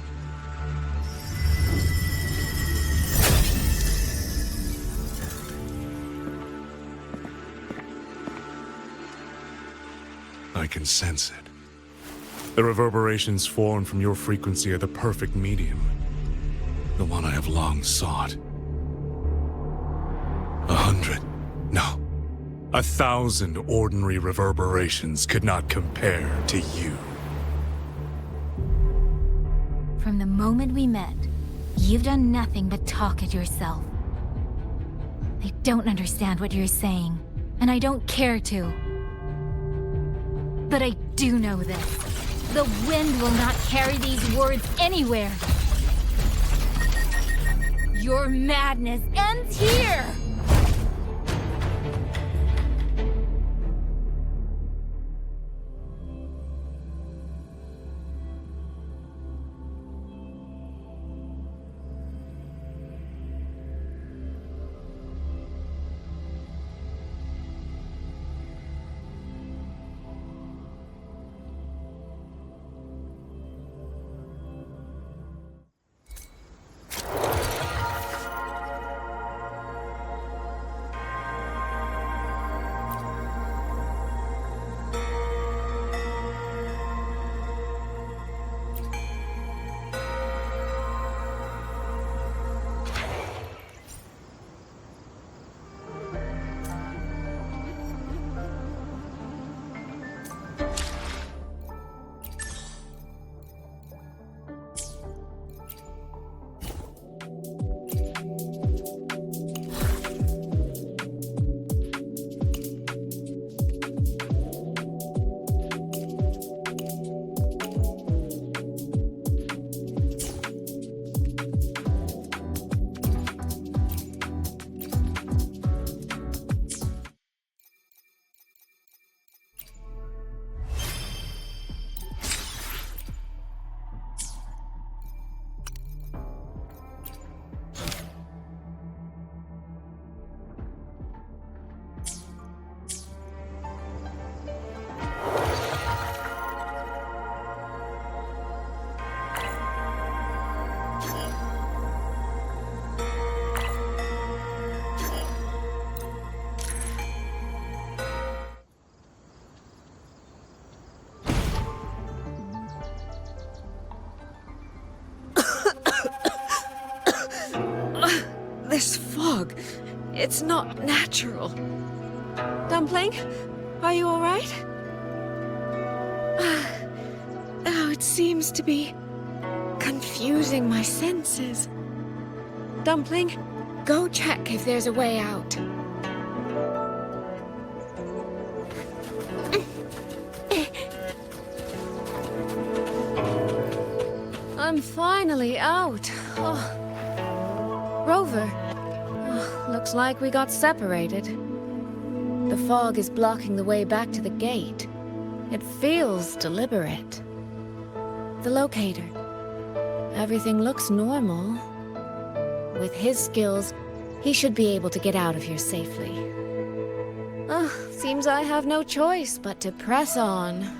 I can sense it. The reverberations formed from your frequency are the perfect medium. The one I have long sought. 100, no, 1,000 ordinary reverberations could not compare to you. From the moment we met, you've done nothing but talk at yourself. I don't understand what you're saying, and I don't care to. But I do know this. The wind will not carry these words anywhere. Your madness ends here! This fog, it's not natural. Dumpling, are you all right? Oh, it seems to be confusing my senses. Dumpling, go check if there's a way out. I'm finally out. Oh. Rover. Oh, looks like we got separated. The fog is blocking the way back to the gate. It feels deliberate. The locator. Everything looks normal. With his skills, he should be able to get out of here safely. Oh, seems I have no choice but to press on.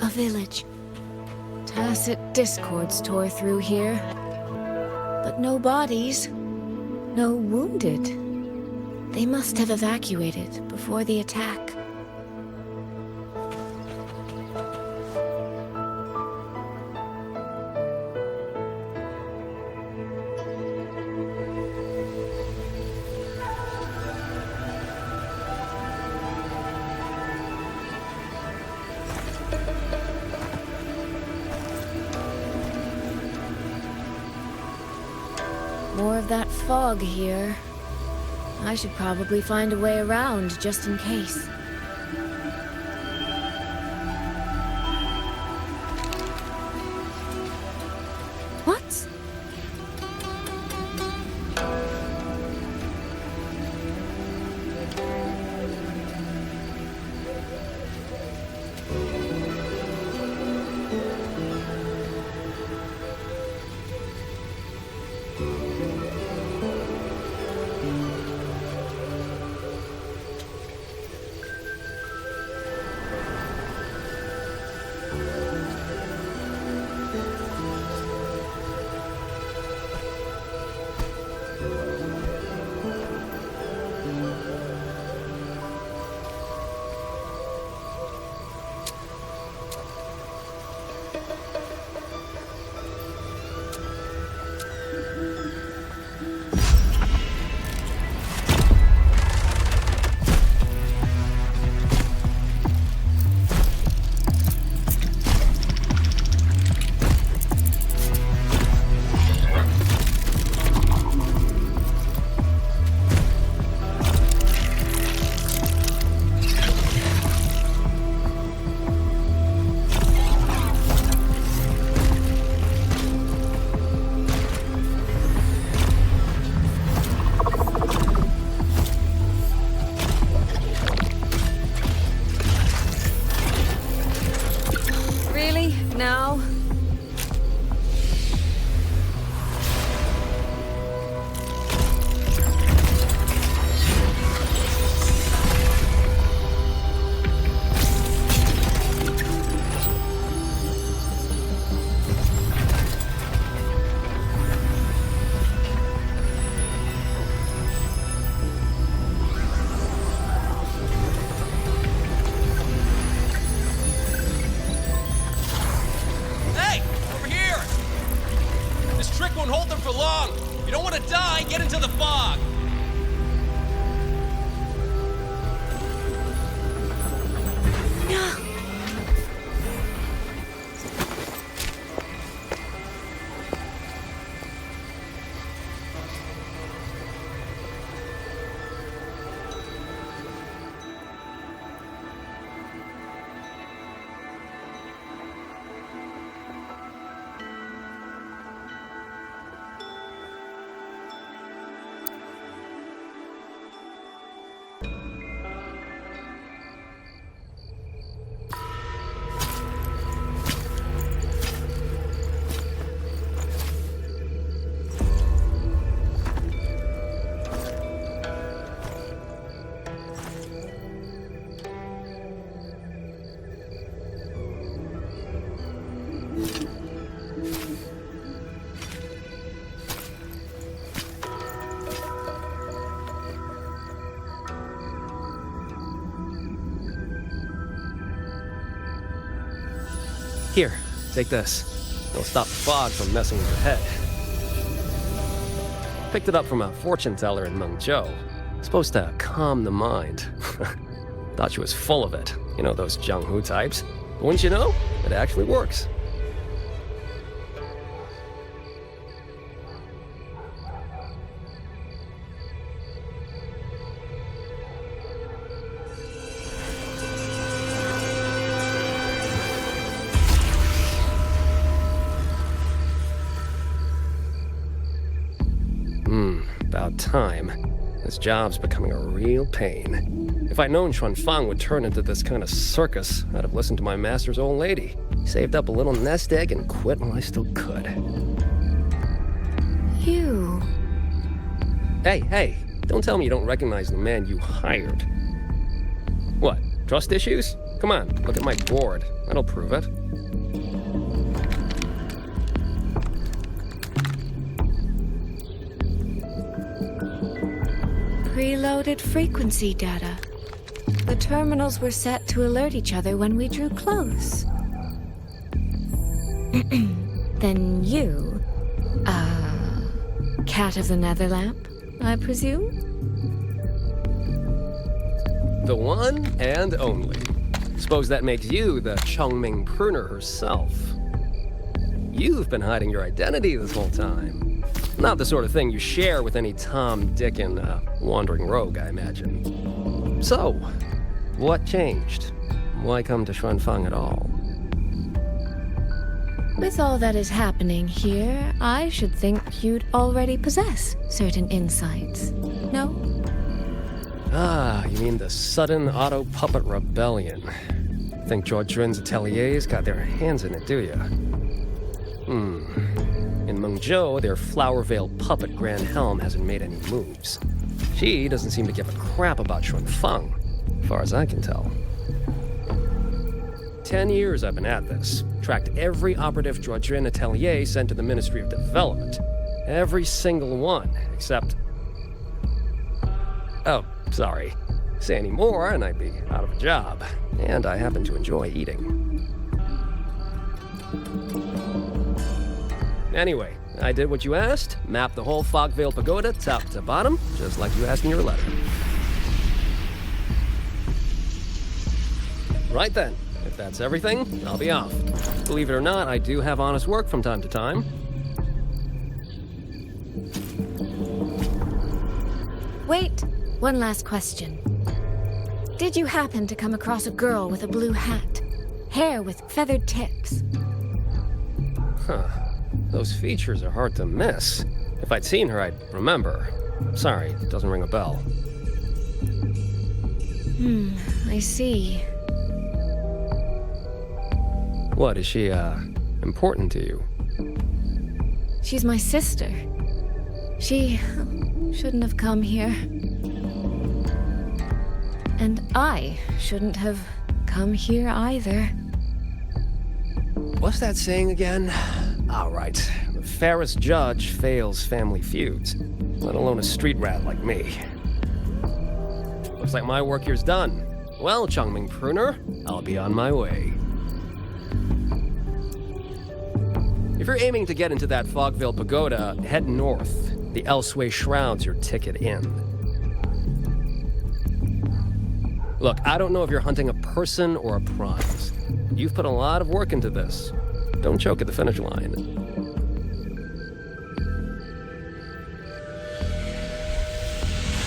A village. Tacit discords tore through here. But no bodies. No wounded. They must have evacuated before the attack. More of that fog here. I should probably find a way around just in case. What? Here, take this. It'll stop the fog from messing with your head. Picked it up from a fortune teller in Mengzhou. Supposed to calm the mind. Thought she was full of it. You know, those Jianghu types. But wouldn't you know, it actually works. About time. This job's becoming a real pain. If I'd known Xuanfang would turn into this kind of circus, I'd have listened to my master's old lady. Saved up a little nest egg and quit while I still could. You... Hey, don't tell me you don't recognize the man you hired. What, trust issues? Come on, look at my board. That'll prove it. Preloaded frequency data. The terminals were set to alert each other when we drew close. Then you... Cat of the Netherlamp, I presume? The one and only. Suppose that makes you the Chongming pruner herself. You've been hiding your identity this whole time. Not the sort of thing you share with any Tom, Dick, and wandering rogue, I imagine. So, what changed? Why come to Xuanfang at all? With all that is happening here, I should think you'd already possess certain insights. No? Ah, you mean the sudden auto-puppet rebellion. Think Zhuojuan's ateliers got their hands in it, do ya? In Mengzhou, their Flower Veil puppet Grand Helm hasn't made any moves. She doesn't seem to give a crap about Xuanfang, as far as I can tell. 10 years I've been at this. Tracked every operative Zhuojuan atelier sent to the Ministry of Development. Every single one, except... Oh, sorry. Say any more and I'd be out of a job. And I happen to enjoy eating. Anyway, I did what you asked. Mapped the whole Fogvale Pagoda top to bottom, just like you asked in your letter. Right then. If that's everything, I'll be off. Believe it or not, I do have honest work from time to time. Wait, one last question. Did you happen to come across a girl with a blue hat? Hair with feathered tips? Huh. Those features are hard to miss. If I'd seen her, I'd remember. Sorry, it doesn't ring a bell. I see. What, is she, important to you? She's my sister. She shouldn't have come here. And I shouldn't have come here either. What's that saying again? All right. The fairest judge fails family feuds, let alone a street rat like me. Looks like my work here's done. Well, Chongming Pruner, I'll be on my way. If you're aiming to get into that Fogvale Pagoda, head north. The Elseway Shroud's your ticket in. Look, I don't know if you're hunting a person or a prize. You've put a lot of work into this. Don't choke at the finish line.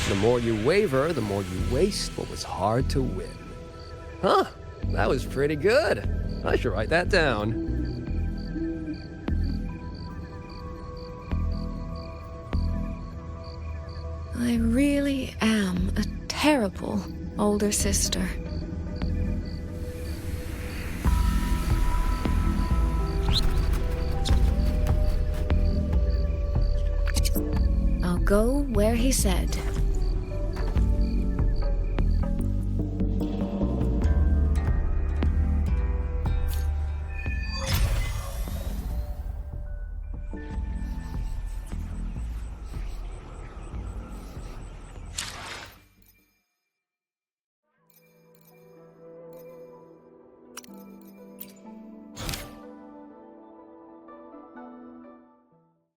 The more you waver, the more you waste what was hard to win. Huh, that was pretty good. I should write that down. I really am a terrible older sister. I'll go where he said.